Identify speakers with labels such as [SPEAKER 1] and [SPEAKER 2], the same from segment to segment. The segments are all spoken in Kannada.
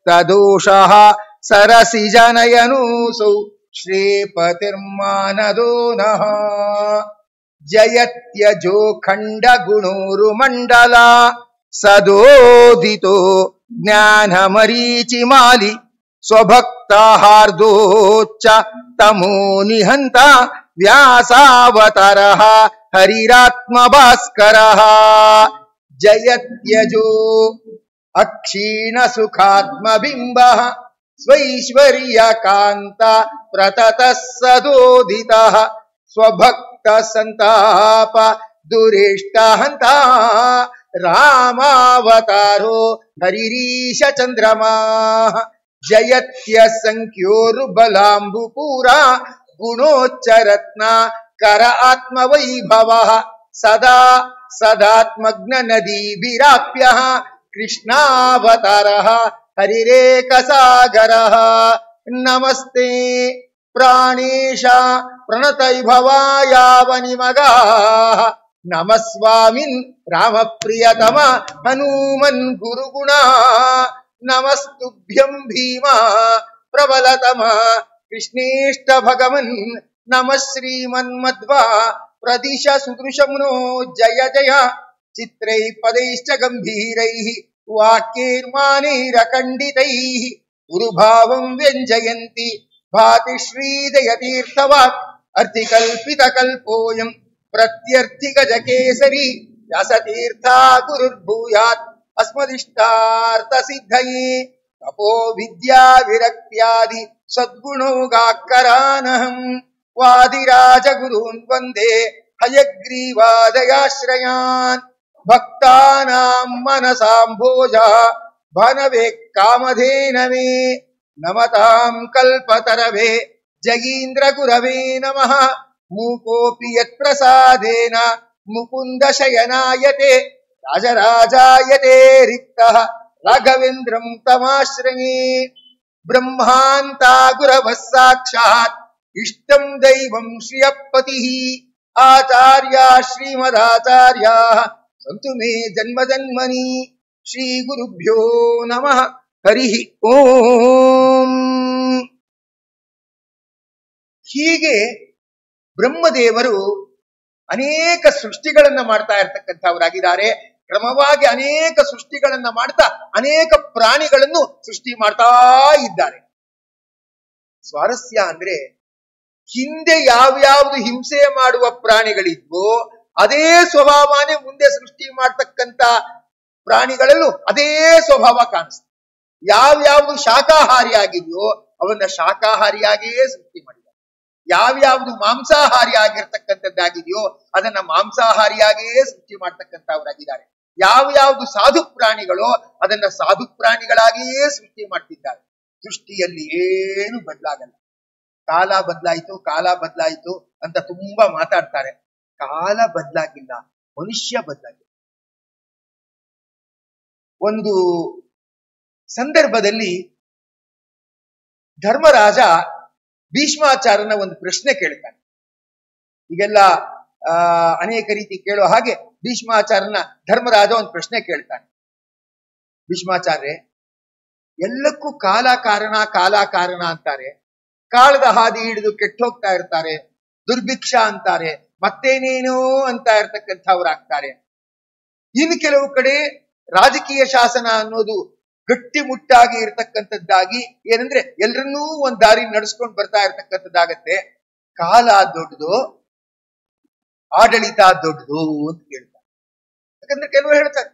[SPEAKER 1] ತದೋಷಃ ಸರಸಿಜನಯನೂಸೌ ಶ್ರೀಪತಿರ್ಮಾನದೋ ನಃ ಜಯತ್ಯಜೋ ಖಂಡ ಗುಣೋರು ಮಂಡಲ ಸದೋದಿತೋ ಜ್ಞಾನ ಮರೀಚಿಮಾಲಿ ಸ್ವಭಕ್ತ ಹಾರ್ದೋಚ್ಚ ತಮೋ ನಿಹಂತ ವ್ಯಾಸಾವತಾರ ಹರಿರಾತ್ಮ ಭಾಸ್ಕರ ಜಯತ್ಯಜೋ ಅಕ್ಷೀಣ ಸುಖಾತ್ಮ ಬಿಂಬ ಸ್ವೈಶ್ವರ್ಯ ಕಾಂತ ಪ್ರತತ ಸದೋದಿತ ಸ್ವಭಕ್ತ ಸಂತಾಪ ದುರೇಷ್ಟ ಹಂತ ರಾಮಾವತಾರೋ ಹರಿರೀಶ ಚಂದ್ರಮಾ ಜಯತ್ಯ ಸಂಖ್ಯೋರು ಬಲಾಂಬುಪೂರ ಗುಣೋಚ್ಚರತ್ನ ಕರ ಆತ್ಮ ವೈಭವ ಸದಾ ಸದಾತ್ಮಗ್ನ ನದೀಭಿರಾಪ್ಯ ಕೃಷ್ಣಾವತಾರ ಹರಿರೇಕ ಸಾಗರ ನಮಸ್ತೆ ಪ್ರಾಣೇಶ ಪ್ರಣತೈಭವಾಯಾವನಿಮಗಾ ನಮಸ್ವಾಮಿನ್ ರಾಮಪ್ರಿಯತಮ ಹನುಮನ್ ಗುರುಗುಣ ನಮಸ್ತುಭ್ಯಂ ಭೀಮ ಪ್ರಬಲತಮ ಕೃಷ್ಣೇಷ್ಟ ಭಗವನ್ ನಮಃ ಶ್ರೀಮನ್ಮಧ್ವಾ ಪ್ರದಿಶ ಸುದೃಶಮ್ನೋ ಜಯ ಜಯ ಚಿತ್ರೈ ಪದೈಶ್ಚ ಗಂಭೀರೈಃ ವಾಕ್ಯೈರ್ಮಾನೈರಖಂಡಿತೈಃ ಗುರುಭಾವಂ ವ್ಯಂಜಯಂತಿ ಭಾತಿ ಶ್ರೀದಯತೀರ್ಥವಾಕ್ ಅರ್ಥಿಕಲ್ಪಿತಕಲ್ಪೋಯಂ ಪ್ರತ್ಯರ್ಥಿಗಜಕೇಸರಿ ವ್ಯಾಸತೀರ್ಥ ಗುರುರ್ಭೂಯಾತ್ ಅಸ್ಮದಿಷ್ಟಾರ್ಥ ಸಿದ್ಧಯೇ ತಪೋ ವಿದ್ಯಾ ವಿರಕ್ತ್ಯಾದಿ ಸದ್ಗುಣೋಗಾಕರಾನಹಂ ವಾದಿರಾಜ ಗುರೂನ್ ವಂದೇ ಹಯಗ್ರೀವಾದಯಾಶ್ರಯಾನ್ ಭಕ್ತಾನಾಂ ಮನಸಾಂಭೋಜ ಭನವೇ ಕಾಮಧೇನವೇ ನಮತಾಂ ಕಲ್ಪತರವೇ ಜಗೀಂದ್ರ ಗುರವೇ ನಮಃ ಮೂಕೋಪಿ ಯತ್ಪ್ರಸಾದೇನ ಮುಕುಂದ ಶಯನಾಯತೆ ರಾಜರಾಜಾಯತೆ ರಿಕ್ತಃ ರಾಘವೇಂದ್ರಂ ತಮಾಶ್ರಯೇ ಬ್ರಹ್ಮಾಂತ ಗುರವಃ ಸಾಕ್ಷಾತ್ ಇಷ್ಟಂ ದೈವಂ ಶ್ರಿಯಪತಿಃ ಆಚಾರ್ಯ ಶ್ರೀಮದಾಚಾರ್ಯ ಸಂತು ಮೇ ಜನ್ಮ ಜನ್ಮನಿ ಶ್ರೀ ಗುರುಭ್ಯೋ ನಮಃ ಹರಿ ಓಂ. ಹೀಗೆ ಬ್ರಹ್ಮದೇವರು ಅನೇಕ ಸೃಷ್ಟಿಗಳನ್ನ ಮಾಡ್ತಾ ಇರ್ತಕ್ಕಂಥವರಾಗಿದ್ದಾರೆ. ಕ್ರಮವಾಗಿ ಅನೇಕ ಸೃಷ್ಟಿಗಳನ್ನ ಮಾಡ್ತಾ ಅನೇಕ ಪ್ರಾಣಿಗಳನ್ನು ಸೃಷ್ಟಿ ಮಾಡ್ತಾ ಇದ್ದಾರೆ. ಸ್ವಾರಸ್ಯ ಅಂದ್ರೆ ಹಿಂದೆ ಯಾವ್ಯಾವ್ದು ಹಿಂಸೆ ಮಾಡುವ ಪ್ರಾಣಿಗಳಿದ್ವೋ ಅದೇ ಸ್ವಭಾವನೇ ಮುಂದೆ ಸೃಷ್ಟಿ ಮಾಡ್ತಕ್ಕಂಥ ಪ್ರಾಣಿಗಳಲ್ಲೂ ಅದೇ ಸ್ವಭಾವ ಕಾಣಿಸ್ತದೆ. ಯಾವ್ಯಾವ್ದು ಶಾಕಾಹಾರಿ ಆಗಿದೆಯೋ ಅವನ್ನ ಶಾಕಾಹಾರಿಯಾಗಿಯೇ ಸೃಷ್ಟಿ ಮಾಡಿದ್ದಾರೆ. ಯಾವ್ಯಾವ್ದು ಮಾಂಸಾಹಾರಿ ಆಗಿರ್ತಕ್ಕಂಥದ್ದಾಗಿದೆಯೋ ಅದನ್ನ ಮಾಂಸಾಹಾರಿಯಾಗಿಯೇ ಸೃಷ್ಟಿ ಮಾಡ್ತಕ್ಕಂಥವರಾಗಿದ್ದಾರೆ. ಯಾವ್ಯಾವ್ದು ಸಾಧು ಪ್ರಾಣಿಗಳೋ ಅದನ್ನ ಸಾಧು ಪ್ರಾಣಿಗಳಾಗಿಯೇ ಸೃಷ್ಟಿ ಮಾಡ್ತಿದ್ದಾರೆ. ಸೃಷ್ಟಿಯಲ್ಲಿ ಏನು ಬದಲಾಗಲ್ಲ. ಕಾಲ ಬದಲಾಯಿತು ಅಂತ ತುಂಬಾ ಮಾತಾಡ್ತಾರೆ. ಕಾಲ ಬದಲಾಗಿಲ್ಲ, ಮನುಷ್ಯ ಬದಲಾಗಿಲ್ಲ. ಒಂದು ಸಂದರ್ಭದಲ್ಲಿ ಧರ್ಮರಾಜ ಭೀಷ್ಮಾಚಾರ್ಯನ ಒಂದು ಪ್ರಶ್ನೆ ಕೇಳ್ತಾನೆ. ಈಗೆಲ್ಲ ಅನೇಕ ರೀತಿ ಕೇಳೋ ಹಾಗೆ ಭೀಷ್ಮಾಚಾರ್ಯನ ಧರ್ಮರಾಜ ಒಂದು ಪ್ರಶ್ನೆ ಕೇಳ್ತಾನೆ. ಭೀಷ್ಮಾಚಾರ್ಯ, ಎಲ್ಲಕ್ಕೂ ಕಾಲ ಕಾರಣ ಅಂತಾರೆ. ಕಾಲದ ಹಾದಿ ಹಿಡಿದು ಕೆಟ್ಟ ಹೋಗ್ತಾ ಇರ್ತಾರೆ, ದುರ್ಭಿಕ್ಷ ಅಂತಾರೆ, ಮತ್ತೇನೇನೋ ಅಂತ ಇರ್ತಕ್ಕಂಥವ್ರಾಗ್ತಾರೆ. ಇನ್ನು ಕೆಲವು ಕಡೆ ರಾಜಕೀಯ ಶಾಸನ ಅನ್ನೋದು ಗಟ್ಟಿ ಮುಟ್ಟಾಗಿ ಇರ್ತಕ್ಕಂಥದ್ದಾಗಿ ಏನಂದ್ರೆ ಎಲ್ರನ್ನೂ ಒಂದ್ ದಾರಿ ನಡೆಸ್ಕೊಂಡು ಬರ್ತಾ ಇರ್ತಕ್ಕಂಥದ್ದಾಗತ್ತೆ. ಕಾಲ ದೊಡ್ಡದು, ಆಡಳಿತ ದೊಡ್ಡದು ಅಂತ ಕೇಳ್ತಾರೆ. ಯಾಕಂದ್ರೆ ಕೆಲವರು ಹೇಳ್ತಾರೆ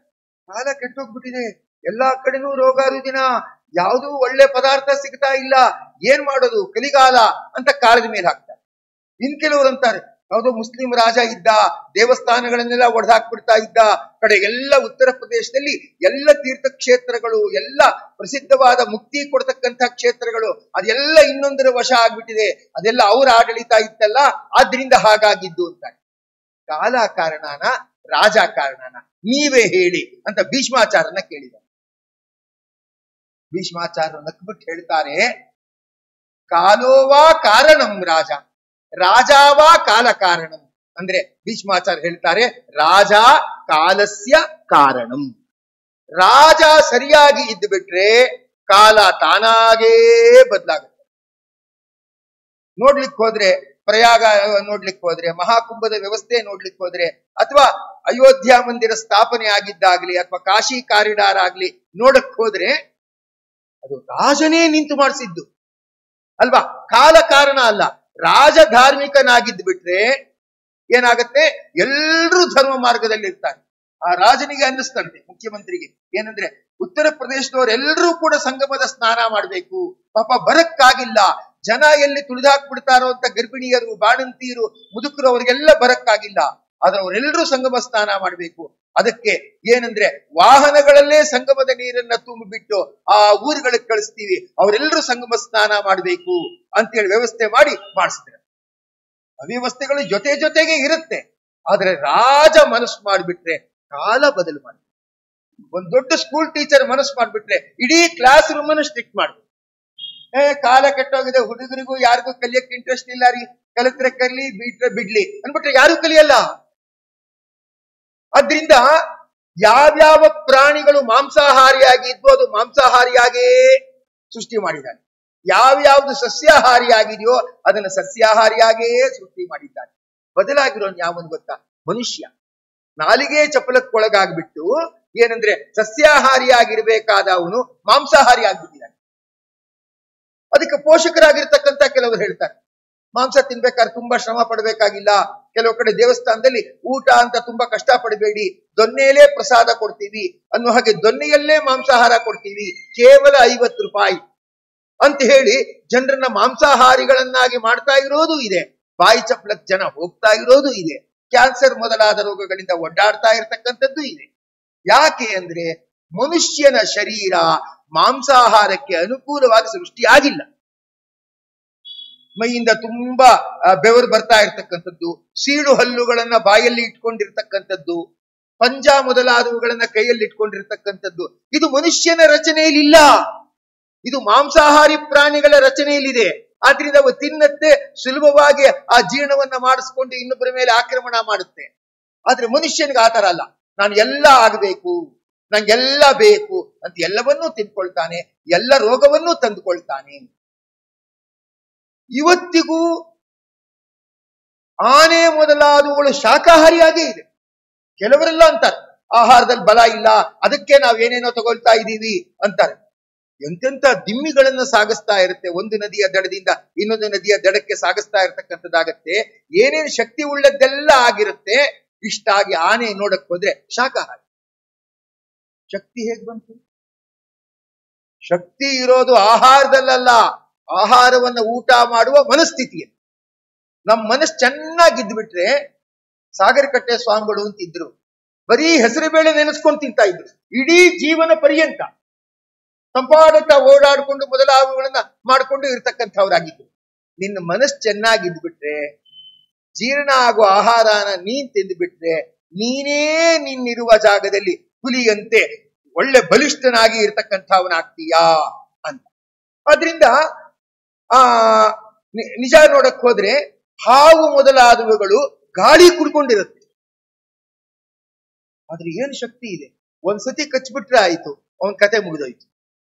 [SPEAKER 1] ಕಾಲ ಕೆಟ್ಟೋಗ್ಬಿಟ್ಟಿದೆ, ಎಲ್ಲಾ ಕಡೆನೂ ರೋಗ ರುಜಿನ, ಯಾವುದೂ ಒಳ್ಳೆ ಪದಾರ್ಥ ಸಿಗ್ತಾ ಇಲ್ಲ, ಏನ್ ಮಾಡೋದು ಕಲಿಗಾಲ ಅಂತ ಕಾಲದ ಮೇಲೆ ಹಾಕ್ತಾರೆ. ಇನ್ ಕೆಲವರು ಅಂತಾರೆ ಯಾವುದೋ ಮುಸ್ಲಿಂ ರಾಜ ಇದ್ದ, ದೇವಸ್ಥಾನಗಳನ್ನೆಲ್ಲ ಒಡೆದಾಕ್ಬಿಡ್ತಾ ಇದ್ದ, ಕಡೆ ಎಲ್ಲ ಉತ್ತರ ಪ್ರದೇಶದಲ್ಲಿ ಎಲ್ಲ ತೀರ್ಥಕ್ಷೇತ್ರಗಳು, ಎಲ್ಲ ಪ್ರಸಿದ್ಧವಾದ ಮುಕ್ತಿ ಕೊಡ್ತಕ್ಕಂಥ ಕ್ಷೇತ್ರಗಳು ಅದೆಲ್ಲ ಇನ್ನೊಂದರ ವಶ ಆಗ್ಬಿಟ್ಟಿದೆ, ಅದೆಲ್ಲ ಅವರ ಆಡಳಿತ ಇತ್ತಲ್ಲ, ಆದ್ರಿಂದ ಹಾಗಾಗಿದ್ದು ಅಂತಾರೆ. ಕಾಲ ಕಾರಣನ ರಾಜ ಕಾರಣನ ನೀವೇ ಹೇಳಿ ಅಂತ ಭೀಷ್ಮಾಚಾರ್ಯನ ಕೇಳಿದ್ದಾರೆ. ಭೀಷ್ಮಾಚಾರ್ಯರು ನಕ್ಬಿಟ್ಟು ಹೇಳ್ತಾರೆ, ಕಾಲೋವಾ ಕಾರಣಂ ರಾಜ, ರಾಜಾವಾ ಕಾಲ ಕಾರಣಂ. ಅಂದ್ರೆ ಭೀಷ್ಮಾಚಾರ್ಯ ಹೇಳ್ತಾರೆ ರಾಜ ಕಾಲಸ್ಯ ಕಾರಣಂ. ರಾಜ ಸರಿಯಾಗಿ ಇದ್ದು ಬಿಟ್ರೆ ಕಾಲ ತಾನಾಗೇ ಬದಲಾಗುತ್ತೆ. ನೋಡ್ಲಿಕ್ಕೆ ಹೋದ್ರೆ ಪ್ರಯಾಗ ನೋಡ್ಲಿಕ್ಕೆ ಹೋದ್ರೆ, ಮಹಾಕುಂಭದ ವ್ಯವಸ್ಥೆ ನೋಡ್ಲಿಕ್ಕೆ ಹೋದ್ರೆ, ಅಥವಾ ಅಯೋಧ್ಯ ಮಂದಿರ ಸ್ಥಾಪನೆ ಆಗಿದ್ದಾಗ್ಲಿ, ಅಥವಾ ಕಾಶಿ ಕಾರಿಡಾರ್ ಆಗ್ಲಿ ನೋಡಕ್ ಹೋದ್ರೆ ಅದು ರಾಜನೇ ನಿಂತು ಮಾಡಿಸಿದ್ದು ಅಲ್ವಾ, ಕಾಲ ಕಾರಣ ಅಲ್ಲ. ರಾಜ ಧಾರ್ಮಿಕನಾಗಿದ್ದು ಬಿಟ್ರೆ ಏನಾಗತ್ತೆ, ಎಲ್ರೂ ಧರ್ಮ ಮಾರ್ಗದಲ್ಲಿ ಇರ್ತಾರೆ. ಆ ರಾಜನಿಗೆ ಅನ್ನಿಸ್ತಂತೆ, ಮುಖ್ಯಮಂತ್ರಿಗೆ ಏನಂದ್ರೆ, ಉತ್ತರ ಪ್ರದೇಶದವರೆಲ್ಲರೂ ಕೂಡ ಸಂಗಮದ ಸ್ನಾನ ಮಾಡ್ಬೇಕು, ಪಾಪ ಬರಕ್ಕಾಗಿಲ್ಲ, ಜನ ಎಲ್ಲಿ ತುಳಿದಾಕ್ಬಿಡ್ತಾರೋ ಅಂತ ಗರ್ಭಿಣಿಯರು, ಬಾಣಂತಿಯರು, ಮುದುಕರು ಅವ್ರಿಗೆಲ್ಲ ಬರಕ್ಕಾಗಿಲ್ಲ, ಆದ್ರೆ ಅವರೆಲ್ಲರೂ ಸಂಗಮ ಸ್ನಾನ ಮಾಡ್ಬೇಕು. ಅದಕ್ಕೆ ಏನಂದ್ರೆ, ವಾಹನಗಳಲ್ಲೇ ಸಂಗಮದ ನೀರನ್ನ ತುಂಬಿಬಿಟ್ಟು ಆ ಊರುಗಳಿಗೆ ಕಳಿಸ್ತೀವಿ, ಅವರೆಲ್ಲರೂ ಸಂಗಮ ಸ್ನಾನ ಮಾಡ್ಬೇಕು ಅಂತೇಳಿ ವ್ಯವಸ್ಥೆ ಮಾಡಿ ಮಾಡಿಸ್ತಾರೆ. ಅವ್ಯವಸ್ಥೆಗಳು ಜೊತೆ ಜೊತೆಗೆ ಇರುತ್ತೆ, ಆದ್ರೆ ರಾಜ ಮನಸ್ಸು ಮಾಡಿಬಿಟ್ರೆ ಕಾಲ ಬದಲು ಮಾಡಿ. ಒಂದ್ ದೊಡ್ಡ ಸ್ಕೂಲ್ ಟೀಚರ್ ಮನಸ್ಸು ಮಾಡ್ಬಿಟ್ರೆ ಇಡೀ ಕ್ಲಾಸ್ ರೂಮ್ ಅನ್ನು ಸ್ಟ್ರಿಕ್ಟ್ ಮಾಡ್ಬೇಕು. ಕಾಲ ಕೆಟ್ಟೋಗಿದೆ, ಹುಡುಗರಿಗೂ ಯಾರಿಗೂ ಕಲಿಯಕ್ಕೆ ಇಂಟ್ರೆಸ್ಟ್ ಇಲ್ಲ ರೀ, ಕಲಿತ್ರೆ ಕಲಿ, ಬಿಟ್ರೆ ಬಿಡ್ಲಿ ಅನ್ಬಿಟ್ರೆ ಯಾರು ಕಲಿಯಲ್ಲ. ಅದ್ರಿಂದ ಯಾವ್ಯಾವ ಪ್ರಾಣಿಗಳು ಮಾಂಸಾಹಾರಿಯಾಗಿದ್ವು ಅದು ಮಾಂಸಾಹಾರಿಯಾಗೇ ಸೃಷ್ಟಿ ಮಾಡಿದ್ದಾನೆ, ಯಾವ್ಯಾವ್ದು ಸಸ್ಯಾಹಾರಿಯಾಗಿದೆಯೋ ಅದನ್ನ ಸಸ್ಯಾಹಾರಿಯಾಗೇ ಸೃಷ್ಟಿ ಮಾಡಿದ್ದಾನೆ. ಬದಲಾಗಿರೋನ್ ಯಾವನು ಗೊತ್ತಾ, ಮನುಷ್ಯ. ನಾಲಿಗೆ ಚಪಲಕ್ಕೊಳಗಾಗ್ಬಿಟ್ಟು ಏನಂದ್ರೆ ಸಸ್ಯಾಹಾರಿಯಾಗಿರ್ಬೇಕಾದ ಅವನು ಮಾಂಸಾಹಾರಿ ಆಗ್ಬಿಟ್ಟಿದ್ದಾನೆ. ಅದಕ್ಕೆ ಪೋಷಕರಾಗಿರ್ತಕ್ಕಂಥ ಕೆಲವರು ಹೇಳ್ತಾರೆ, ಮಾಂಸ ತಿನ್ಬೇಕಾದ್ರೆ ತುಂಬಾ ಶ್ರಮ ಪಡಬೇಕಾಗಿಲ್ಲ, ಕೆಲವು ಕಡೆ ದೇವಸ್ಥಾನದಲ್ಲಿ ಊಟ ಅಂತ ತುಂಬಾ ಕಷ್ಟ ಪಡಬೇಡಿ, ದೊನ್ನೆಯಲ್ಲೇ ಪ್ರಸಾದ ಕೊಡ್ತೀವಿ ಅನ್ನೋ ಹಾಗೆ ದೊನ್ನೆಯಲ್ಲೇ ಮಾಂಸಾಹಾರ ಕೊಡ್ತೀವಿ, ಕೇವಲ 50 ರೂಪಾಯಿ ಅಂತ ಹೇಳಿ ಜನರನ್ನ ಮಾಂಸಾಹಾರಿಗಳನ್ನಾಗಿ ಮಾಡ್ತಾ ಇರೋದು ಇದೆ. ಬಾಯಿ ಚಪ್ಲಕ್ ಜನ ಹೋಗ್ತಾ ಇರೋದು ಇದೆ, ಕ್ಯಾನ್ಸರ್ ಮೊದಲಾದ ರೋಗಗಳಿಂದ ಒಡ್ಡಾಡ್ತಾ ಇರತಕ್ಕಂಥದ್ದು ಇದೆ. ಯಾಕೆ ಅಂದ್ರೆ ಮನುಷ್ಯನ ಶರೀರ ಮಾಂಸಾಹಾರಕ್ಕೆ ಅನುಕೂಲವಾಗಿ ಸೃಷ್ಟಿಯಾಗಿಲ್ಲ. ಮೈಯಿಂದ ತುಂಬಾ ಬೆವರು ಬರ್ತಾ ಇರ್ತಕ್ಕಂಥದ್ದು, ಸೀಳು ಹಲ್ಲುಗಳನ್ನ ಬಾಯಲ್ಲಿ ಇಟ್ಕೊಂಡಿರ್ತಕ್ಕಂಥದ್ದು, ಪಂಜ ಮೊದಲಾದವುಗಳನ್ನ ಕೈಯಲ್ಲಿ ಇಟ್ಕೊಂಡಿರ್ತಕ್ಕಂಥದ್ದು, ಇದು ಮನುಷ್ಯನ ರಚನೆಯಲ್ಲಿಲ್ಲ, ಇದು ಮಾಂಸಾಹಾರಿ ಪ್ರಾಣಿಗಳ ರಚನೆಯಲ್ಲಿದೆ. ಆದ್ರಿಂದ ಅವು ತಿನ್ನತ್ತೆ, ಸುಲಭವಾಗಿ ಆ ಜೀರ್ಣವನ್ನ ಮಾಡಿಸ್ಕೊಂಡು ಇನ್ನೊಬ್ಬರ ಮೇಲೆ ಆಕ್ರಮಣ ಮಾಡುತ್ತೆ. ಆದ್ರೆ ಮನುಷ್ಯನಿಗೆ ಆತರ ಅಲ್ಲ, ನಾನು ಎಲ್ಲ ಆಗ್ಬೇಕು, ನಂಗೆಲ್ಲ ಬೇಕು ಅಂತ ಎಲ್ಲವನ್ನೂ ತಿನ್ಕೊಳ್ತಾನೆ, ಎಲ್ಲ ರೋಗವನ್ನೂ ತಂದುಕೊಳ್ತಾನೆ. ಇವತ್ತಿಗೂ ಆನೆ ಮೊದಲಾದವುಗಳು ಶಾಕಾಹಾರಿಯಾಗೇ ಇದೆ. ಕೆಲವರೆಲ್ಲ ಅಂತಾರೆ ಆಹಾರದಲ್ಲಿ ಬಲ ಇಲ್ಲ, ಅದಕ್ಕೆ ನಾವೇನೇನೋ ತಗೊಳ್ತಾ ಇದ್ದೀವಿ ಅಂತಾರೆ. ಎಂತೆಂತ ದಿಮ್ಮಿಗಳನ್ನ ಸಾಗಿಸ್ತಾ ಇರುತ್ತೆ, ಒಂದು ನದಿಯ ದಡದಿಂದ ಇನ್ನೊಂದು ನದಿಯ ದಡಕ್ಕೆ ಸಾಗಿಸ್ತಾ ಇರತಕ್ಕಂಥದ್ದಾಗತ್ತೆ. ಏನೇನು ಶಕ್ತಿ ಉಳ್ಳದ್ದೆಲ್ಲ ಆಗಿರುತ್ತೆ. ಇಷ್ಟಾಗಿ ಆನೆ ನೋಡಕ್ ಹೋದ್ರೆ ಶಾಕಾಹಾರಿ. ಶಕ್ತಿ ಹೇಗ್ ಬಂತು? ಶಕ್ತಿ ಇರೋದು ಆಹಾರದಲ್ಲ, ಆಹಾರವನ್ನ ಊಟ ಮಾಡುವ ಮನಸ್ಥಿತಿಯಲ್ಲಿ. ನಮ್ಮ ಮನಸ್ಸು ಚೆನ್ನಾಗಿದ್ದು ಬಿಟ್ರೆ, ಸಾಗರಕಟ್ಟೆ ಸ್ವಾಮಿಗಳು ಅಂತಿದ್ರು, ಬರೀ ಹೆಸರು ಬೇಳೆ ನೆನೆಸ್ಕೊಂಡು ತಿಂತಾ ಇದ್ರು ಇಡೀ ಜೀವನ ಪರ್ಯಂತ. ತಂಪಾಡುತ್ತಾ ಓಡಾಡ್ಕೊಂಡು ಮೊದಲಾದವುಗಳನ್ನ ಮಾಡ್ಕೊಂಡು ಇರ್ತಕ್ಕಂಥವ್ರಾಗಿದ್ರು. ನಿನ್ನ ಮನಸ್ಸು ಚೆನ್ನಾಗಿದ್ದು ಬಿಟ್ರೆ, ಜೀರ್ಣ ಆಗೋ ಆಹಾರನ ನೀನ್ ತಿಂದು ಬಿಟ್ರೆ, ನೀನೇ ನಿನ್ನಿರುವ ಜಾಗದಲ್ಲಿ ಹುಲಿಯಂತೆ ಒಳ್ಳೆ ಬಲಿಷ್ಠನಾಗಿ ಇರ್ತಕ್ಕಂಥವನಾಗ್ತೀಯಾ ಅಂತ. ಆದ್ರಿಂದ ನಿಜ ನೋಡಕ್ ಹೋದ್ರೆ ಹಾವು ಮೊದಲಾದವುಗಳು ಗಾಳಿ ಕುಡ್ಕೊಂಡಿರುತ್ತೆ, ಆದ್ರೆ ಏನ್ ಶಕ್ತಿ ಇದೆ. ಒಂದ್ಸತಿ ಕಚ್ಬಿಟ್ರೆ ಆಯ್ತು, ಅವನ್ ಕತೆ ಮುಗಿದೋಯ್ತು.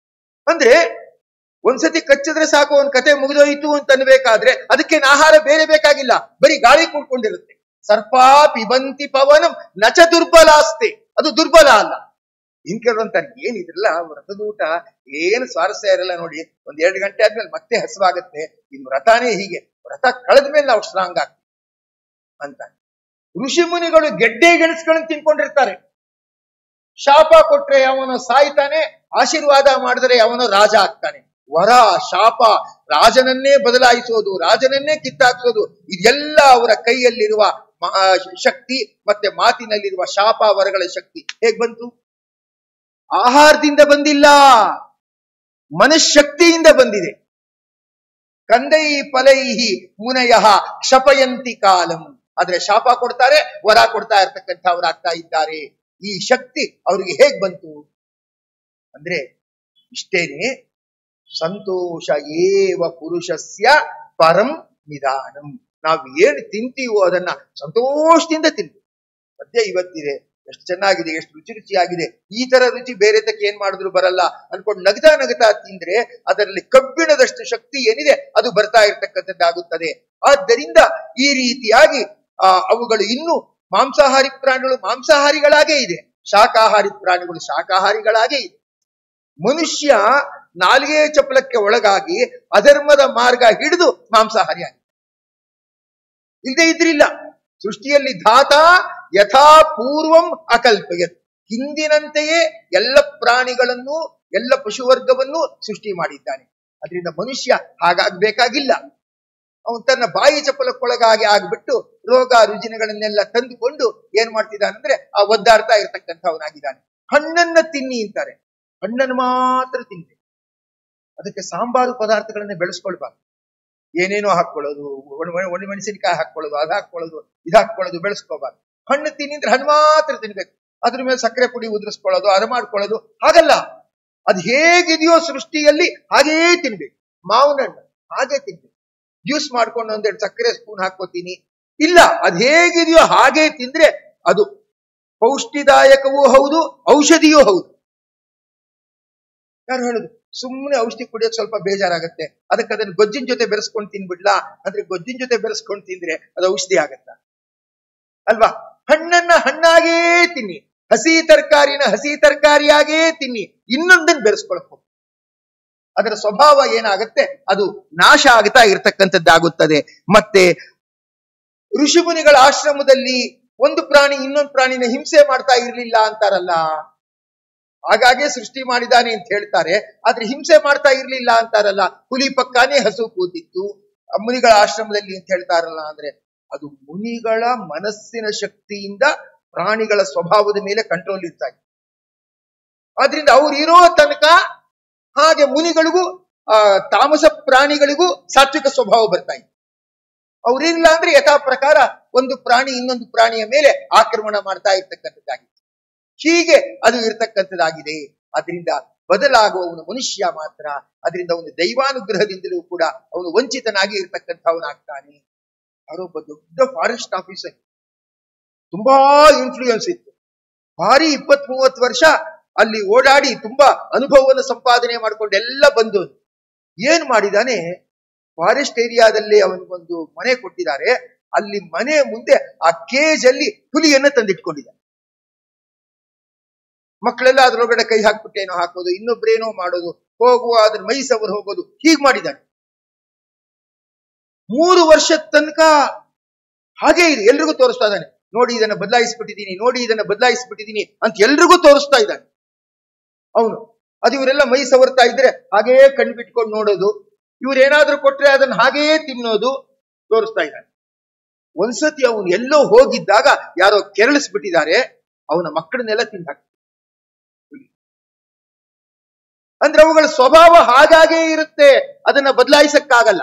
[SPEAKER 1] ಅಂದ್ರೆ ಒಂದ್ಸತಿ ಕಚ್ಚಿದ್ರೆ ಸಾಕು, ಅವನ್ ಕತೆ ಮುಗಿದೋಯ್ತು ಅಂತ ಅನ್ಬೇಕಾದ್ರೆ ಅದಕ್ಕೆ ಆಹಾರ ಬೇರೆ ಬೇಕಾಗಿಲ್ಲ, ಬರೀ ಗಾಳಿ ಕುಡ್ಕೊಂಡಿರುತ್ತೆ. ಸರ್ಪಾ ಪಿಬಂತಿ ಪವನಂ ನಚ ದುರ್ಬಲಾಸ್ತೆ, ಅದು ದುರ್ಬಲ ಅಲ್ಲ. ಇನ್ ಕೆಲವಂತಾರೆ ಏನಿದ್ರಲ್ಲ ವ್ರತದ ಊಟ ಏನು ಸ್ವಾರಸ್ಯ ಇರಲ್ಲ ನೋಡಿ, 1-2 ಗಂಟೆ ಆದ್ಮೇಲೆ ಮತ್ತೆ ಹಸುವಾಗತ್ತೆ, ಇನ್ ವ್ರತಾನೇ ಹೀಗೆ, ವ್ರತ ಕಳೆದ ಮೇಲೆ ನಾವು ಸ್ಟ್ರಾಂಗ್ ಆಗ್ತೀವಿ ಅಂತ. ಋಷಿ ಮುನಿಗಳು ಗೆಡ್ಡೆ ಗೆಣಸುಗಳನ್ನು ತಿನ್ಕೊಂಡಿರ್ತಾರೆ. ಶಾಪ ಕೊಟ್ರೆ ಅವನು ಸಾಯ್ತಾನೆ, ಆಶೀರ್ವಾದ ಮಾಡಿದ್ರೆ ಅವನು ರಾಜ ಆಗ್ತಾನೆ. ವರ ಶಾಪ, ರಾಜನನ್ನೇ ಬದಲಾಯಿಸೋದು, ರಾಜನನ್ನೇ ಕಿತ್ತಾಕ್ಸೋದು, ಇದೆಲ್ಲ ಅವರ ಕೈಯಲ್ಲಿರುವ ಶಕ್ತಿ, ಮತ್ತೆ ಮಾತಿನಲ್ಲಿರುವ ಶಾಪ ವರಗಳ ಶಕ್ತಿ ಹೇಗ್ ಬಂತು? ಆಹಾರದಿಂದ ಬಂದಿಲ್ಲ, ಮನಃಶಕ್ತಿಯಿಂದ ಬಂದಿದೆ. ಕಂದೈ ಫಲೈಹಿ ಮುನಯಃ ಕ್ಷಪಯಂತಿ ಕಾಲಂ. ಆದ್ರೆ ಶಾಪ ಕೊಡ್ತಾರೆ, ವರ ಕೊಡ್ತಾ ಇರ್ತಕ್ಕಂಥವ್ರಾಗ್ತಾ ಇದ್ದಾರೆ. ಈ ಶಕ್ತಿ ಅವ್ರಿಗೆ ಹೇಗ್ ಬಂತು ಅಂದ್ರೆ ಇಷ್ಟೇನೆ, ಸಂತೋಷ ಏವ ಪುರುಷಸ್ಯ ಪರಂ ನಿಧಾನಂ. ನಾವು ಏನು ತಿಂತೀವೋ ಅದನ್ನ ಸಂತೋಷದಿಂದ ತಿನ್ಬೇಕು. ಸದ್ಯ ಇವತ್ತಿದೆ, ಎಷ್ಟು ಚೆನ್ನಾಗಿದೆ, ಎಷ್ಟು ರುಚಿ ರುಚಿಯಾಗಿದೆ, ಈ ತರ ರುಚಿ ಬೇರೆ ತಕ್ಕೆ ಏನ್ ಮಾಡಿದ್ರು ಬರಲ್ಲ ಅನ್ಕೊಂಡು ನಗ್ತಾ ನಗ್ತಾ ತಿಂದ್ರೆ ಅದರಲ್ಲಿ ಕಬ್ಬಿಣದಷ್ಟು ಶಕ್ತಿ ಏನಿದೆ ಅದು ಬರ್ತಾ ಇರ್ತಕ್ಕಂಥದ್ದಾಗುತ್ತದೆ. ಆದ್ದರಿಂದ ಈ ರೀತಿಯಾಗಿ ಅವುಗಳು ಇನ್ನು ಮಾಂಸಾಹಾರಿ ಪ್ರಾಣಿಗಳು ಮಾಂಸಾಹಾರಿಗಳಾಗೇ ಇದೆ, ಶಾಕಾಹಾರಿ ಪ್ರಾಣಿಗಳು ಶಾಕಾಹಾರಿಗಳಾಗೇ ಇದೆ. ಮನುಷ್ಯ ನಾಲ್ಗೆ ಚಪಲಕ್ಕೆ ಒಳಗಾಗಿ ಅಧರ್ಮದ ಮಾರ್ಗ ಹಿಡಿದು ಮಾಂಸಾಹಾರಿ ಆಗಿದೆ. ಇಲ್ಲದೆ ಇದ್ರಿಲ್ಲ. ಸೃಷ್ಟಿಯಲ್ಲಿ ಧಾತ ಯಥಾ ಪೂರ್ವಂ ಅಕಲ್ಪಯತ್, ಹಿಂದಿನಂತೆಯೇ ಎಲ್ಲ ಪ್ರಾಣಿಗಳನ್ನು ಎಲ್ಲ ಪಶುವರ್ಗವನ್ನು ಸೃಷ್ಟಿ ಮಾಡಿದ್ದಾನೆ. ಅದರಿಂದ ಮನುಷ್ಯ ಹಾಗಾಗಬೇಕಾಗಿಲ್ಲ. ಅವನು ತನ್ನ ಬಾಯಿ ಚಪಲಕ್ಕೊಳಗಾಗಿ ಆಗ್ಬಿಟ್ಟು ರೋಗ ರುಜಿನಗಳನ್ನೆಲ್ಲ ತಂದುಕೊಂಡು ಏನ್ ಮಾಡ್ತಿದ್ದಾನಂದ್ರೆ ಆ ಒದ್ದಾಡ್ತಾ ಇರತಕ್ಕಂಥವನಾಗಿದ್ದಾನೆ. ಹಣ್ಣನ್ನ ತಿನ್ನಿ ಅಂತಾರೆ, ಹಣ್ಣನ್ನು ಮಾತ್ರ ತಿನ್ನಿ. ಅದಕ್ಕೆ ಸಾಂಬಾರು ಪದಾರ್ಥಗಳನ್ನ ಬೆಳೆಸ್ಕೊಳ್ಬಾರ್ದು. ಏನೇನೋ ಹಾಕೊಳ್ಳೋದು, ಒಣಮೆಣಸಿನಕಾಯಿ ಹಾಕೊಳ್ಳೋದು, ಅದು ಹಾಕೊಳ್ಳೋದು, ಇದು ಹಾಕೊಳ್ಳೋದು ಬೆಳೆಸ್ಕೋಬಾರ್ದು. ಹಣ್ಣು ತಿನ್ನಿ ಅಂದ್ರೆ ಹಣ್ಣು ಮಾತ್ರ ತಿನ್ಬೇಕು. ಅದ್ರ ಮೇಲೆ ಸಕ್ಕರೆ ಪುಡಿ ಉದುರಿಸ್ಕೊಳ್ಳೋದು, ಅದು ಮಾಡ್ಕೊಳ್ಳೋದು ಹಾಗಲ್ಲ. ಅದು ಹೇಗಿದೆಯೋ ಸೃಷ್ಟಿಯಲ್ಲಿ ಹಾಗೇ ತಿನ್ಬೇಕು. ಮಾವಿನ ಹಣ್ಣು ಹಾಗೆ ತಿನ್ಬೇಕು. ಜ್ಯೂಸ್ ಮಾಡ್ಕೊಂಡು ಒಂದೆರಡು ಸಕ್ಕರೆ ಸ್ಪೂನ್ ಹಾಕೋತೀನಿ ಇಲ್ಲ, ಅದು ಹೇಗಿದೆಯೋ ಹಾಗೆ ತಿಂದ್ರೆ ಅದು ಪೌಷ್ಟಿದಾಯಕವೂ ಹೌದು, ಔಷಧಿಯೂ ಹೌದು. ಯಾರು ಹೇಳುದು ಸುಮ್ಮನೆ ಔಷಧಿ ಕುಡಿಯೋಕೆ ಸ್ವಲ್ಪ ಬೇಜಾರಾಗತ್ತೆ, ಅದಕ್ಕೆ ಅದನ್ನ ಗೊಜ್ಜಿನ ಜೊತೆ ಬೆರೆಸ್ಕೊಂಡು ತಿನ್ಬಿಡ್ಲಾ ಅಂದ್ರೆ ಗೊಜ್ಜಿನ ಜೊತೆ ಬೆರೆಸ್ಕೊಂಡು ತಿಂದ್ರೆ ಅದು ಔಷಧಿ ಆಗತ್ತ ಅಲ್ವಾ? ಹಣ್ಣನ್ನ ಹಣ್ಣಾಗೇ ತಿನ್ನಿ, ಹಸಿ ತರಕಾರಿನ ಹಸಿ ತರಕಾರಿಯಾಗೇ ತಿನ್ನಿ, ಇನ್ನೊಂದನ್ನು ಬೆರೆಸ್ಕೊಳ್ಬೇಕು. ಅದರ ಸ್ವಭಾವ ಏನಾಗತ್ತೆ, ಅದು ನಾಶ ಆಗ್ತಾ ಇರತಕ್ಕಂಥದ್ದಾಗುತ್ತದೆ. ಮತ್ತೆ ಋಷಿಮುನಿಗಳ ಆಶ್ರಮದಲ್ಲಿ ಒಂದು ಪ್ರಾಣಿ ಇನ್ನೊಂದು ಪ್ರಾಣಿನ ಹಿಂಸೆ ಮಾಡ್ತಾ ಇರ್ಲಿಲ್ಲ ಅಂತಾರಲ್ಲ, ಹಾಗಾಗಿ ಸೃಷ್ಟಿ ಮಾಡಿದಾನೆ ಅಂತ ಹೇಳ್ತಾರೆ. ಆದ್ರೆ ಹಿಂಸೆ ಮಾಡ್ತಾ ಇರ್ಲಿಲ್ಲ ಅಂತಾರಲ್ಲ. ಹುಲಿ ಪಕ್ಕಾನೇ ಹಸು ಕೂತಿತ್ತು ಮುನಿಗಳ ಆಶ್ರಮದಲ್ಲಿ ಅಂತ ಹೇಳ್ತಾರಲ್ಲ, ಅಂದ್ರೆ ಅದು ಮುನಿಗಳ ಮನಸ್ಸಿನ ಶಕ್ತಿಯಿಂದ ಪ್ರಾಣಿಗಳ ಸ್ವಭಾವದ ಮೇಲೆ ಕಂಟ್ರೋಲ್ ಇರ್ತಾ ಇದೆ. ಆದ್ರಿಂದ ಅವ್ರು ಇರೋ ತನಕ ಹಾಗೆ ಮುನಿಗಳಿಗೂ ತಾಮಸ ಪ್ರಾಣಿಗಳಿಗೂ ಸಾತ್ವಿಕ ಸ್ವಭಾವ ಬರ್ತಾ ಇದೆ. ಅವ್ರಿಲ್ಲ ಅಂದ್ರೆ ಯಥಾ ಪ್ರಕಾರ ಒಂದು ಪ್ರಾಣಿ ಇನ್ನೊಂದು ಪ್ರಾಣಿಯ ಮೇಲೆ ಆಕ್ರಮಣ ಮಾಡ್ತಾ ಇರ್ತಕ್ಕಂಥದ್ದಾಗಿದೆ. ಹೀಗೆ ಅದು ಇರ್ತಕ್ಕಂಥದ್ದಾಗಿದೆ. ಅದರಿಂದ ಬದಲಾಗುವವನು ಮನುಷ್ಯ ಮಾತ್ರ. ಅದರಿಂದ ಅವನು ದೈವಾನುಗ್ರಹದಿಂದಲೂ ಕೂಡ ಅವನು ವಂಚಿತನಾಗಿ ಇರ್ತಕ್ಕಂಥವನಾಗ್ತಾನೆ. ಯಾರೊಬ್ಬ ದೊಡ್ಡ ಫಾರೆಸ್ಟ್ ಆಫೀಸರ್, ತುಂಬಾ ಇನ್ಫ್ಲೂಯೆನ್ಸ್ ಇತ್ತು, ಭಾರಿ 20-30 ವರ್ಷ ಅಲ್ಲಿ ಓಡಾಡಿ ತುಂಬಾ ಅನುಭವವನ್ನು ಸಂಪಾದನೆ ಮಾಡ್ಕೊಂಡು ಎಲ್ಲ ಬಂದು ಏನ್ ಮಾಡಿದಾನೆ, ಫಾರೆಸ್ಟ್ ಏರಿಯಾದಲ್ಲಿ ಅವನಿಗೊಂದು ಮನೆ ಕೊಟ್ಟಿದ್ದಾರೆ. ಅಲ್ಲಿ ಮನೆ ಮುಂದೆ ಆ ಕೇಜ್ ಅಲ್ಲಿ ಹುಲಿಯನ್ನ ತಂದಿಟ್ಕೊಂಡಿದ್ದಾನೆ. ಮಕ್ಕಳೆಲ್ಲ ಅದ್ರೊಳಗಡೆ ಕೈ ಹಾಕ್ಬಿಟ್ಟೇನೋ ಹಾಕೋದು, ಇನ್ನೊಬ್ರೇನೋ ಮಾಡೋದು, ಹೋಗುವ ಅದ್ರ ಮೈ ಸವರು ಹೋಗೋದು, ಹೀಗ್ ಮಾಡಿದ್ದಾನೆ. 3 ವರ್ಷದ ತನಕ ಹಾಗೆ ಇದೆ. ಎಲ್ರಿಗೂ ತೋರಿಸ್ತಾ ಇದ್ದಾನೆ, ನೋಡಿ ಇದನ್ನ ಬದಲಾಯಿಸ್ಬಿಟ್ಟಿದ್ದೀನಿ, ನೋಡಿ ಇದನ್ನ ಬದಲಾಯಿಸ್ಬಿಟ್ಟಿದ್ದೀನಿ ಅಂತ ಎಲ್ರಿಗೂ ತೋರಿಸ್ತಾ ಇದ್ದಾನೆ ಅವನು. ಅದು ಇವರೆಲ್ಲ ಮೈ ಸವರ್ತಾ ಇದ್ರೆ ಹಾಗೇ ಕಣ್ಬಿಟ್ಕೊಂಡು ನೋಡೋದು, ಇವ್ರೇನಾದ್ರೂ ಕೊಟ್ರೆ ಅದನ್ನ ಹಾಗೇ ತಿನ್ನೋದು ತೋರಿಸ್ತಾ ಇದ್ದಾನೆ. ಒಂದ್ಸತಿ ಅವನು ಎಲ್ಲೋ ಹೋಗಿದ್ದಾಗ ಯಾರೋ ಕೆರಳಿಸ್ಬಿಟ್ಟಿದ್ದಾರೆ, ಅವನ ಮಕ್ಕಳನ್ನೆಲ್ಲ ತಿಂದಾಕ. ಅಂದ್ರೆ ಅವುಗಳ ಸ್ವಭಾವ ಹಾಗಾಗೇ ಇರುತ್ತೆ, ಅದನ್ನ ಬದಲಾಯಿಸಕ್ಕಾಗಲ್ಲ.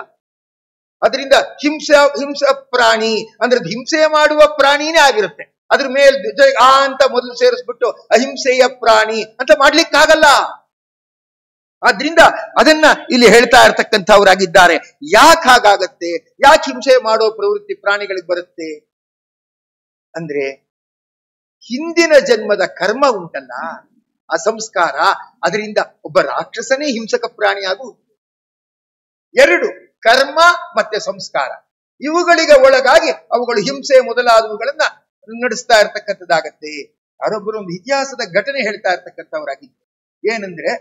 [SPEAKER 1] ಅದರಿಂದ ಹಿಂಸೆ ಪ್ರಾಣಿ ಅಂದ್ರೆ ಹಿಂಸೆ ಮಾಡುವ ಪ್ರಾಣಿನೇ ಆಗಿರುತ್ತೆ. ಅದ್ರ ಮೇಲೆ ಅಂತ ಮೊದಲು ಸೇರಿಸ್ಬಿಟ್ಟು ಅಹಿಂಸೆಯ ಪ್ರಾಣಿ ಅಂತ ಮಾಡ್ಲಿಕ್ಕಾಗಲ್ಲ. ಆದ್ರಿಂದ ಅದನ್ನ ಇಲ್ಲಿ ಹೇಳ್ತಾ ಇರ್ತಕ್ಕಂಥವ್ರಾಗಿದ್ದಾರೆ. ಯಾಕೆ ಹಾಗಾಗತ್ತೆ, ಯಾಕೆ ಹಿಂಸೆ ಮಾಡೋ ಪ್ರವೃತ್ತಿ ಪ್ರಾಣಿಗಳಿಗೆ ಬರುತ್ತೆ ಅಂದ್ರೆ ಹಿಂದಿನ ಜನ್ಮದ ಕರ್ಮ ಉಂಟಲ್ಲ, ಆ ಸಂಸ್ಕಾರ, ಅದರಿಂದ ಒಬ್ಬ ರಾಕ್ಷಸನೇ ಹಿಂಸಕ ಪ್ರಾಣಿಯಾಗು. 2 ಕರ್ಮ ಮತ್ತೆ ಸಂಸ್ಕಾರ, ಇವುಗಳಿಗೆ ಒಳಗಾಗಿ ಅವುಗಳು ಹಿಂಸೆ ಮೊದಲಾದವುಗಳನ್ನ ನಡೆಸ್ತಾ ಇರ್ತಕ್ಕಂಥದ್ದಾಗತ್ತೆ. ಯಾರೊಬ್ಬರು ಒಂದು ಇತಿಹಾಸದ ಘಟನೆ ಹೇಳ್ತಾ ಇರ್ತಕ್ಕಂಥವರಾಗಿದ್ದು ಏನಂದ್ರೆ,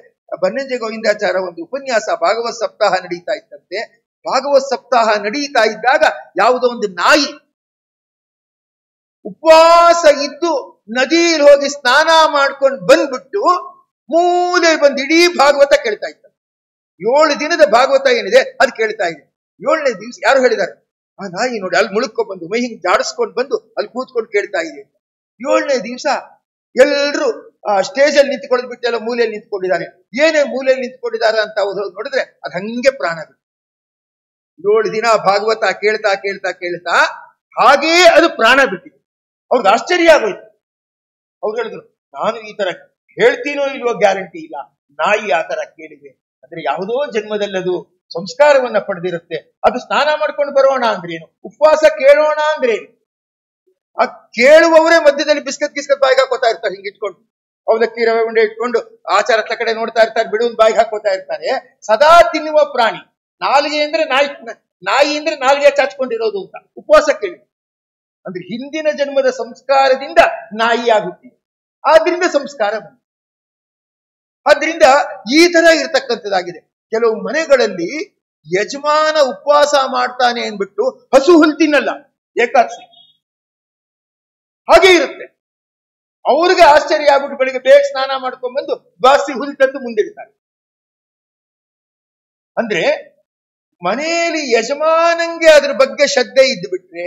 [SPEAKER 1] ಬನ್ನಂಜೆ ಗೋವಿಂದಾಚಾರ್ಯ ಒಂದು ಉಪನ್ಯಾಸ ಭಾಗವತ್ ಸಪ್ತಾಹ ನಡೀತಾ ಇತ್ತಂತೆ. ಭಾಗವತ್ ಸಪ್ತಾಹ ನಡೀತಾ ಇದ್ದಾಗ ಯಾವುದೋ ಒಂದು ನಾಯಿ ಉಪವಾಸ ಇದ್ದು ನದಿಯಲ್ಲಿ ಹೋಗಿ ಸ್ನಾನ ಮಾಡ್ಕೊಂಡು ಬಂದ್ಬಿಟ್ಟು ಮೂಲೆ ಬಂದು ಇಡೀ ಭಾಗವತ ಕೇಳ್ತಾ ಇತ್ತು. 7 ದಿನದ ಭಾಗವತ ಏನಿದೆ ಅದು ಕೇಳ್ತಾ ಇದೆ. 7ನೇ ದಿವಸ ಯಾರು ಹೇಳಿದ್ದಾರೆ, ಆ ನಾಯಿ ನೋಡಿ ಅಲ್ಲಿ ಮುಳುಕೊ ಬಂದು ಮೈ ಹಿಂಗ್ ಜಾಡಿಸ್ಕೊಂಡು ಬಂದು ಅಲ್ಲಿ ಕೂತ್ಕೊಂಡು ಕೇಳ್ತಾ ಇದೆ. 7ನೇ ದಿವಸ ಎಲ್ರು ಸ್ಟೇಜ್ ಅಲ್ಲಿ ನಿಂತ್ಕೊಳ್ಳೋದು ಬಿಟ್ಟು ಎಲ್ಲ ಮೂಲೆಯಲ್ಲಿ ನಿಂತ್ಕೊಂಡಿದ್ದಾರೆ. ಏನೇ ಮೂಲೆಯಲ್ಲಿ ನಿಂತ್ಕೊಂಡಿದ್ದಾರೆ ಅಂತ ನೋಡಿದ್ರೆ ಅದು ಹಂಗೆ ಪ್ರಾಣ ಬಿಟ್ಟು 7 ದಿನ ಭಾಗವತ ಕೇಳ್ತಾ ಕೇಳ್ತಾ ಕೇಳ್ತಾ ಹಾಗೇ ಅದು ಪ್ರಾಣ ಬಿಟ್ಟಿದೆ. ಅವ್ರಿಗೆ ಆಶ್ಚರ್ಯ ಆಗೋಯ್ತು. ಅವ್ರು ಹೇಳಿದ್ರು, ನಾನು ಈ ತರ ಹೇಳ್ತೀನೋ ಇಲ್ವೋ ಗ್ಯಾರಂಟಿ ಇಲ್ಲ, ನಾಯಿ ಆ ತರ ಕೇಳಿದೆ ಅಂದ್ರೆ ಯಾವುದೋ ಜನ್ಮದಲ್ಲಿ ಅದು ಸಂಸ್ಕಾರವನ್ನ ಪಡೆದಿರುತ್ತೆ. ಅದು ಸ್ನಾನ ಮಾಡ್ಕೊಂಡು ಬರೋಣ ಅಂದ್ರೇನು, ಉಪವಾಸ ಕೇಳೋಣ ಅಂದ್ರೇನು, ಆ ಕೇಳುವವರೇ ಮಧ್ಯದಲ್ಲಿ ಬಿಸ್ಕತ್ ಬಾಯಿಗೆ ಹಾಕೋತಾ ಇರ್ತಾರೆ, ಹಿಂಗೆ ಇಟ್ಕೊಂಡು ಅವಲಕ್ಕಿ ರವೆ ಉಂಡೆ ಇಟ್ಕೊಂಡು ಆಚಾರ ಕಡೆ ನೋಡ್ತಾ ಇರ್ತಾರೆ, ಬಿಡುವನ್ ಬಾಯಿಗೆ ಹಾಕೋತಾ ಇರ್ತಾರೆ. ಸದಾ ತಿನ್ನುವ ಪ್ರಾಣಿ. ನಾಲಿಗೆ ಅಂದ್ರೆ ನಾಯಿ ಅಂದ್ರೆ ನಾಲಿಗೆ ಚಾಚ್ಕೊಂಡಿರೋದು ಅಂತ ಉಪವಾಸ ಕೇಳಿ. ಅಂದ್ರೆ ಹಿಂದಿನ ಜನ್ಮದ ಸಂಸ್ಕಾರದಿಂದ ನಾಯಿ ಆಗುತ್ತೀವಿ, ಆದ್ರಿಂದ ಸಂಸ್ಕಾರ ಬಂತು. ಆದ್ರಿಂದ ಈ ತರ ಇರ್ತಕ್ಕಂಥದ್ದಾಗಿದೆ. ಕೆಲವು ಮನೆಗಳಲ್ಲಿ ಯಜಮಾನ ಉಪವಾಸ ಮಾಡ್ತಾನೆ ಅಂದ್ಬಿಟ್ಟು ಹಸು ಹುಲ್ ತಿನ್ನಲ್ಲ, ಏಕಾದಶಿ ಹಾಗೆ ಇರುತ್ತೆ. ಅವ್ರಿಗೆ ಆಶ್ಚರ್ಯ ಆಗ್ಬಿಟ್ಟು ಬೆಳಿಗ್ಗೆ ಬೇಗ ಸ್ನಾನ ಮಾಡ್ಕೊಂಡ್ ಬಂದು ದ್ವಾಸಿ ಹುಲ್ ತಂದು ಮುಂದಿಡ್ತಾರೆ. ಅಂದ್ರೆ ಮನೆಯಲ್ಲಿ ಯಜಮಾನಂಗೆ ಅದ್ರ ಬಗ್ಗೆ ಶ್ರದ್ಧೆ ಇದ್ದು ಬಿಟ್ರೆ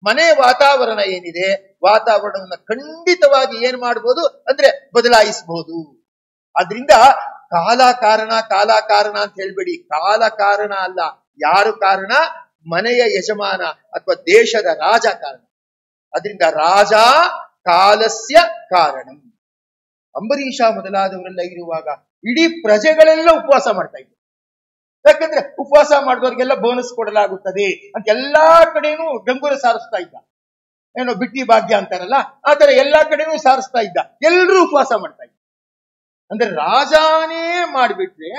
[SPEAKER 1] ಮನೆ ವಾತಾವರಣ ಏನಿದೆ, ವಾತಾವರಣವನ್ನ ಖಂಡಿತವಾಗಿ ಏನ್ ಮಾಡ್ಬೋದು ಅಂದ್ರೆ ಬದಲಾಯಿಸಬಹುದು. ಆದ್ರಿಂದ ಕಾಲ ಕಾರಣ ಅಂತ ಹೇಳ್ಬೇಡಿ. ಕಾಲ ಕಾರಣ ಅಲ್ಲ, ಯಾರು ಕಾರಣ? ಮನೆಯ ಯಜಮಾನ ಅಥವಾ ದೇಶದ ರಾಜ ಕಾರಣ. ಅದರಿಂದ ರಾಜ ಕಾಲಸ್ಯ ಕಾರಣ. ಅಂಬರೀಷ ಮೊದಲಾದವರೆಲ್ಲ ಇರುವಾಗ ಇಡೀ ಪ್ರಜೆಗಳೆಲ್ಲ ಉಪವಾಸ ಮಾಡ್ತಾ ಇದ್ರು. ಯಾಕಂದ್ರೆ ಉಪವಾಸ ಮಾಡಿದವ್ರಿಗೆಲ್ಲ ಬೋನಸ್ ಕೊಡಲಾಗುತ್ತದೆ ಅಂತ ಎಲ್ಲಾ ಕಡೆನೂ ಡಂಗುರ ಸಾರಿಸ್ತಾ ಇದ್ದ. ಏನೋ ಬಿಟ್ಟಿ ಭಾಗ್ಯ ಅಂತಾರಲ್ಲ, ಆತರ ಎಲ್ಲಾ ಕಡೆನೂ ಸಾರಿಸ್ತಾ ಇದ್ದ. ಎಲ್ರೂ ಉಪವಾಸ ಮಾಡ್ತಾ ಇದ್ದ. ಅಂದ್ರೆ ರಾಜಾನೇ ಮಾಡಿಬಿಟ್ರೆ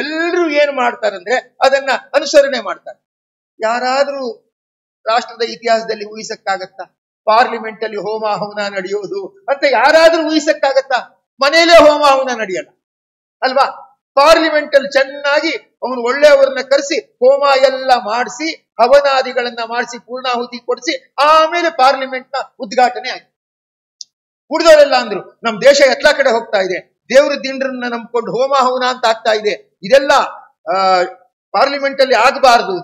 [SPEAKER 1] ಎಲ್ರು ಏನ್ ಮಾಡ್ತಾರಂದ್ರೆ ಅದನ್ನ ಅನುಸರಣೆ ಮಾಡ್ತಾರೆ. ಯಾರಾದ್ರೂ ರಾಷ್ಟ್ರದ ಇತಿಹಾಸದಲ್ಲಿ ಊಹಿಸಕ್ಕಾಗತ್ತಾ? ಪಾರ್ಲಿಮೆಂಟ್ ಅಲ್ಲಿ ಹೋಮ ಹವನ ನಡೆಯೋದು ಅಂತ ಯಾರಾದ್ರೂ ಊಹಿಸಕ್ಕಾಗತ್ತಾ? ಮನೆಯಲ್ಲೇ ಹೋಮ ಹವನ ನಡೆಯಲ್ಲ ಅಲ್ವಾ? ಪಾರ್ಲಿಮೆಂಟ್ ಅಲ್ಲಿ ಚೆನ್ನಾಗಿ ಅವನು ಒಳ್ಳೆಯವರನ್ನ ಕರೆಸಿ ಹೋಮ ಎಲ್ಲ ಮಾಡಿಸಿ ಹವನಾದಿಗಳನ್ನ ಮಾಡಿಸಿ ಪೂರ್ಣಾಹುತಿ ಕೊಡಿಸಿ ಆಮೇಲೆ ಪಾರ್ಲಿಮೆಂಟ್ ನ ಉದ್ಘಾಟನೆ ಆಯ್ತು. ಉಳಿದವರೆಲ್ಲ ಅಂದ್ರು ನಮ್ ದೇಶ ಎತ್ಲಾ ಕಡೆ ಹೋಗ್ತಾ ಇದೆ, ದೇವ್ರ ದಿಂಡ್ರನ್ನ ನಂಬ್ಕೊಂಡು ಹೋಮ ಹವನ ಅಂತ ಆಗ್ತಾ ಇದೆ, ಇದೆಲ್ಲ ಪಾರ್ಲಿಮೆಂಟ್ ಅಲ್ಲಿ ಆಗಬಾರದು.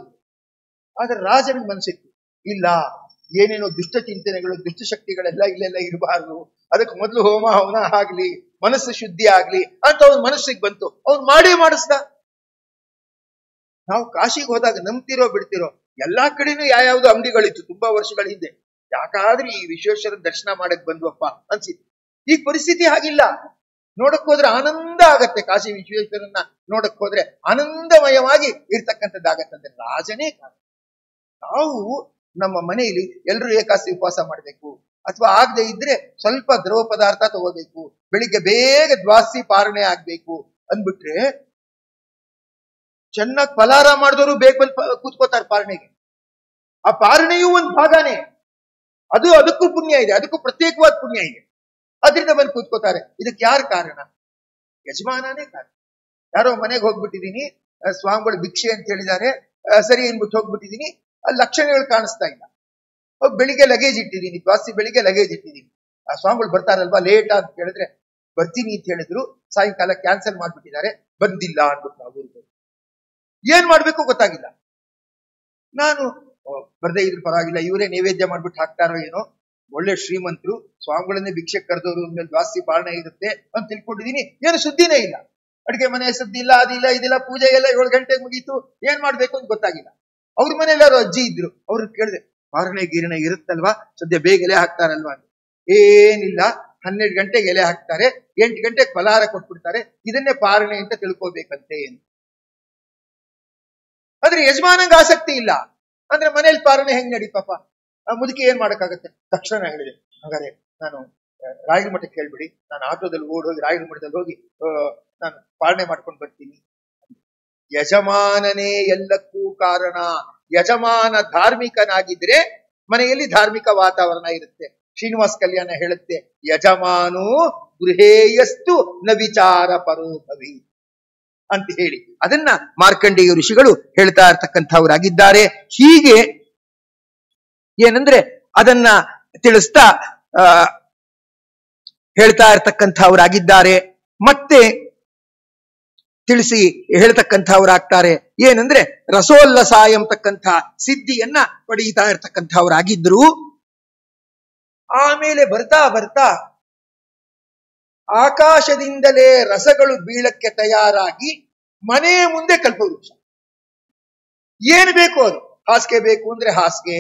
[SPEAKER 1] ಆದ್ರೆ ರಾಜನಿಗೆ ಮನಸ್ಸಿತ್ತು, ಇಲ್ಲ, ಏನೇನೋ ದುಷ್ಟ ಚಿಂತನೆಗಳು ದುಷ್ಟಶಕ್ತಿಗಳೆಲ್ಲ ಇಲ್ಲೆಲ್ಲ ಇರಬಾರ್ದು, ಅದಕ್ಕೆ ಮೊದಲು ಹೋಮ ಹವನ ಆಗ್ಲಿ, ಮನಸ್ಸು ಶುದ್ಧಿ ಆಗ್ಲಿ ಅಂತ ಅವನ ಮನಸ್ಸಿಗೆ ಬಂತು. ಅವ್ನು ಮಾಡಿಸ್ದ. ನಾವು ಕಾಶಿಗೆ ಹೋದಾಗ ನಂಬ್ತಿರೋ ಬಿಡ್ತಿರೋ ಎಲ್ಲಾ ಕಡೆನೂ ಯಾವ್ಯಾವ್ದು ಅಂಗಡಿಗಳಿತ್ತು ತುಂಬಾ ವರ್ಷಗಳ ಹಿಂದೆ. ಯಾಕಾದ್ರೂ ಈ ವಿಶ್ವೇಶ್ವರ ದರ್ಶನ ಮಾಡಕ್ ಬಂದ್ವಪ್ಪ ಅನ್ಸಿತ್ತು. ಈಗ ಪರಿಸ್ಥಿತಿ ಹಾಗಿಲ್ಲ. ನೋಡಕ್ ಹೋದ್ರೆ ಆನಂದ ಆಗತ್ತೆ. ಕಾಶಿ ವಿಶ್ವೇಶ್ವರನ್ನ ನೋಡಕ್ ಹೋದ್ರೆ ಆನಂದಮಯವಾಗಿ ಇರ್ತಕ್ಕಂಥದ್ದಾಗತ್ತಂದ್ರೆ ರಾಜನೇ ಕಾರಣ. ನಾವು ನಮ್ಮ ಮನೆಯಲ್ಲಿ ಎಲ್ಲರೂ ಏಕಾದಶಿ ಉಪವಾಸ ಮಾಡ್ಬೇಕು, ಅಥವಾ ಆಗದೆ ಇದ್ರೆ ಸ್ವಲ್ಪ ದ್ರವ ಪದಾರ್ಥ ತಗೋಬೇಕು, ಬೆಳಿಗ್ಗೆ ಬೇಗ ದ್ವಾಸಿ ಪಾರಣೆ ಆಗ್ಬೇಕು ಅಂದ್ಬಿಟ್ರೆ ಚೆನ್ನಾಗಿ ಫಲಾರ ಮಾಡಿದವರು ಬೇಗ ಬಂದು ಕೂತ್ಕೋತಾರೆ ಪಾರಣೆಗೆ. ಆ ಪಾರಣೆಯೂ ಒಂದು ಭಾಗನೇ, ಅದಕ್ಕೂ ಪುಣ್ಯ ಇದೆ, ಅದಕ್ಕೂ ಪ್ರತ್ಯೇಕವಾದ ಪುಣ್ಯ ಇದೆ. ಅದರಿಂದ ಬಂದು ಕೂತ್ಕೋತಾರೆ. ಇದಕ್ಕೆ ಯಾರು ಕಾರಣ? ಯಜಮಾನನೇ ಕಾರಣ. ಯಾರೋ ಮನೆಗೆ ಹೋಗ್ಬಿಟ್ಟಿದೀನಿ, ಸ್ವಾಮಿಗಳು ಭಿಕ್ಷೆ ಅಂತ ಹೇಳಿದ್ದಾರೆ, ಸರಿ ಅನ್ಬಿಟ್ಟು ಹೋಗ್ಬಿಟ್ಟಿದೀನಿ, ಅಲ್ಲಿ ಲಕ್ಷಣಗಳು ಕಾಣಿಸ್ತಾ ಇಲ್ಲ. ಬೆಳಿಗ್ಗೆ ಲಗೇಜ್ ಇಟ್ಟಿದ್ದೀನಿ, ದ್ವಾಸಿ ಬೆಳಿಗ್ಗೆ ಲಗೇಜ್ ಇಟ್ಟಿದ್ದೀನಿ, ಆ ಸ್ವಾಮಿಗಳು ಬರ್ತಾರಲ್ವಾ ಲೇಟ್ ಅಂತ ಹೇಳಿದ್ರೆ ಬರ್ತೀನಿ ಅಂತ ಹೇಳಿದ್ರು, ಸಾಯಂಕಾಲ ಕ್ಯಾನ್ಸಲ್ ಮಾಡ್ಬಿಟ್ಟಿದ್ದಾರೆ, ಬಂದಿಲ್ಲ ಅಂದ್ಬಿಟ್ಟು ನಾವು ಏನ್ ಮಾಡ್ಬೇಕು ಗೊತ್ತಾಗಿಲ್ಲ. ನಾನು ಬರ್ದೇ ಇದ್ರ ಪರವಾಗಿಲ್ಲ, ಇವರೇ ನೈವೇದ್ಯ ಮಾಡ್ಬಿಟ್ಟು ಹಾಕ್ತಾರೋ ಏನೋ, ಒಳ್ಳೆ ಶ್ರೀಮಂತರು, ಸ್ವಾಮಿಗಳನ್ನೇ ಭಿಕ್ಷೆ ಕರೆದವರು, ಮೇಲೆ ದ್ವಾಸಿ ಪಾಲನೆ ಇರುತ್ತೆ ಅಂತ ತಿಳ್ಕೊಂಡಿದೀನಿ. ಏನು ಸುದ್ದಿನೇ ಇಲ್ಲ, ಅಡಿಗೆ ಮನೆ ಸುದ್ದಿ ಇಲ್ಲ, ಅದಿಲ್ಲ ಇದಿಲ್ಲ, ಪೂಜೆ ಎಲ್ಲ 7 ಗಂಟೆಗೆ ಮುಗೀತು, ಏನ್ ಮಾಡ್ಬೇಕು ಅಂತ ಗೊತ್ತಾಗಿಲ್ಲ. ಅವ್ರ ಮನೇಲಿ ಯಾರು ಅಜ್ಜಿ ಇದ್ರು, ಅವ್ರನ್ನ ಕೇಳಿದೆ ಪಾರಣೆ ಗೀರಣೆ ಇರುತ್ತಲ್ವಾ, ಸದ್ಯ ಬೇಗ ಎಲೆ ಹಾಕ್ತಾರಲ್ವಾ ಅಂತ. ಏನಿಲ್ಲ, 12 ಗಂಟೆಗೆ ಎಲೆ ಹಾಕ್ತಾರೆ, 8 ಗಂಟೆಗೆ ಫಲಹಾರ ಕೊಟ್ಬಿಡ್ತಾರೆ, ಇದನ್ನೇ ಪಾರಣೆ ಅಂತ ತಿಳ್ಕೋಬೇಕಂತೆ ಏನು. ಆದ್ರೆ ಯಜಮಾನಂಗೆ ಆಸಕ್ತಿ ಇಲ್ಲ ಅಂದ್ರೆ ಮನೇಲಿ ಪಾರಣೆ ಹೆಂಗ್ ನಡೀತಪ್ಪ? ಆ ಮುದುಕಿ ಏನ್ ಮಾಡಕ್ಕಾಗತ್ತೆ? ತಕ್ಷಣ ಹೇಳಿದೆ, ಹಾಗಾದ್ರೆ ನಾನು ರಾಯರ ಮಠಕ್ಕೆ ಹೇಳ್ಬಿಡಿ, ನಾನು ಆಟೋದಲ್ಲಿ ಓಡೋಗಿ ರಾಯರ ಮಠದಲ್ಲಿ ಹೋಗಿ ನಾನು ಪಾರಣೆ ಮಾಡ್ಕೊಂಡು ಬರ್ತೀನಿ. ಯಜಮಾನನೇ ಎಲ್ಲಕ್ಕೂ ಕಾರಣ. ಯಜಮಾನ ಧಾರ್ಮಿಕನಾಗಿದ್ರೆ ಮನೆಯಲ್ಲಿ ಧಾರ್ಮಿಕ ವಾತಾವರಣ ಇರುತ್ತೆ. ಶ್ರೀನಿವಾಸ ಕಲ್ಯಾಣ ಹೇಳುತ್ತೆ, ಯಜಮಾನೋ ಗೃಹೇಯಸ್ತು ನ ವಿಚಾರ ಪರೋಭವಿ ಅಂತ ಹೇಳಿ. ಅದನ್ನ ಮಾರ್ಕಂಡೇಯ ಋಷಿಗಳು ಹೇಳ್ತಾ ಇರ್ತಕ್ಕಂಥವರಾಗಿದ್ದಾರೆ. ಹೀಗೆ ಏನಂದ್ರೆ ಅದನ್ನ ತಿಳಿಸ್ತಾ ಹೇಳ್ತಾ ಇರ್ತಕ್ಕಂಥವರಾಗಿದ್ದಾರೆ. ಮತ್ತೆ ತಿಳಿಸಿ ಹೇಳ್ತಕ್ಕಂಥವ್ರಾಗ್ತಾರೆ. ಏನಂದ್ರೆ ರಸೋಲ್ಲಸ ಎಂಬತಕ್ಕಂಥ ಸಿದ್ಧಿಯನ್ನ ಪಡೀತಾ ಇರ್ತಕ್ಕಂಥವ್ರಾಗಿದ್ರು. ಆಮೇಲೆ ಬರ್ತಾ ಬರ್ತಾ ಆಕಾಶದಿಂದಲೇ ರಸಗಳು ಬೀಳಕ್ಕೆ ತಯಾರಾಗಿ ಮನೆ ಮುಂದೆ ಕಲ್ಪವೃಕ್ಷ. ಏನು ಬೇಕು ಅದು, ಹಾಸಿಗೆ ಬೇಕು ಅಂದ್ರೆ ಹಾಸಿಗೆ,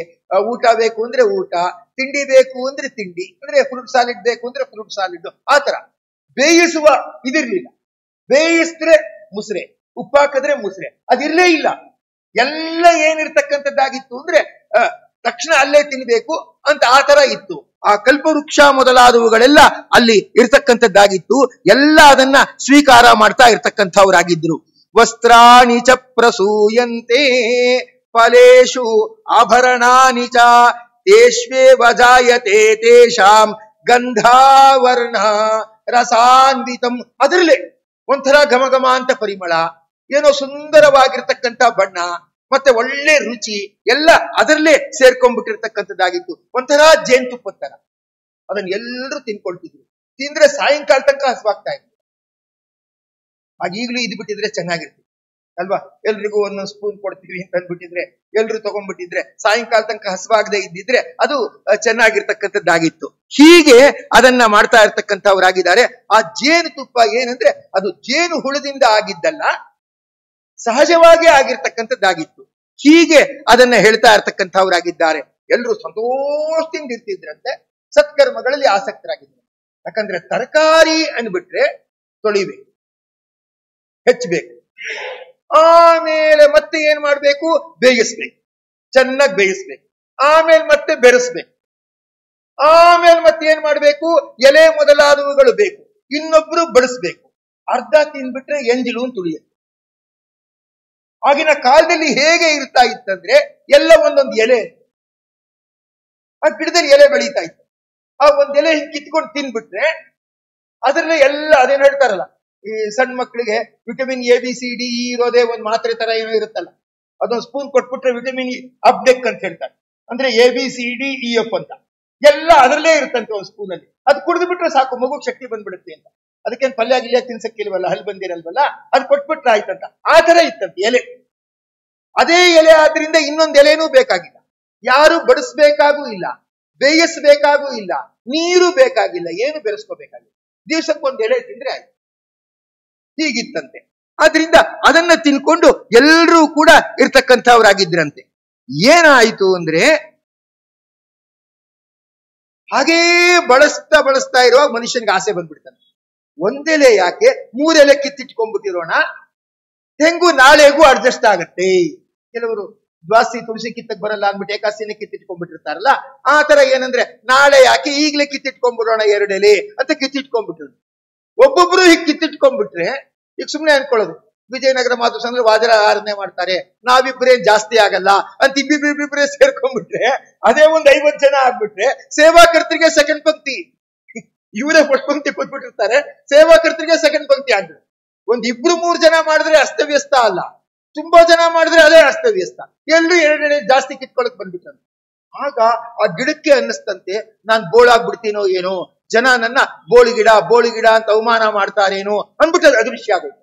[SPEAKER 1] ಊಟ ಬೇಕು ಅಂದ್ರೆ ಊಟ, ತಿಂಡಿ ಬೇಕು ಅಂದ್ರೆ ತಿಂಡಿ, ಅಂದ್ರೆ ಫ್ರೂಟ್ ಸಾಲಿಡ್ ಬೇಕು ಅಂದ್ರೆ ಫ್ರೂಟ್ ಸಾಲಿಡ್, ಆತರ ಬೇಯಿಸುವ ಇದಿರ್ಲಿಲ್ಲ. ಬೇಯಿಸಿದ್ರೆ ಮುಸ್ರೆ, ಉಪ್ಪಾಕಿದ್ರೆ ಮುಸ್ರೆ, ಅದಿರ್ಲೇ ಇಲ್ಲ. ಎಲ್ಲ ಏನಿರ್ತಕ್ಕಂಥದ್ದಾಗಿತ್ತು ಅಂದ್ರೆ ತಕ್ಷಣ ಅಲ್ಲೇ ತಿನ್ಬೇಕು ಅಂತ ಆ ತರ ಇತ್ತು. ಆ ಕಲ್ಪವೃಕ್ಷ ಮೊದಲಾದವುಗಳೆಲ್ಲ ಅಲ್ಲಿ ಇರ್ತಕ್ಕಂಥದ್ದಾಗಿತ್ತು. ಎಲ್ಲ ಅದನ್ನ ಸ್ವೀಕಾರ ಮಾಡ್ತಾ ಇರ್ತಕ್ಕಂಥವ್ರಾಗಿದ್ರು. ವಸ್ತ್ರಾಣಿ ಚ ಪ್ರಸೂಯಂತೆ ಫಲೇಶು ಆಭರಣಾನಿ ಚ ತೇಷ್ವೇವ ಜಾಯತೆ ತೇಷಾಂ ಗಂಧಾವರ್ಣ ರಸಾನ್ವಿತಂ. ಅದರಲ್ಲೇ ಒಂಥರ ಘಮಘಮ ಅಂತ ಪರಿಮಳ, ಏನೋ ಸುಂದರವಾಗಿರ್ತಕ್ಕಂಥ ಬಣ್ಣ, ಮತ್ತೆ ಒಳ್ಳೆ ರುಚಿ ಎಲ್ಲ ಅದರಲ್ಲೇ ಸೇರ್ಕೊಂಡ್ಬಿಟ್ಟಿರ್ತಕ್ಕಂಥದ್ದಾಗಿತ್ತು. ಒಂಥರ ಜೇನುತುಪ್ಪದ ತರ. ಅದನ್ನ ಎಲ್ಲರೂ ತಿನ್ಕೊಳ್ತಿದ್ರು. ತಿಂದ್ರೆ ಸಾಯಂಕಾಲ ತನಕ ಹಸುವಾಗ್ತಾ ಇತ್ತು. ಆಗ ಈಗಲೂ ಇದು ಬಿಟ್ಟಿದ್ರೆ ಚೆನ್ನಾಗಿರ್ತಿತ್ತು ಅಲ್ವಾ? ಎಲ್ರಿಗೂ ಒಂದೊಂದು ಸ್ಪೂನ್ ಕೊಡ್ತೀವಿ ಅಂತ ಅಂದ್ಬಿಟ್ಟಿದ್ರೆ, ಎಲ್ರು ತಗೊಂಡ್ಬಿಟ್ಟಿದ್ರೆ ಸಾಯಂಕಾಲ ತನಕ ಹಸುವಾಗದೆ ಇದ್ದಿದ್ರೆ ಅದು ಚೆನ್ನಾಗಿರ್ತಕ್ಕಂಥದ್ದಾಗಿತ್ತು. ಹೀಗೆ ಅದನ್ನ ಮಾಡ್ತಾ ಇರ್ತಕ್ಕಂಥವ್ರಾಗಿದ್ದಾರೆ. ಆ ಜೇನುತುಪ್ಪ ಏನಂದ್ರೆ ಅದು ಜೇನು ಹುಳದಿಂದ ಆಗಿದ್ದಲ್ಲ, ಸಹಜವಾಗಿ ಆಗಿರ್ತಕ್ಕಂಥದ್ದಾಗಿತ್ತು. ಹೀಗೆ ಅದನ್ನ ಹೇಳ್ತಾ ಇರ್ತಕ್ಕಂಥವ್ರಾಗಿದ್ದಾರೆ. ಎಲ್ರು ಸಂತೋಷದಿಂದ ಇರ್ತಿದ್ರಂತೆ, ಸತ್ಕರ್ಮಗಳಲ್ಲಿ ಆಸಕ್ತರಾಗಿದ್ರು. ಯಾಕಂದ್ರೆ ತರಕಾರಿ ಅಂದ್ಬಿಟ್ರೆ ತೊಳಿಬೇಕು, ಹೆಚ್ಚಬೇಕು, ಆಮೇಲೆ ಮತ್ತೆ ಏನ್ ಮಾಡ್ಬೇಕು, ಬೇಯಿಸ್ಬೇಕು, ಚೆನ್ನಾಗಿ ಬೇಯಿಸ್ಬೇಕು, ಆಮೇಲೆ ಮತ್ತೆ ಬೆರೆಸ್ಬೇಕು, ಆಮೇಲೆ ಮತ್ತೆ ಏನ್ ಮಾಡ್ಬೇಕು, ಎಲೆ ಮೊದಲಾದವುಗಳು ಬೇಕು, ಇನ್ನೊಬ್ರು ಬಡಿಸ್ಬೇಕು. ಅರ್ಧ ತಿಂದ್ಬಿಟ್ರೆ ಎಂಜಿಲು ತುಳಿಯುತ್ತೆ. ಆಗಿನ ಕಾಲದಲ್ಲಿ ಹೇಗೆ ಇರ್ತಾ ಇತ್ತಂದ್ರೆ ಎಲ್ಲ ಒಂದೊಂದು ಎಲೆ, ಆ ಗಿಡದಲ್ಲಿ ಎಲೆ ಬೆಳೀತಾ ಇತ್ತು. ಆ ಒಂದ್ ಎಲೆ ಹಿಂಗ್ ಕಿತ್ಕೊಂಡು ತಿನ್ಬಿಟ್ರೆ ಅದ್ರಲ್ಲೇ ಎಲ್ಲ ಅದೇನು ಹೇಳ್ತಾರಲ್ಲ, ಈ ಸಣ್ಣ ಮಕ್ಕಳಿಗೆ ವಿಟಮಿನ್ ABCD ಇರೋದೇ ಒಂದ್ ಮಾತ್ರೆ ತರ ಏನೋ ಇರುತ್ತಲ್ಲ, ಅದೊಂದು ಸ್ಪೂನ್ ಕೊಟ್ಬಿಟ್ರೆ ವಿಟಮಿನ್ ಅಪ್ಡೆಕ್ ಅಂತ ಹೇಳ್ತಾರೆ. ಅಂದ್ರೆ ABCDEF ಅಂತ ಎಲ್ಲ ಅದರಲ್ಲೇ ಇರುತ್ತಂತೆ ಒಂದು ಸ್ಪೂನ್ ಅಲ್ಲಿ. ಅದು ಕುಡಿದು ಬಿಟ್ರೆ ಸಾಕು, ಮಗುಗ್ ಶಕ್ತಿ ಬಂದ್ಬಿಡುತ್ತೆ ಅಂತ. ಅದಕ್ಕೇನು ಪಲ್ಯ ಗಿಲ್ಯ ತಿನ್ಸಕ್ಕಿಲ್ವಲ್ಲ, ಹಲ್ ಬಂದಿರಲ್ವಲ್ಲ, ಅದು ಕೊಟ್ಬಿಟ್ರೆ ಆಯ್ತಂತ. ಆ ತರ ಇತ್ತಂತೆ ಎಲೆ. ಅದೇ ಎಲೆ ಆದ್ರಿಂದ ಇನ್ನೊಂದು ಎಲೆನೂ ಬೇಕಾಗಿಲ್ಲ, ಯಾರು ಬಡಿಸ್ಬೇಕಾಗೂ ಇಲ್ಲ, ಬೇಯಿಸ್ಬೇಕಾಗೂ ಇಲ್ಲ, ನೀರು ಬೇಕಾಗಿಲ್ಲ, ಏನು ಬೆರೆಸ್ಕೋಬೇಕಾಗಿಲ್ಲ. ದಿವ್ಸಕ್ಕೊಂದು ಎಲೆ ತಿಂದ್ರೆ ಆಯ್ತು. ಹೀಗಿತ್ತಂತೆ. ಆದ್ರಿಂದ ಅದನ್ನ ತಿನ್ಕೊಂಡು ಎಲ್ಲರೂ ಕೂಡ ಇರ್ತಕ್ಕಂಥವ್ರಾಗಿದ್ರಂತೆ. ಏನಾಯ್ತು ಅಂದ್ರೆ ಹಾಗೇ ಬಳಸ್ತಾ ಇರುವಾಗ ಮನುಷ್ಯನಿಗೆ ಆಸೆ ಬಂದ್ಬಿಡ್ತಾನೆ. ಒಂದೆಲೆ ಯಾಕೆ, ಮೂರೆಲೆ ಕಿತ್ತಿಟ್ಕೊಂಡ್ಬಿಟ್ಟಿರೋಣ, ಹೆಂಗೂ ನಾಳೆಗೂ ಅಡ್ಜಸ್ಟ್ ಆಗತ್ತೆ. ಕೆಲವರು ದ್ವಾಸಿ ತುಳಸಿ ಕಿತ್ತಕ್ ಬರಲ್ಲ ಅಂದ್ಬಿಟ್ಟು ಏಕಾಸಿನೇ ಕಿತ್ತಿಟ್ಕೊಂಡ್ಬಿಟ್ಟಿರ್ತಾರಲ್ಲ, ಆ ತರ ಏನಂದ್ರೆ ನಾಳೆ ಯಾಕೆ ಈಗ್ಲೇ ಕಿತ್ತಿಟ್ಕೊಂಡ್ಬಿಡೋಣ ಎರಡೆಲೆ ಅಂತ ಕಿತ್ತಿಟ್ಕೊಂಡ್ಬಿಟ್ರು. ಒಬ್ಬೊಬ್ರು ಹೀಗೆ ಕಿತ್ತಿಟ್ಕೊಂಡ್ಬಿಟ್ರೆ ಈಗ ಸುಮ್ನೆ ಅನ್ಕೊಳ್ಳೋದು, ವಿಜಯನಗರ ಮಾತು ಅಂದ್ರೆ ವಾಜರ ಆರಾಧನೆ ಮಾಡ್ತಾರೆ, ನಾವಿಬ್ಬರೇನ್ ಜಾಸ್ತಿ ಆಗಲ್ಲ ಅಂತ ಇಬ್ಬಿಬ್ರಿಬ್ಬಿಬ್ರೇ ಸೇರ್ಕೊಂಡ್ಬಿಟ್ರೆ ಅದೇ ಒಂದ್ 50 ಜನ ಆಗ್ಬಿಟ್ರೆ ಸೇವಾಕರ್ತರಿಗೆ ಸೆಕೆಂಡ್ ಪಂಕ್ತಿ, ಇವರೇ ಫಸ್ಟ್ ಪಂಕ್ತಿ ಕೊಟ್ಬಿಟ್ಟಿರ್ತಾರೆ, ಸೇವಾಕರ್ತರಿಗೆ ಸೆಕೆಂಡ್ ಪಂಕ್ತಿ ಆಗ್ಬಿಟ್ಟು. ಒಂದ್ 2-3 ಜನ ಮಾಡಿದ್ರೆ ಅಸ್ತವ್ಯಸ್ತ ಅಲ್ಲ, ತುಂಬಾ ಜನ ಮಾಡಿದ್ರೆ ಅದೇ ಅಸ್ತವ್ಯಸ್ತ. ಎಲ್ಲರೂ ಎರಡೆರಡು ಜಾಸ್ತಿ ಕಿತ್ಕೊಳಕ್ ಬಂದ್ಬಿಟ್ಟಂತೆ. ಆಗ ಆ ಗಿಡಕ್ಕೆ ಅನ್ನಿಸ್ತಂತೆ, ನಾನ್ ಬೋಳಾಗ್ಬಿಡ್ತೀನೋ ಏನೋ, ಜನ ನನ್ನ ಬೋಳಿಗಿಡ ಅಂತ ಅವಮಾನ ಮಾಡ್ತಾರೇನೋ ಅಂದ್ಬಿಟ್ಟು ಅದೃಶ್ಯ ಆಗೋಯ್ತು.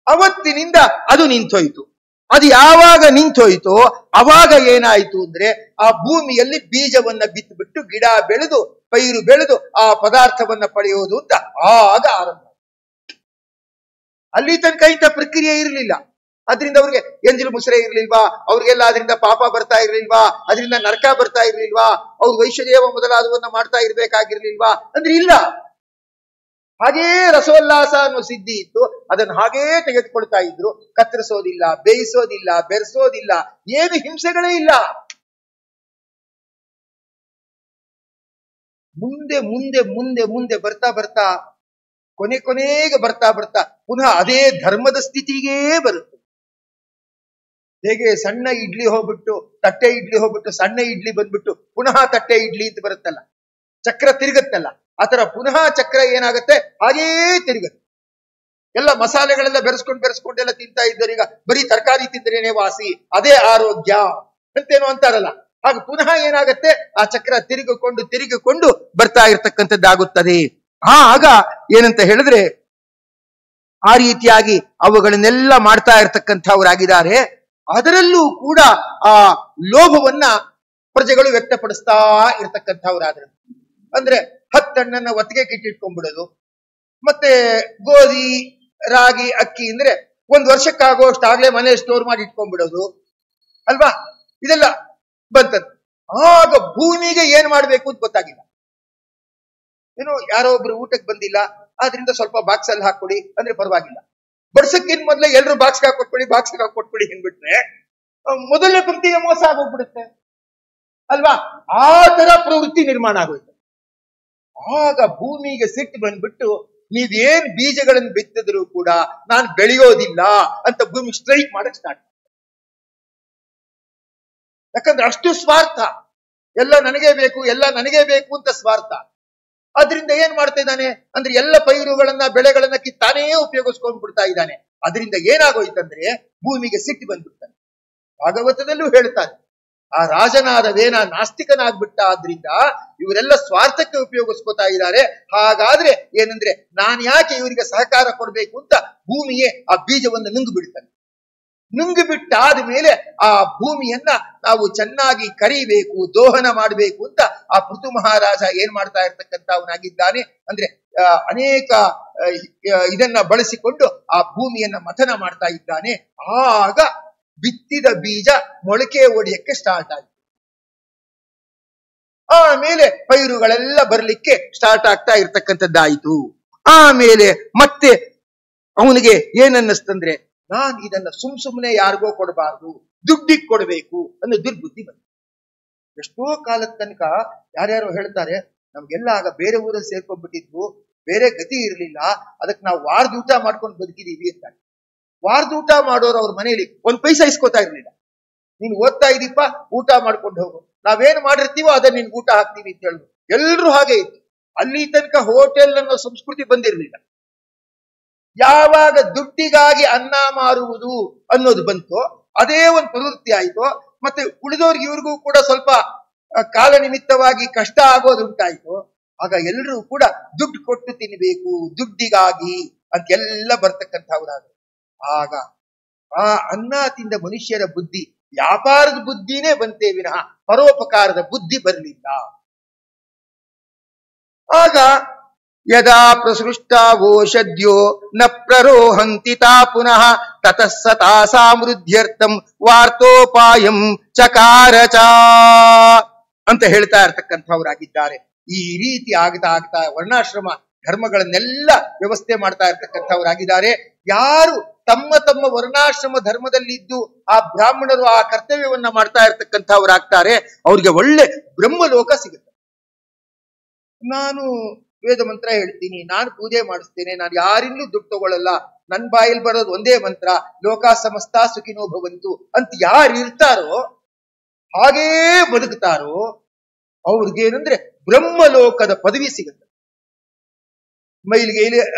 [SPEAKER 1] ಅವತ್ತಿನಿಂದ ಅದು ನಿಂತೋಯ್ತು. ಅದು ಯಾವಾಗ ನಿಂತೋಯ್ತೋ ಅವಾಗ ಏನಾಯ್ತು ಅಂದ್ರೆ ಆ ಭೂಮಿಯಲ್ಲಿ ಬೀಜವನ್ನ ಬಿತ್ತುಬಿಟ್ಟು ಗಿಡ ಬೆಳೆದು ಪೈರು ಬೆಳೆದು ಆ ಪದಾರ್ಥವನ್ನ ಪಡೆಯೋದು ಅಂತ ಆಗ ಆರಂಭ. ಅಲ್ಲಿ ತನಕ ಇಂಥ ಪ್ರಕ್ರಿಯೆ ಇರಲಿಲ್ಲ. ಅದರಿಂದ ಅವ್ರಿಗೆ ಎಂಜಲು ಮುಸರೆ ಇರ್ಲಿಲ್ವಾ, ಅವ್ರಿಗೆಲ್ಲ ಅದರಿಂದ ಪಾಪ ಬರ್ತಾ ಇರ್ಲಿಲ್ವಾ, ಅದರಿಂದ ನರಕ ಬರ್ತಾ ಇರ್ಲಿಲ್ವಾ, ಅವ್ರು ವೈಶ್ಯದೇವ ಮೊದಲಾದವನ್ನ ಮಾಡ್ತಾ ಇರ್ಬೇಕಾಗಿರ್ಲಿಲ್ವಾ ಅಂದ್ರೆ ಇಲ್ಲ. ಹಾಗೇ ರಸೋಲ್ಲಾಸ ಅನ್ನೋ ಸಿದ್ಧಿ ಇತ್ತು, ಅದನ್ನು ಹಾಗೇ ತೆಗೆದುಕೊಳ್ತಾ ಇದ್ರು. ಕತ್ತರಿಸೋದಿಲ್ಲ, ಬೇಯಿಸೋದಿಲ್ಲ, ಬೆರೆಸೋದಿಲ್ಲ, ಏನು ಹಿಂಸೆಗಳೇ ಇಲ್ಲ. ಮುಂದೆ ಮುಂದೆ ಮುಂದೆ ಮುಂದೆ ಬರ್ತಾ ಬರ್ತಾ ಕೊನೆಗೆ ಬರ್ತಾ ಪುನಃ ಅದೇ ಧರ್ಮದ ಸ್ಥಿತಿಗೇ ಬರುತ್ತೆ. ಹೇಗೆ ಸಣ್ಣ ಇಡ್ಲಿ ಹೋಗ್ಬಿಟ್ಟು ತಟ್ಟೆ ಇಡ್ಲಿ ಹೋಗ್ಬಿಟ್ಟು ಸಣ್ಣ ಇಡ್ಲಿ ಬಂದ್ಬಿಟ್ಟು ಪುನಃ ತಟ್ಟೆ ಇಡ್ಲಿ ಅಂತ ಬರುತ್ತಲ್ಲ, ಚಕ್ರ ತಿರುಗತ್ತಲ್ಲ, ಆತರ ಪುನಃ ಚಕ್ರ ಏನಾಗುತ್ತೆ ಹಾಗೇ ತಿರುಗುತ್ತೆ. ಎಲ್ಲ ಮಸಾಲೆಗಳೆಲ್ಲ ಬೆರೆಸ್ಕೊಂಡೆಲ್ಲ ತಿಂತಾ ಇದ್ದರೀಗ ಬರೀ ತರಕಾರಿ ತಿಂದ್ರೇನೆ ವಾಸಿ, ಅದೇ ಆರೋಗ್ಯ ಅಂತೇನೋ ಅಂತಾರಲ್ಲ, ಹಾಗೆ ಪುನಃ ಏನಾಗತ್ತೆ ಆ ಚಕ್ರ ತಿರುಗಿಕೊಂಡು ಬರ್ತಾ ಇರ್ತಕ್ಕಂಥದ್ದಾಗುತ್ತದೆ. ಆಗ ಏನಂತ ಹೇಳಿದ್ರೆ ಆ ರೀತಿಯಾಗಿ ಅವುಗಳನ್ನೆಲ್ಲ ಮಾಡ್ತಾ ಇರ್ತಕ್ಕಂಥವರಾಗಿದ್ದಾರೆ. ಅದರಲ್ಲೂ ಕೂಡ ಆ ಲೋಭವನ್ನ ಪ್ರಜೆಗಳು ವ್ಯಕ್ತಪಡಿಸ್ತಾ ಇರ್ತಕ್ಕಂಥವ್ರಾದ್ರೆ, ಅಂದ್ರೆ 10 ಹಣ್ಣನ್ನ ಒತ್ತಿಗೆ ಕಿಟ್ಟಿಟ್ಕೊಂಡ್ಬಿಡೋದು, ಮತ್ತೆ ಗೋಧಿ ರಾಗಿ ಅಕ್ಕಿ ಅಂದ್ರೆ 1 ವರ್ಷಕ್ಕಾಗೋಷ್ಟಾಗ್ಲೇ ಮನೆ ಸ್ಟೋರ್ ಮಾಡಿ ಇಟ್ಕೊಂಡ್ಬಿಡೋದು ಅಲ್ವಾ, ಇದೆಲ್ಲ ಬಂತದ್ದು. ಆಗ ಭೂಮಿಗೆ ಏನ್ ಮಾಡ್ಬೇಕು ಅಂತ ಗೊತ್ತಾಗಿಲ್ಲ. ಏನೋ ಯಾರೋ ಒಬ್ರು ಊಟಕ್ಕೆ ಬಂದಿಲ್ಲ, ಆದ್ರಿಂದ ಸ್ವಲ್ಪ ಬಾಕ್ಸ್ ಅಲ್ಲಿ ಹಾಕೊಡಿ ಅಂದ್ರೆ ಪರವಾಗಿಲ್ಲ. ಬಡ್ಸಕ್ಕಿನ್ ಮೊದ್ಲೇ ಎಲ್ರು ಬಾಕ್ಸ್ಗೆ ಹಾಕೊಟ್ಬಿಡಿ ಅಂದ್ಬಿಟ್ರೆ ಮೊದಲನೇ ಪಂಕ್ತಿಗೆ ಮೋಸ ಆಗೋಗ್ಬಿಡುತ್ತೆ ಅಲ್ವಾ? ಆ ತರ ಪ್ರವೃತ್ತಿ ನಿರ್ಮಾಣ ಆಗೋಯ್ತು. ಆಗ ಭೂಮಿಗೆ ಸಿಟ್ಟು ಬಂದ್ಬಿಟ್ಟು ನೀವೇನ್ ಬೀಜಗಳನ್ನು ಬಿತ್ತಿದ್ರು ಕೂಡ ನಾನು ಬೆಳೆಯೋದಿಲ್ಲ ಅಂತ ಭೂಮಿ ಸ್ಟ್ರೈಕ್ ಮಾಡಕ್ ಸ್ಟಾರ್ಟ್. ಯಾಕಂದ್ರೆ ಅಷ್ಟು ಸ್ವಾರ್ಥ, ಎಲ್ಲ ನನಗೇ ಬೇಕು, ಎಲ್ಲ ನನಗೇ ಬೇಕು ಅಂತ ಸ್ವಾರ್ಥ. ಅದರಿಂದ ಏನ್ ಮಾಡ್ತಾ ಇದ್ದಾನೆ ಅಂದ್ರೆ ಎಲ್ಲ ಪೈರುಗಳನ್ನ ಬೆಳೆಗಳನ್ನ ತಾನೇ ಉಪಯೋಗಿಸ್ಕೊಂಡ್ ಬಿಡ್ತಾ ಇದ್ದಾನೆ. ಅದರಿಂದ ಏನಾಗೋಯ್ತಂದ್ರೆ ಭೂಮಿಗೆ ಸಿಟ್ಟು ಬಂದ್ಬಿಡ್ತಾನೆ. ಭಾಗವತದಲ್ಲೂ ಹೇಳ್ತಾನೆ, ಆ ರಾಜನಾದ ವೇನ ನಾಸ್ತಿಕನಾಗ್ಬಿಟ್ಟ. ಆದ್ರಿಂದ ಇವರೆಲ್ಲ ಸ್ವಾರ್ಥಕ್ಕೆ ಉಪಯೋಗಿಸ್ಕೋತಾ ಇದ್ದಾರೆ. ಹಾಗಾದ್ರೆ ಏನಂದ್ರೆ ನಾನು ಯಾಕೆ ಇವರಿಗೆ ಸಹಕಾರ ಕೊಡ್ಬೇಕು ಅಂತ ಭೂಮಿಯೇ ಆ ಬೀಜವನ್ನು ನುಂಗು ಬಿಡ್ತಾನೆ. ನುಂಗು ಬಿಟ್ಟಾದ ಮೇಲೆ ಆ ಭೂಮಿಯನ್ನ ನಾವು ಚೆನ್ನಾಗಿ ಕರಿಬೇಕು, ದೋಹನ ಮಾಡಬೇಕು ಅಂತ ಆ ಪೃಥು ಮಹಾರಾಜ ಏನ್ ಮಾಡ್ತಾ ಇರ್ತಕ್ಕಂಥವನಾಗಿದ್ದಾನೆ ಅಂದ್ರೆ ಅನೇಕ ಇದನ್ನ ಬಳಸಿಕೊಂಡು ಆ ಭೂಮಿಯನ್ನ ಮಥನ ಮಾಡ್ತಾ ಇದ್ದಾನೆ. ಆಗ ಬಿತ್ತಿದ ಬೀಜ ಮೊಳಕೆ ಒಡೆಯಕ್ಕೆ ಸ್ಟಾರ್ಟ್ ಆಯಿತು. ಆಮೇಲೆ ಪೈರುಗಳೆಲ್ಲ ಬರ್ಲಿಕ್ಕೆ ಸ್ಟಾರ್ಟ್ ಆಗ್ತಾ ಇರ್ತಕ್ಕಂಥದ್ದಾಯಿತು. ಆಮೇಲೆ ಮತ್ತೆ ಅವನಿಗೆ ಏನನ್ನಿಸ್ತಂದ್ರೆ ನಾನು ಇದನ್ನ ಸುಮ್ನೆ ಯಾರಿಗೋ ಕೊಡಬಾರ್ದು, ದುಡ್ಡಿಗೆ ಕೊಡಬೇಕು ಅನ್ನೋ ದುರ್ಬುದ್ಧಿ ಬಂತು. ಎಷ್ಟೋ ಕಾಲದ ತನಕ ಯಾರ್ಯಾರೋ ಹೇಳ್ತಾರೆ ನಮ್ಗೆಲ್ಲ ಆಗ ಬೇರೆ ಊರಲ್ಲಿ ಸೇರ್ಕೊಂಡ್ಬಿಟ್ಟಿದ್ವು, ಬೇರೆ ಗತಿ ಇರಲಿಲ್ಲ, ಅದಕ್ಕೆ ನಾವು ವಾರದ ಊಟ ಮಾಡ್ಕೊಂಡು ಬದುಕಿದೀವಿ ಅಂತ. ವಾರದ ಊಟ ಮಾಡೋರು ಅವ್ರ ಮನೆಯಲ್ಲಿ ಒಂದ್ ಪೈಸಾ ಇಸ್ಕೋತಾ ಇರ್ಲಿಲ್ಲ. ನೀನ್ ಓದ್ತಾ ಇದೀಪ, ಊಟ ಮಾಡ್ಕೊಂಡು ಹೋಗು, ನಾವೇನ್ ಮಾಡಿರ್ತೀವೋ ಅದನ್ನ ನಿನ್ ಊಟ ಹಾಕ್ತೀವಿ ಅಂತ ಹೇಳುದು. ಎಲ್ರು ಹಾಗೆ ಇತ್ತು. ಅಲ್ಲಿ ತನಕ ಹೋಟೆಲ್ ಅನ್ನೋ ಸಂಸ್ಕೃತಿ ಬಂದಿರಲಿಲ್ಲ. ಯಾವಾಗ ದುಡ್ಡಿಗಾಗಿ ಅನ್ನ ಮಾರುವುದು ಅನ್ನೋದು ಬಂತು, ಅದೇ ಒಂದು ಪ್ರವೃತ್ತಿ ಆಯ್ತು. ಮತ್ತೆ ಉಳಿದವ್ರಿಗೆ ಇವ್ರಿಗೂ ಕೂಡ ಸ್ವಲ್ಪ ಕಾಲ ನಿಮಿತ್ತವಾಗಿ ಕಷ್ಟ ಆಗೋದುಂಟಾಯ್ತು. ಆಗ ಎಲ್ಲರೂ ಕೂಡ ದುಡ್ಡು ಕೊಟ್ಟು ತಿನ್ಬೇಕು, ದುಡ್ಡಿಗಾಗಿ ಅಂತೆಲ್ಲ ಬರ್ತಕ್ಕಂಥವ್ರಾದ್ರು. ಆಗ ಆ ಅನ್ನ ತಿಂದ ಮನುಷ್ಯರ ಬುದ್ಧಿ ವ್ಯಾಪಾರದ ಬುದ್ಧಿನೇ ಬಂತೇ ವಿನಃ ಪರೋಪಕಾರದ ಬುದ್ಧಿ ಬರಲಿಲ್ಲ. ಆಗ ಯದಾ ಪ್ರಸೃಷ್ಟಾವೋಷದ್ಯೋ ನ ಪ್ರರೋಹಂತಿ ತಾ ಪುನಃ ತತಃ ಸ ತಾಸಾಮೃದ್ಧ್ಯರ್ಥಂ ವಾರ್ತೋಪಾಯಂ ಚಕಾರಚ ಅಂತ ಹೇಳ್ತಾ ಇರ್ತಕ್ಕಂಥವರಾಗಿದ್ದಾರೆ. ಈ ರೀತಿ ಆಗ್ತಾ ವರ್ಣಾಶ್ರಮ ಧರ್ಮಗಳನ್ನೆಲ್ಲ ವ್ಯವಸ್ಥೆ ಮಾಡ್ತಾ ಇರ್ತಕ್ಕಂಥವರಾಗಿದ್ದಾರೆ. ಯಾರು ತಮ್ಮ ತಮ್ಮ ವರ್ಣಾಶ್ರಮ ಧರ್ಮದಲ್ಲಿದ್ದು ಆ ಬ್ರಾಹ್ಮಣರು ಆ ಕರ್ತವ್ಯವನ್ನ ಮಾಡ್ತಾ ಇರ್ತಕ್ಕಂಥವರಾಗ್ತಾರೆ, ಅವ್ರಿಗೆ ಒಳ್ಳೆ ಬ್ರಹ್ಮಲೋಕ ಸಿಗುತ್ತೆ. ನಾನು ವೇದ ಮಂತ್ರ ಹೇಳ್ತೀನಿ, ನಾನು ಪೂಜೆ ಮಾಡಿಸ್ತೇನೆ, ನಾನು ಯಾರಿಂದಲೂ ದುಡ್ಡು ತಗೊಳ್ಳಲ್ಲ, ನನ್ನ ಬಾಯಲ್ಲಿ ಬರೋದು ಒಂದೇ ಮಂತ್ರ, ಲೋಕ ಸಮಸ್ತ ಸುಖಿನೋ ಭವಂತು ಅಂತ ಯಾರು ಇರ್ತಾರೋ, ಹಾಗೇ ಬದುಕ್ತಾರೋ ಅವ್ರಿಗೇನಂದ್ರೆ ಬ್ರಹ್ಮಲೋಕದ ಪದವಿ ಸಿಗುತ್ತೆ. ಮೈಲಿಗೆ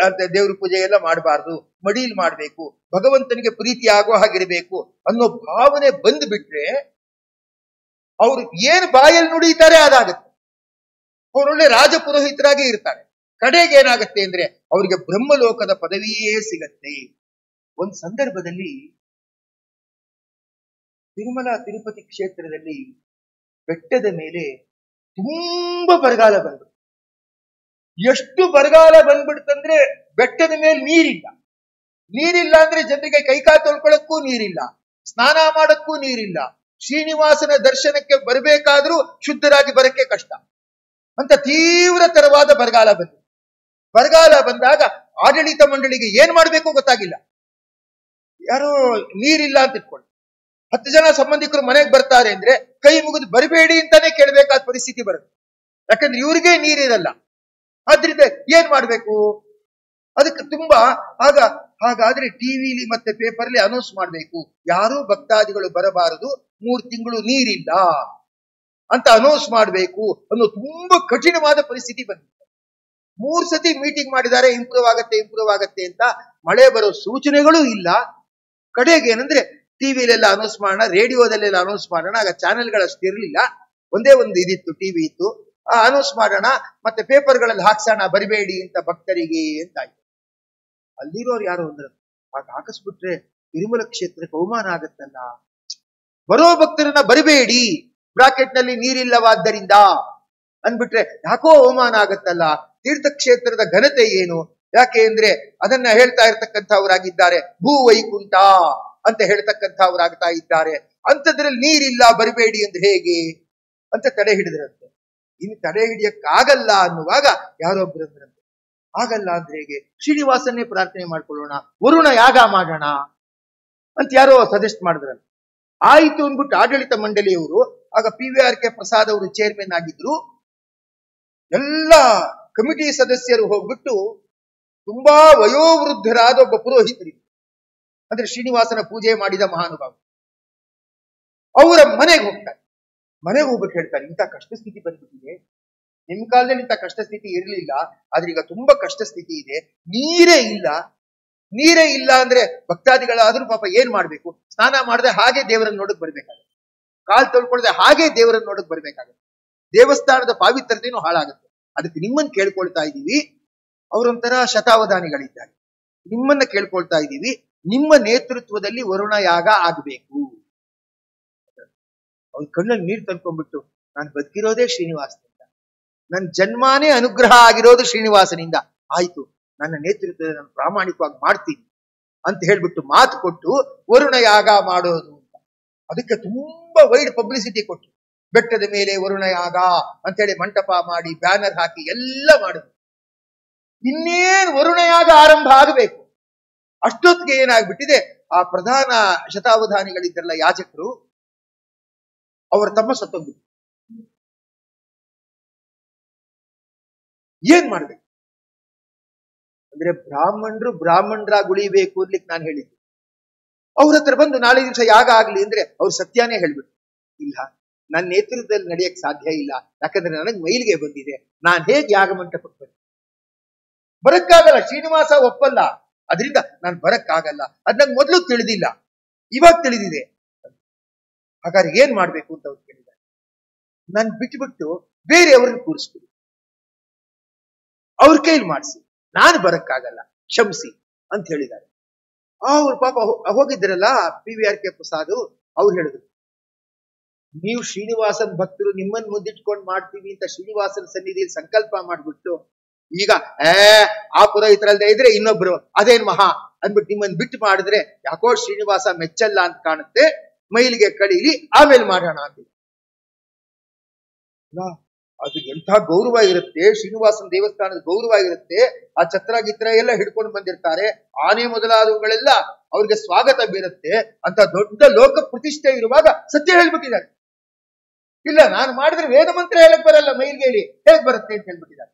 [SPEAKER 1] ದೇವ್ರ ಪೂಜೆ ಎಲ್ಲ ಮಾಡಬಾರ್ದು, ಮಡಿಲ್ ಮಾಡ್ಬೇಕು, ಭಗವಂತನಿಗೆ ಪ್ರೀತಿ ಆಗೋ ಹಾಗಿರ್ಬೇಕು ಅನ್ನೋ ಭಾವನೆ ಬಂದು ಬಿಟ್ರೆ ಅವ್ರು ಏನ್ ಬಾಯಲ್ಲಿ ನುಡಿತಾರೆ ಅದಾಗತ್ತೆ. ಅವರೊಳ್ಳೆ ರಾಜಪುರೋಹಿತರಾಗಿ ಇರ್ತಾರೆ. ಕಡೆಗೆ ಏನಾಗತ್ತೆ ಅಂದ್ರೆ ಅವರಿಗೆ ಬ್ರಹ್ಮಲೋಕದ ಪದವಿಯೇ ಸಿಗತ್ತೆ. ಒಂದು ಸಂದರ್ಭದಲ್ಲಿ ತಿರುಪತಿ ಕ್ಷೇತ್ರದಲ್ಲಿ ಬೆಟ್ಟದ ಮೇಲೆ ತುಂಬಾ ಬರಗಾಲ ಬಂತು. ಎಷ್ಟು ಬರಗಾಲ ಬಂದ್ಬಿಡ್ತಂದ್ರೆ ಬೆಟ್ಟದ ಮೇಲೆ ನೀರಿಲ್ಲ ಅಂದ್ರೆ ಜನರಿಗೆ ಕೈಕಾಲು ತೊಳ್ಕೊಳ್ಳಕ್ಕೂ ನೀರಿಲ್ಲ, ಸ್ನಾನ ಮಾಡಕ್ಕೂ ನೀರಿಲ್ಲ, ಶ್ರೀನಿವಾಸನ ದರ್ಶನಕ್ಕೆ ಬರಬೇಕಾದ್ರೂ ಶುದ್ಧರಾಗಿ ಬರಕ್ಕೆ ಕಷ್ಟ ಅಂತ ತೀವ್ರತರವಾದ ಬರಗಾಲ ಬಂತು. ಬರಗಾಲ ಬಂದಾಗ ಆಡಳಿತ ಮಂಡಳಿಗೆ ಏನ್ ಮಾಡ್ಬೇಕು ಗೊತ್ತಾಗಿಲ್ಲ. ಯಾರೋ ನೀರಿಲ್ಲ ಅಂತ ಇಟ್ಕೊಳ್ಳಿ, 10 ಜನ ಸಂಬಂಧಿಕರು ಮನೆಗೆ ಬರ್ತಾರೆ ಅಂದ್ರೆ ಕೈ ಮುಗಿದು ಬರಬೇಡಿ ಅಂತಾನೆ ಕೇಳಬೇಕಾದ ಪರಿಸ್ಥಿತಿ ಬರುತ್ತೆ. ಯಾಕಂದ್ರೆ ಇವ್ರಿಗೆ ನೀರಿರಲ್ಲ. ಆದ್ರಿಂದ ಏನ್ ಮಾಡ್ಬೇಕು? ಅದಕ್ಕೆ ತುಂಬಾ ಹಾಗಾದ್ರೆ ಟಿವಿಲಿ ಮತ್ತೆ ಪೇಪರ್ಲಿ ಅನೌನ್ಸ್ ಮಾಡ್ಬೇಕು, ಯಾರೂ ಭಕ್ತಾದಿಗಳು ಬರಬಾರದು, 3 ತಿಂಗಳು ನೀರಿಲ್ಲ ಅಂತ ಅನೌನ್ಸ್ ಮಾಡ್ಬೇಕು ಅನ್ನೋ ತುಂಬಾ ಕಠಿಣವಾದ ಪರಿಸ್ಥಿತಿ ಬಂದಿದೆ. 3 ಸತಿ ಮೀಟಿಂಗ್ ಮಾಡಿದ್ದಾರೆ, ಇಂಪ್ರೂವ್ ಆಗತ್ತೆ ಅಂತ. ಮಳೆ ಬರೋ ಸೂಚನೆಗಳು ಇಲ್ಲ. ಕಡೆಗೆ ಏನಂದ್ರೆ ಟಿವಿಲೆಲ್ಲ ಅನೌನ್ಸ್ ಮಾಡೋಣ, ರೇಡಿಯೋದಲ್ಲೆಲ್ಲ ಅನೌನ್ಸ್ ಮಾಡೋಣ. ಆಗ ಚಾನೆಲ್ಗಳು ಅಷ್ಟು ಇರಲಿಲ್ಲ, ಒಂದೇ ಒಂದು ಇದಿತ್ತು, ಟಿವಿ ಇತ್ತು. ಅನೌನ್ಸ್ ಮಾಡೋಣ ಮತ್ತೆ ಪೇಪರ್ಗಳಲ್ಲಿ ಹಾಕ್ಸೋಣ ಬರಬೇಡಿ ಅಂತ ಭಕ್ತರಿಗೆ ಅಂತ ಆಯ್ತು. ಅಲ್ಲಿರೋರು ಯಾರು ಅಂದ್ರೆ ಹಾಕಿಸ್ಬಿಟ್ರೆ ತಿರುಮಲ ಕ್ಷೇತ್ರಕ್ಕೆ ಅವಮಾನ ಆಗತ್ತಲ್ಲ, ಬರೋ ಭಕ್ತರನ್ನ ಬರಬೇಡಿ, ಬ್ರಾಕೆಟ್ ನಲ್ಲಿ ನೀರಿಲ್ಲವಾದ್ದರಿಂದ ಅಂದ್ಬಿಟ್ರೆ ಯಾಕೋ ಅವಮಾನ ಆಗತ್ತಲ್ಲ. ತೀರ್ಥಕ್ಷೇತ್ರದ ಘನತೆ ಏನು? ಯಾಕೆ ಅಂದ್ರೆ ಅದನ್ನ ಹೇಳ್ತಾ ಇರ್ತಕ್ಕಂಥವರಾಗಿದ್ದಾರೆ, ಭೂ ವೈಕುಂಠ ಅಂತ ಹೇಳ್ತಕ್ಕಂಥವರಾಗ್ತಾ ಇದ್ದಾರೆ. ಅಂಥದ್ರಲ್ಲಿ ನೀರಿಲ್ಲ ಬರಬೇಡಿ ಅಂದ್ರೆ ಹೇಗೆ ಅಂತ ತಡೆ ಹಿಡಿದ್ರಂತೆ. ಇನ್ನು ತಡೆ ಹಿಡಿಯಕ್ಕಾಗಲ್ಲ ಅನ್ನುವಾಗ ಯಾರೊಬ್ಬರಂದ್ರಂತೆ, ಆಗಲ್ಲ ಅಂದ್ರೆ ಹೇಗೆ, ಶ್ರೀನಿವಾಸನ್ನೇ ಪ್ರಾರ್ಥನೆ ಮಾಡ್ಕೊಳ್ಳೋಣ, ವರುಣ ಯಾಗ ಮಾಡೋಣ ಅಂತ ಯಾರೋ ಸಜೆಸ್ಟ್ ಮಾಡಿದ್ರಂತೆ. ಆಯಿತು ಅಂದ್ಬಿಟ್ಟು ಆಡಳಿತ ಮಂಡಳಿಯವರು, ಆಗ PVRK ಪ್ರಸಾದ್ ಅವರು ಚೇರ್ಮನ್ ಆಗಿದ್ರು, ಎಲ್ಲ ಕಮಿಟಿ ಸದಸ್ಯರು ಹೋಗ್ಬಿಟ್ಟು ತುಂಬಾ ವಯೋವೃದ್ಧರಾದ ಒಬ್ಬ ಪುರೋಹಿತರಿಗೆ, ಅಂದ್ರೆ ಶ್ರೀನಿವಾಸನ ಪೂಜೆ ಮಾಡಿದ ಮಹಾನುಭಾವ, ಅವರ ಮನೆಗೆ ಹೋಗ್ತಾರೆ. ಮನೆಗೆ ಹೋಗ್ಬಿಟ್ಟು ಹೇಳ್ತಾರೆ, ಇಂಥ ಕಷ್ಟ ಸ್ಥಿತಿ ಬಂದ್ಬಿಟ್ಟಿದೆ, ನಿಮ್ ಕಾಲದಲ್ಲಿ ಇಂಥ ಕಷ್ಟ ಸ್ಥಿತಿ ಇರಲಿಲ್ಲ, ಆದ್ರೆ ಈಗ ತುಂಬಾ ಕಷ್ಟ ಸ್ಥಿತಿ ಇದೆ, ನೀರೇ ಇಲ್ಲ ಅಂದ್ರೆ ಭಕ್ತಾದಿಗಳಾದ್ರೂ ಪಾಪ ಏನ್ ಮಾಡ್ಬೇಕು? ಸ್ನಾನ ಮಾಡದೆ ಹಾಗೆ ದೇವರನ್ನ ನೋಡಕ್ ಬರ್ಬೇಕಾಗುತ್ತೆ, ಕಾಲ್ ತೊಳ್ಕೊಳ್ದೆ ಹಾಗೆ ದೇವರನ್ನ ನೋಡಕ್ ಬರ್ಬೇಕಾಗುತ್ತೆ, ದೇವಸ್ಥಾನದ ಪಾವಿತ್ರತೆನೂ ಹಾಳಾಗುತ್ತೆ. ಅದಕ್ಕೆ ನಿಮ್ಮನ್ನ ಕೇಳ್ಕೊಳ್ತಾ ಇದ್ದೀವಿ, ಅವರೊಂಥರ ಶತಾವಧಾನಿಗಳಿದ್ದಾರೆ, ನಿಮ್ಮನ್ನ ಕೇಳ್ಕೊಳ್ತಾ ಇದ್ದೀವಿ, ನಿಮ್ಮ ನೇತೃತ್ವದಲ್ಲಿ ವರುಣ ಯಾಗ ಆಗ್ಬೇಕು. ಅವ್ರ ಕಣ್ಣಲ್ಲಿ ನೀರು ತಂದ್ಕೊಂಡ್ಬಿಟ್ಟು, ನಾನು ಬದುಕಿರೋದೇ ಶ್ರೀನಿವಾಸನಿಂದ, ನನ್ನ ಜನ್ಮಾನೇ ಅನುಗ್ರಹ ಆಗಿರೋದು ಶ್ರೀನಿವಾಸನಿಂದ, ಆಯ್ತು ನನ್ನ ನೇತೃತ್ವದಲ್ಲಿ ನಾನು ಪ್ರಾಮಾಣಿಕವಾಗಿ ಮಾಡ್ತೀನಿ ಅಂತ ಹೇಳ್ಬಿಟ್ಟು ಮಾತು ಕೊಟ್ಟು ವರುಣ ಯಾಗ ಮಾಡೋದು ಅಂತ. ಅದಕ್ಕೆ ತುಂಬಾ ವೈಡ್ ಪಬ್ಲಿಸಿಟಿ ಕೊಟ್ಟು, ಬೆಟ್ಟದ ಮೇಲೆ ವರುಣ ಯಾಗ ಅಂತೇಳಿ ಮಂಟಪ ಮಾಡಿ ಬ್ಯಾನರ್ ಹಾಕಿ ಎಲ್ಲ ಮಾಡಿದ್ರು. ಇನ್ನೇನು ವರುಣ ಯಾಗ ಆರಂಭ ಆಗಬೇಕು, ಅಷ್ಟೊತ್ತಿಗೆ ಏನಾಗ್ಬಿಟ್ಟಿದೆ, ಆ ಪ್ರಧಾನ ಶತಾವಧಾನಿಗಳಿದ್ರಲ್ಲ ಯಾಜಕರು, ಅವರ ತಮ್ಮ ಸತ್ತೋಗ್ಬಿಟ್ಟು ಏನ್ ಮಾಡ್ಬೇಕು ಅಂದ್ರೆ ಬ್ರಾಹ್ಮಣರಾಗಿ ಉಳಿಬೇಕು ಅನ್ಲಿಕ್ಕೆ ನಾನು ಹೇಳಿದ್ದೆ. ಅವ್ರ ಹತ್ರ ಬಂದು ನಾಳೆ ದಿವಸ ಯಾಗ ಆಗ್ಲಿ ಅಂದ್ರೆ ಅವ್ರು ಸತ್ಯನೇ ಹೇಳ್ಬಿಟ್ಟು, ಇಲ್ಲ ನನ್ನ ನೇತೃತ್ವದಲ್ಲಿ ನಡೆಯಕ್ ಸಾಧ್ಯ ಇಲ್ಲ, ಯಾಕಂದ್ರೆ ನನಗ್ ಮೈಲಿಗೆ ಬಂದಿದೆ, ನಾನ್ ಹೇಗೆ ಯಾಗ ಮಂಟಪಕ್ಕೆ ಬಂದೆ, ಬರಕ್ಕಾಗಲ್ಲ, ಶ್ರೀನಿವಾಸ ಒಪ್ಪಲ್ಲ, ಅದರಿಂದ ನಾನು ಬರಕ್ಕಾಗಲ್ಲ. ಅದ್ ನಂಗೆ ಮೊದಲು ತಿಳಿದಿಲ್ಲ, ಇವಾಗ ತಿಳಿದಿದೆ. ಹಾಗಾದ್ರೆ ಏನ್ ಮಾಡ್ಬೇಕು ಅಂತ ಅವ್ರು ಕೇಳಿದ್ದಾರೆ. ನಾನು ಬಿಟ್ಬಿಟ್ಟು ಬೇರೆಯವ್ರನ್ನ ಕೂರಿಸ್ಬಿಡಿ, ಅವ್ರ ಕೈಲಿ ಮಾಡಿಸಿ, ನಾನು ಬರಕ್ಕಾಗಲ್ಲ, ಕ್ಷಮಿಸಿ ಅಂತ ಹೇಳಿದ್ದಾರೆ. ಅವ್ರು ಪಾಪ ಹೋಗಿದ್ರಲ್ಲ PVRK ಪ್ರಸಾದ್, ಅವ್ರು ಹೇಳಿದ್ರು, ನೀವು ಶ್ರೀನಿವಾಸನ್ ಭಕ್ತರು, ನಿಮ್ಮನ್ನ ಮುಂದಿಟ್ಕೊಂಡು ಮಾಡ್ತೀವಿ ಅಂತ ಶ್ರೀನಿವಾಸನ ಸನ್ನಿಧಿಯಲ್ಲಿ ಸಂಕಲ್ಪ ಮಾಡ್ಬಿಟ್ಟು, ಈಗ ಆ ಪುರೋಹಿತರಲ್ಲದೆ ಇದ್ರೆ ಇನ್ನೊಬ್ರು ಅದೇನ್ ಮಹಾ ಅಂದ್ಬಿಟ್ಟು ನಿಮ್ಮನ್ನ ಬಿಟ್ಟು ಮಾಡಿದ್ರೆ ಯಾಕೋ ಶ್ರೀನಿವಾಸ ಮೆಚ್ಚಲ್ಲ ಅಂತ ಕಾಣುತ್ತೆ, ಮೈಲಿಗೆ ಕಳೀಲಿ ಆಮೇಲೆ ಮಾಡೋಣ ಅಂತ. ಅದು ಎಂಥ ಗೌರವ ಇರುತ್ತೆ, ಶ್ರೀನಿವಾಸನ ದೇವಸ್ಥಾನದ ಗೌರವ ಇರುತ್ತೆ. ಆ ಛತ್ರ ಗಿತ್ರ ಎಲ್ಲ ಹಿಡ್ಕೊಂಡು ಬಂದಿರ್ತಾರೆ, ಆನೆ ಮೊದಲಾದವುಗಳೆಲ್ಲ ಅವ್ರಿಗೆ ಸ್ವಾಗತ ಬೀರುತ್ತೆ. ಅಂತ ದೊಡ್ಡ ಲೋಕ ಪ್ರತಿಷ್ಠೆ ಇರುವಾಗ ಸತ್ಯ ಹೇಳ್ಬಿಟ್ಟಿದ್ದಾರೆ. ಇಲ್ಲ ನಾನು ಮಾಡಿದ್ರೆ ವೇದ ಮಂತ್ರ ಹೇಳಕ್ ಬರಲ್ಲ, ಮೈಲಿಗೆಯಲ್ಲಿ ಹೇಗ್ ಬರುತ್ತೆ ಅಂತ ಹೇಳ್ಬಿಟ್ಟಿದ್ದಾರೆ.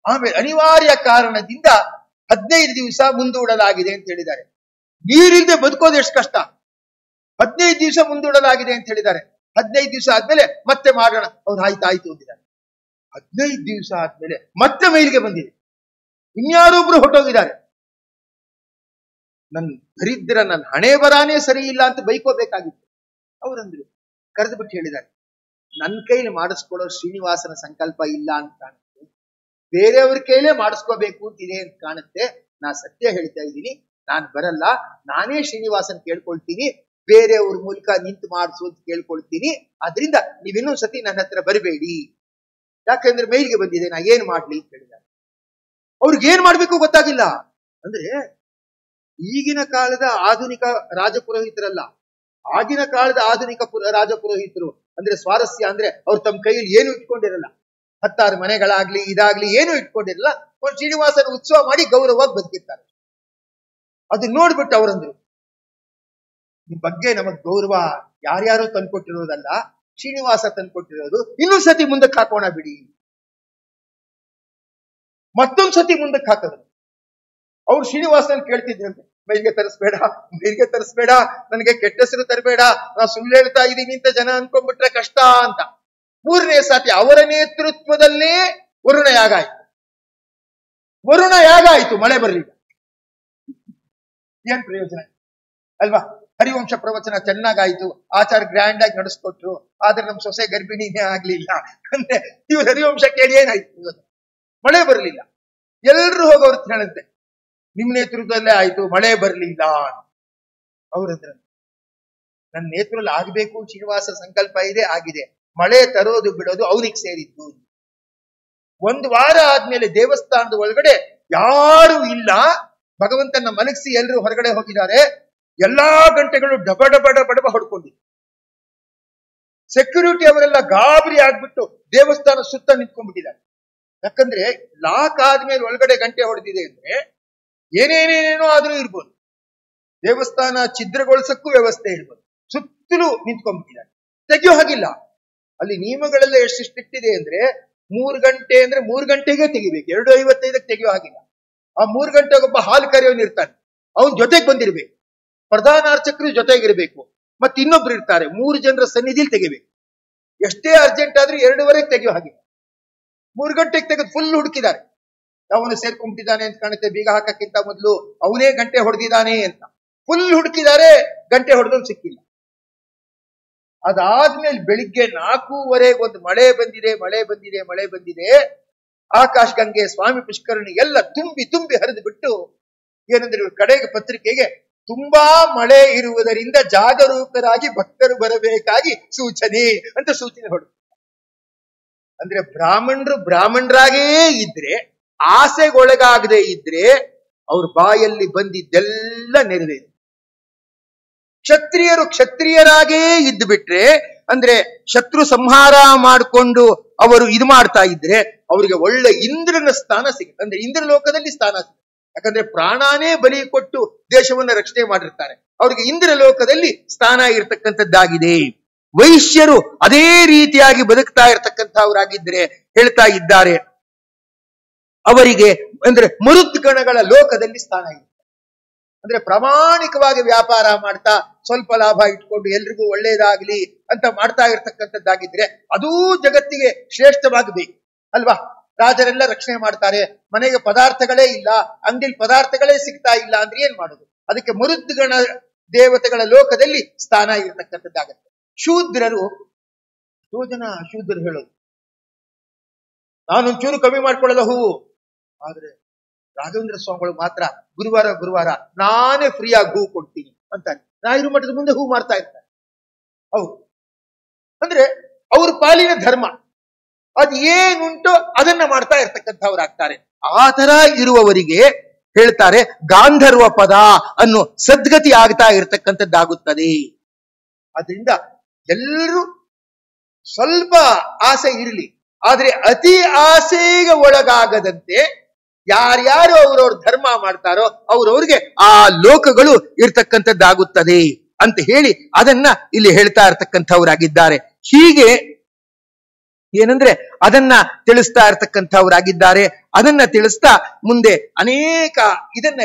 [SPEAKER 1] ಆಮೇಲೆ ಅನಿವಾರ್ಯ ಕಾರಣದಿಂದ 15 ದಿವಸ ಮುಂದೂಡಲಾಗಿದೆ ಅಂತ ಹೇಳಿದ್ದಾರೆ. ನೀರಿಲ್ಲದೆ ಬದುಕೋದು ಎಷ್ಟು ಕಷ್ಟ, 15 ದಿವಸ ಮುಂದೂಡಲಾಗಿದೆ ಅಂತ ಹೇಳಿದ್ದಾರೆ. 15 ದಿವಸ ಆದ್ಮೇಲೆ ಮತ್ತೆ ಮಾಡೋಣ, ಅವ್ರು ಆಯ್ತು ಅಂದಿದ್ದಾರೆ. 15 ದಿವಸ ಆದ್ಮೇಲೆ ಮತ್ತೆ ಮೈಲಿಗೆ ಬಂದಿದೆ, ಇನ್ಯಾರೊಬ್ರು ಹೊಟ್ಟೋಗಿದ್ದಾರೆ. ನನ್ನ ದರಿದ್ರ, ನನ್ನ ಹಣೆ ಬರಾನೇ ಸರಿ ಇಲ್ಲ ಅಂತ ಬೈಕೋಬೇಕಾಗಿತ್ತು. ಅವರಂದ್ರು, ಕರೆದು ಬಿಟ್ಟು ಹೇಳಿದ್ದಾರೆ, ನನ್ನ ಕೈಲಿ ಮಾಡಿಸ್ಕೊಳ್ಳೋ ಶ್ರೀನಿವಾಸನ ಸಂಕಲ್ಪ ಇಲ್ಲ ಅಂತ ಕಾಣುತ್ತೆ, ಬೇರೆಯವ್ರ ಕೈಲೇ ಮಾಡಿಸ್ಕೋಬೇಕು ಅಂತಿದೆ ಅಂತ ಕಾಣುತ್ತೆ. ನಾ ಸತ್ಯ ಹೇಳ್ತಾ ಇದ್ದೀನಿ, ನಾನು ಬರಲ್ಲ, ನಾನೇ ಶ್ರೀನಿವಾಸನ್ ಕೇಳ್ಕೊಳ್ತೀನಿ, ಬೇರೆಯವ್ರ ಮೂಲಕ ನಿಂತು ಮಾಡಿಸು ಅಂತ ಕೇಳ್ಕೊಳ್ತೀನಿ. ಆದ್ರಿಂದ ನೀವಿನ್ನೊಂದ್ ಸತಿ ನನ್ನ ಹತ್ರ ಬರಬೇಡಿ, ಯಾಕಂದ್ರೆ ಮೈಲಿಗೆ ಬಂದಿದೆ, ನಾ ಏನ್ ಮಾಡ್ಲಿ ಅಂತ ಹೇಳಿದ್ದಾರೆ. ಅವ್ರಿಗೆ ಏನ್ ಮಾಡ್ಬೇಕು ಗೊತ್ತಾಗಿಲ್ಲ. ಅಂದ್ರೆ ಈಗಿನ ಕಾಲದ ಆಧುನಿಕ ರಾಜಪುರೋಹಿತರಲ್ಲ, ಆಗಿನ ಕಾಲದ ಆಧುನಿಕ ರಾಜಪುರೋಹಿತರು. ಅಂದ್ರೆ ಸ್ವಾರಸ್ಯ ಅಂದ್ರೆ ಅವ್ರು ತಮ್ಮ ಕೈಯಲ್ಲಿ ಏನು ಇಟ್ಕೊಂಡಿರಲ್ಲ, 10 ಮನೆಗಳಾಗ್ಲಿ ಇದಾಗ್ಲಿ ಏನು ಇಟ್ಕೊಂಡಿರಲ್ಲ, ಒಂದು ಶ್ರೀನಿವಾಸನ ಉತ್ಸವ ಮಾಡಿ ಗೌರವವಾಗಿ ಬದುಕಿರ್ತಾರೆ. ಅದು ನೋಡ್ಬಿಟ್ಟು ಅವರಂದ್ರು, ನಿಮ್ ಬಗ್ಗೆ ನಮಗ್ ಗೌರವ ಯಾರ್ಯಾರೋ ತಂದ್ಕೊಟ್ಟಿರೋದಲ್ಲ, ಶ್ರೀನಿವಾಸ ತಂದ್ಕೊಟ್ಟಿರೋದು, ಇನ್ನೊಂದ್ ಸತಿ ಮುಂದಕ್ಕೆ ಹಾಕೋಣ ಬಿಡಿ. ಮತ್ತೊಂದ್ ಸತಿ ಮುಂದಕ್ಕೆ ಹಾಕಿದ್ರು. ಅವ್ರು ಶ್ರೀನಿವಾಸನ ಕೇಳ್ತಿದ್ರಂತೆ, ಮೈಲಿಗೆ ತರಿಸ್ಬೇಡ, ನನಗೆ ಕೆಟ್ಟ ಹೆಸರು ತರಬೇಡ, ನಾ ಸುಳ್ಳು ಹೇಳ್ತಾ ಇದ್ದೀನಿ ಅಂತ ಜನ ಅನ್ಕೊಂಡ್ಬಿಟ್ರೆ ಕಷ್ಟ ಅಂತ. 3ನೇ ಸಾತಿ ಅವರ ನೇತೃತ್ವದಲ್ಲೇ ವರುಣ ಯಾಗ ಆಯ್ತು. ಮಳೆ ಬರ್ಲಿಲ್ಲ, ಏನ್ ಪ್ರಯೋಜನ ಅಲ್ವಾ? ಹರಿವಂಶ ಪ್ರವಚನ ಚೆನ್ನಾಗಾಯ್ತು, ಆಚಾರ ಗ್ರ್ಯಾಂಡ್ ಆಗಿ ನಡೆಸ್ಕೊಟ್ರು, ಆದ್ರೆ ನಮ್ ಸೊಸೆ ಗರ್ಭಿಣಿನೇ ಆಗ್ಲಿಲ್ಲ ಅಂದ್ರೆ ಇವ್ರು ಹರಿವಂಶ ಕೇಳಿ ಏನಾಯ್ತು? ಮಳೆ ಬರ್ಲಿಲ್ಲ. ಎಲ್ರು ಹೋಗೋರು ಹೇಳಂತೆ, ನಿಮ್ ನೇತೃತ್ವದಲ್ಲೇ ಆಯ್ತು, ಮಳೆ ಬರ್ಲಿಲ್ಲ. ಅವ್ರಂದ್ರ, ನನ್ನ ನೇತೃತ್ವದಲ್ಲಿ ಆಗ್ಬೇಕು, ಶ್ರೀನಿವಾಸ ಸಂಕಲ್ಪ ಇದೆ, ಆಗಿದೆ, ಮಳೆ ತರೋದು ಬಿಡೋದು ಅವನಿಗೆ ಸೇರಿದ್ದು. 1 ವಾರ ಆದ್ಮೇಲೆ ದೇವಸ್ಥಾನದ ಒಳಗಡೆ ಯಾರು ಇಲ್ಲ, ಭಗವಂತನ ಮಲಗಿಸಿ ಎಲ್ಲರೂ ಹೊರಗಡೆ ಹೋಗಿದ್ದಾರೆ. ಎಲ್ಲಾ ಗಂಟೆಗಳು ಡಬ ಹೊಡ್ಕೊಂಡಿದ್ರು. ಸೆಕ್ಯೂರಿಟಿ ಅವರೆಲ್ಲ ಗಾಬರಿ ಆಗ್ಬಿಟ್ಟು ದೇವಸ್ಥಾನ ಸುತ್ತ ನಿಂತ್ಕೊಂಡ್ಬಿಟ್ಟಿದ್ದಾರೆ. ಯಾಕಂದ್ರೆ ಲಾಕ್ ಆದ್ಮೇಲೆ ಒಳಗಡೆ ಗಂಟೆ ಹೊಡೆದಿದೆ ಅಂದ್ರೆ ಏನೇನೇನೇನೋ ಆದ್ರೂ ಇರ್ಬೋದು, ದೇವಸ್ಥಾನ ಛಿದ್ರಗೊಳಿಸಕ್ಕೂ ವ್ಯವಸ್ಥೆ ಇರ್ಬೋದು. ಸುತ್ತಲೂ ನಿಂತ್ಕೊಂಡ್ಬಿಟ್ಟಿದ್ದಾರೆ. ತೆಗೆಯೋ ಹಾಗಿಲ್ಲ. ಅಲ್ಲಿ ನಿಯಮಗಳೆಲ್ಲ ಎಷ್ಟು ಸ್ಟ್ರಿಕ್ಟ್ ಇದೆ ಅಂದ್ರೆ 3 ಗಂಟೆ ಅಂದ್ರೆ 3 ಗಂಟೆಗೆ ತೆಗಿಬೇಕು, 2:55 ತೆಗೆಯೋ ಹಾಗಿಲ್ಲ. ಆ 3 ಗಂಟೆಗೆ ಒಬ್ಬ ಹಾಲು ಕರೆಯೋನು ಇರ್ತಾನೆ, ಅವನ್ ಜೊತೆಗೆ ಬಂದಿರ್ಬೇಕು, ಪ್ರಧಾನ ಅರ್ಚಕರು ಜೊತೆಗಿರ್ಬೇಕು, ಮತ್ತೆ ಇನ್ನೊಬ್ರು ಇರ್ತಾರೆ, 3 ಜನರ ಸನ್ನಿಧಿಲಿ ತೆಗಿಬೇಕು. ಎಷ್ಟೇ ಅರ್ಜೆಂಟ್ ಆದ್ರೂ 2:15 ತೆಗೆಯೋ ಹಾಗಿಲ್ಲ. 3 ಗಂಟೆಗೆ ತೆಗೆದು ಫುಲ್ ಹುಡುಕಿದ್ದಾರೆ. ಅವನು ಸೇರ್ಕೊಂಡ್ಬಿಟ್ಟಿದ್ದಾನೆ ಅಂತ ಕಾಣುತ್ತೆ, ಬೀಗ ಹಾಕಕ್ಕಿಂತ ಮೊದಲು ಅವನೇ ಗಂಟೆ ಹೊಡೆದಿದ್ದಾನೆ ಅಂತ ಫುಲ್ ಹುಡುಕಿದ್ದಾರೆ. ಗಂಟೆ ಹೊಡೆದವನು ಸಿಕ್ಕಿಲ್ಲ. ಅದಾದ್ಮೇಲೆ ಬೆಳಿಗ್ಗೆ 4:15 ಒಂದು ಮಳೆ ಬಂದಿದೆ. ಆಕಾಶ ಗಂಗೆ, ಸ್ವಾಮಿ ಪುಷ್ಕರಣಿ ಎಲ್ಲ ತುಂಬಿ ಹರಿದು ಬಿಟ್ಟು ಏನಂದ್ರೆ ಇವ್ರ ಕಡೆಗೆ ಪತ್ರಿಕೆಗೆ ತುಂಬಾ ಮಳೆ ಇರುವುದರಿಂದ ಜಾಗರೂಕರಾಗಿ ಭಕ್ತರು ಬರಬೇಕಾಗಿ ಸೂಚನೆ ಅಂತ ಸೂಚನೆ ಹೊರಡು. ಅಂದ್ರೆ ಬ್ರಾಹ್ಮಣರಾಗೇ ಇದ್ರೆ, ಆಸೆಗೊಳಗಾಗದೆ ಇದ್ರೆ ಅವ್ರ ಬಾಯಲ್ಲಿ ಬಂದಿದ್ದೆಲ್ಲ ನೆರವೇರು. ಕ್ಷತ್ರಿಯರಾಗೇ ಇದ್ದು ಬಿಟ್ರೆ, ಅಂದ್ರೆ ಶತ್ರು ಸಂಹಾರ ಮಾಡಿಕೊಂಡು ಅವರು ಇದು ಮಾಡ್ತಾ ಇದ್ರೆ ಅವರಿಗೆ ಒಳ್ಳೆ ಇಂದ್ರನ ಸ್ಥಾನ ಸಿಗುತ್ತೆ. ಅಂದ್ರೆ ಇಂದ್ರ ಲೋಕದಲ್ಲಿ ಸ್ಥಾನ ಸಿಗುತ್ತೆ. ಯಾಕಂದ್ರೆ ಪ್ರಾಣಾನೇ ಬಲಿ ಕೊಟ್ಟು ದೇಶವನ್ನ ರಕ್ಷಣೆ ಮಾಡಿರ್ತಾರೆ. ಅವರಿಗೆ ಇಂದ್ರ ಲೋಕದಲ್ಲಿ ಸ್ಥಾನ ಇರತಕ್ಕಂಥದ್ದಾಗಿದೆ. ವೈಶ್ಯರು ಅದೇ ರೀತಿಯಾಗಿ ಬದುಕ್ತಾ ಇರತಕ್ಕಂಥವರಾಗಿದ್ರೆ ಹೇಳ್ತಾ ಇದ್ದಾರೆ, ಅವರಿಗೆ ಅಂದ್ರೆ ಮರುದ್ಗಣಗಳ ಲೋಕದಲ್ಲಿ ಸ್ಥಾನ ಇದೆ. ಅಂದ್ರೆ ಪ್ರಾಮಾಣಿಕವಾಗಿ ವ್ಯಾಪಾರ ಮಾಡ್ತಾ ಸ್ವಲ್ಪ ಲಾಭ ಇಟ್ಕೊಂಡು ಎಲ್ರಿಗೂ ಒಳ್ಳೇದಾಗ್ಲಿ ಅಂತ ಮಾಡ್ತಾ ಇರ್ತಕ್ಕಂಥದ್ದಾಗಿದ್ರೆ ಅದೂ ಜಗತ್ತಿಗೆ ಶ್ರೇಷ್ಠವಾಗಬೇಕು ಅಲ್ವಾ. ರಾಜರೆಲ್ಲ ರಕ್ಷಣೆ ಮಾಡ್ತಾರೆ, ಮನೆಗೆ ಪದಾರ್ಥಗಳೇ ಇಲ್ಲ, ಅಂಗಡಿಲಿ ಪದಾರ್ಥಗಳೇ ಸಿಗ್ತಾ ಇಲ್ಲ ಅಂದ್ರೆ ಏನ್ ಮಾಡೋದು? ಅದಕ್ಕೆ ಮರುದ್ಗಣ ದೇವತೆಗಳ ಲೋಕದಲ್ಲಿ ಸ್ಥಾನ ಇರತಕ್ಕಂಥದ್ದಾಗತ್ತೆ. ಶೂದ್ರರು ಹೇಳೋದು, ನಾನೊಂಚೂರು ಕಮ್ಮಿ ಮಾಡ್ಕೊಳ್ಳಲ್ಲ ಹೂವು, ಆದ್ರೆ ರಾಘವೇಂದ್ರ ಸ್ವಾಮಿಗಳು ಮಾತ್ರ ಗುರುವಾರ ನಾನೇ ಫ್ರೀಯಾಗಿ ಹೂ ಕೊಡ್ತೀನಿ ಅಂತಾನೆ. ರಾಯರು ಮಠದ ಮುಂದೆ ಹೂ ಮಾರ್ತಾ ಇರ್ತಾರೆ. ಹೌದು, ಅಂದ್ರೆ ಅವ್ರ ಪಾಲಿನ ಧರ್ಮ ಅದು ಏನುಂಟೋ ಅದನ್ನ ಮಾಡ್ತಾ ಇರ್ತಕ್ಕಂಥವ್ರಾಗ್ತಾರೆ. ಆ ತರ ಇರುವವರಿಗೆ ಹೇಳ್ತಾರೆ ಗಾಂಧರ್ವ ಪದ ಅನ್ನೋ ಸದ್ಗತಿ ಆಗ್ತಾ ಇರತಕ್ಕಂಥದ್ದಾಗುತ್ತದೆ. ಅದರಿಂದ ಎಲ್ಲರೂ ಸ್ವಲ್ಪ ಆಸೆ ಇರಲಿ, ಆದ್ರೆ ಅತಿ ಆಸೆಗೆ ಒಳಗಾಗದಂತೆ ಯಾರ್ಯಾರು ಅವ್ರವ್ರ ಧರ್ಮ ಮಾಡ್ತಾರೋ ಅವ್ರವ್ರಿಗೆ ಆ ಲೋಕಗಳು ಇರ್ತಕ್ಕಂಥದ್ದಾಗುತ್ತದೆ ಅಂತ ಹೇಳಿ ಅದನ್ನ ಇಲ್ಲಿ ಹೇಳ್ತಾ ಇರ್ತಕ್ಕಂಥವ್ರಾಗಿದ್ದಾರೆ. ಹೀಗೆ ಏನಂದ್ರೆ ಅದನ್ನ ತಿಳಿಸ್ತಾ ಇರ್ತಕ್ಕಂಥವ್ರಾಗಿದ್ದಾರೆ. ಅದನ್ನ ತಿಳಿಸ್ತಾ ಮುಂದೆ ಅನೇಕ ಇದನ್ನ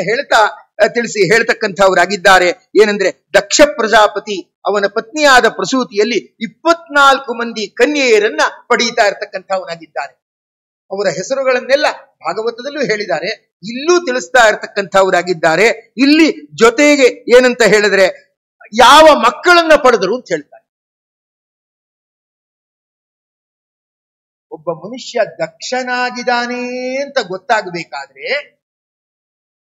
[SPEAKER 1] ಹೇಳ್ತಕ್ಕಂಥವ್ರಾಗಿದ್ದಾರೆ. ಏನಂದ್ರೆ ದಕ್ಷ ಪ್ರಜಾಪತಿ ಅವನ ಪತ್ನಿಯಾದ ಪ್ರಸೂತಿಯಲ್ಲಿ 24 ಮಂದಿ ಕನ್ಯೆಯರನ್ನ ಪಡೀತಾ ಇರ್ತಕ್ಕಂಥವನಾಗಿದ್ದಾರೆ. ಅವರ ಹೆಸರುಗಳನ್ನೆಲ್ಲ ಭಾಗವತದಲ್ಲೂ ಹೇಳಿದ್ದಾರೆ, ಇಲ್ಲೂ ತಿಳಿಸ್ತಾ ಇರ್ತಕ್ಕಂಥವರಾಗಿದ್ದಾರೆ. ಇಲ್ಲಿ ಜೊತೆಗೆ ಏನಂತ ಹೇಳಿದ್ರೆ ಯಾವ ಮಕ್ಕಳನ್ನ ಪಡೆದರು ಅಂತ ಹೇಳ್ತಾರೆ. ಒಬ್ಬ ಮನುಷ್ಯ ದಕ್ಷನಾಗಿದ್ದಾನೆ ಅಂತ ಗೊತ್ತಾಗಬೇಕಾದ್ರೆ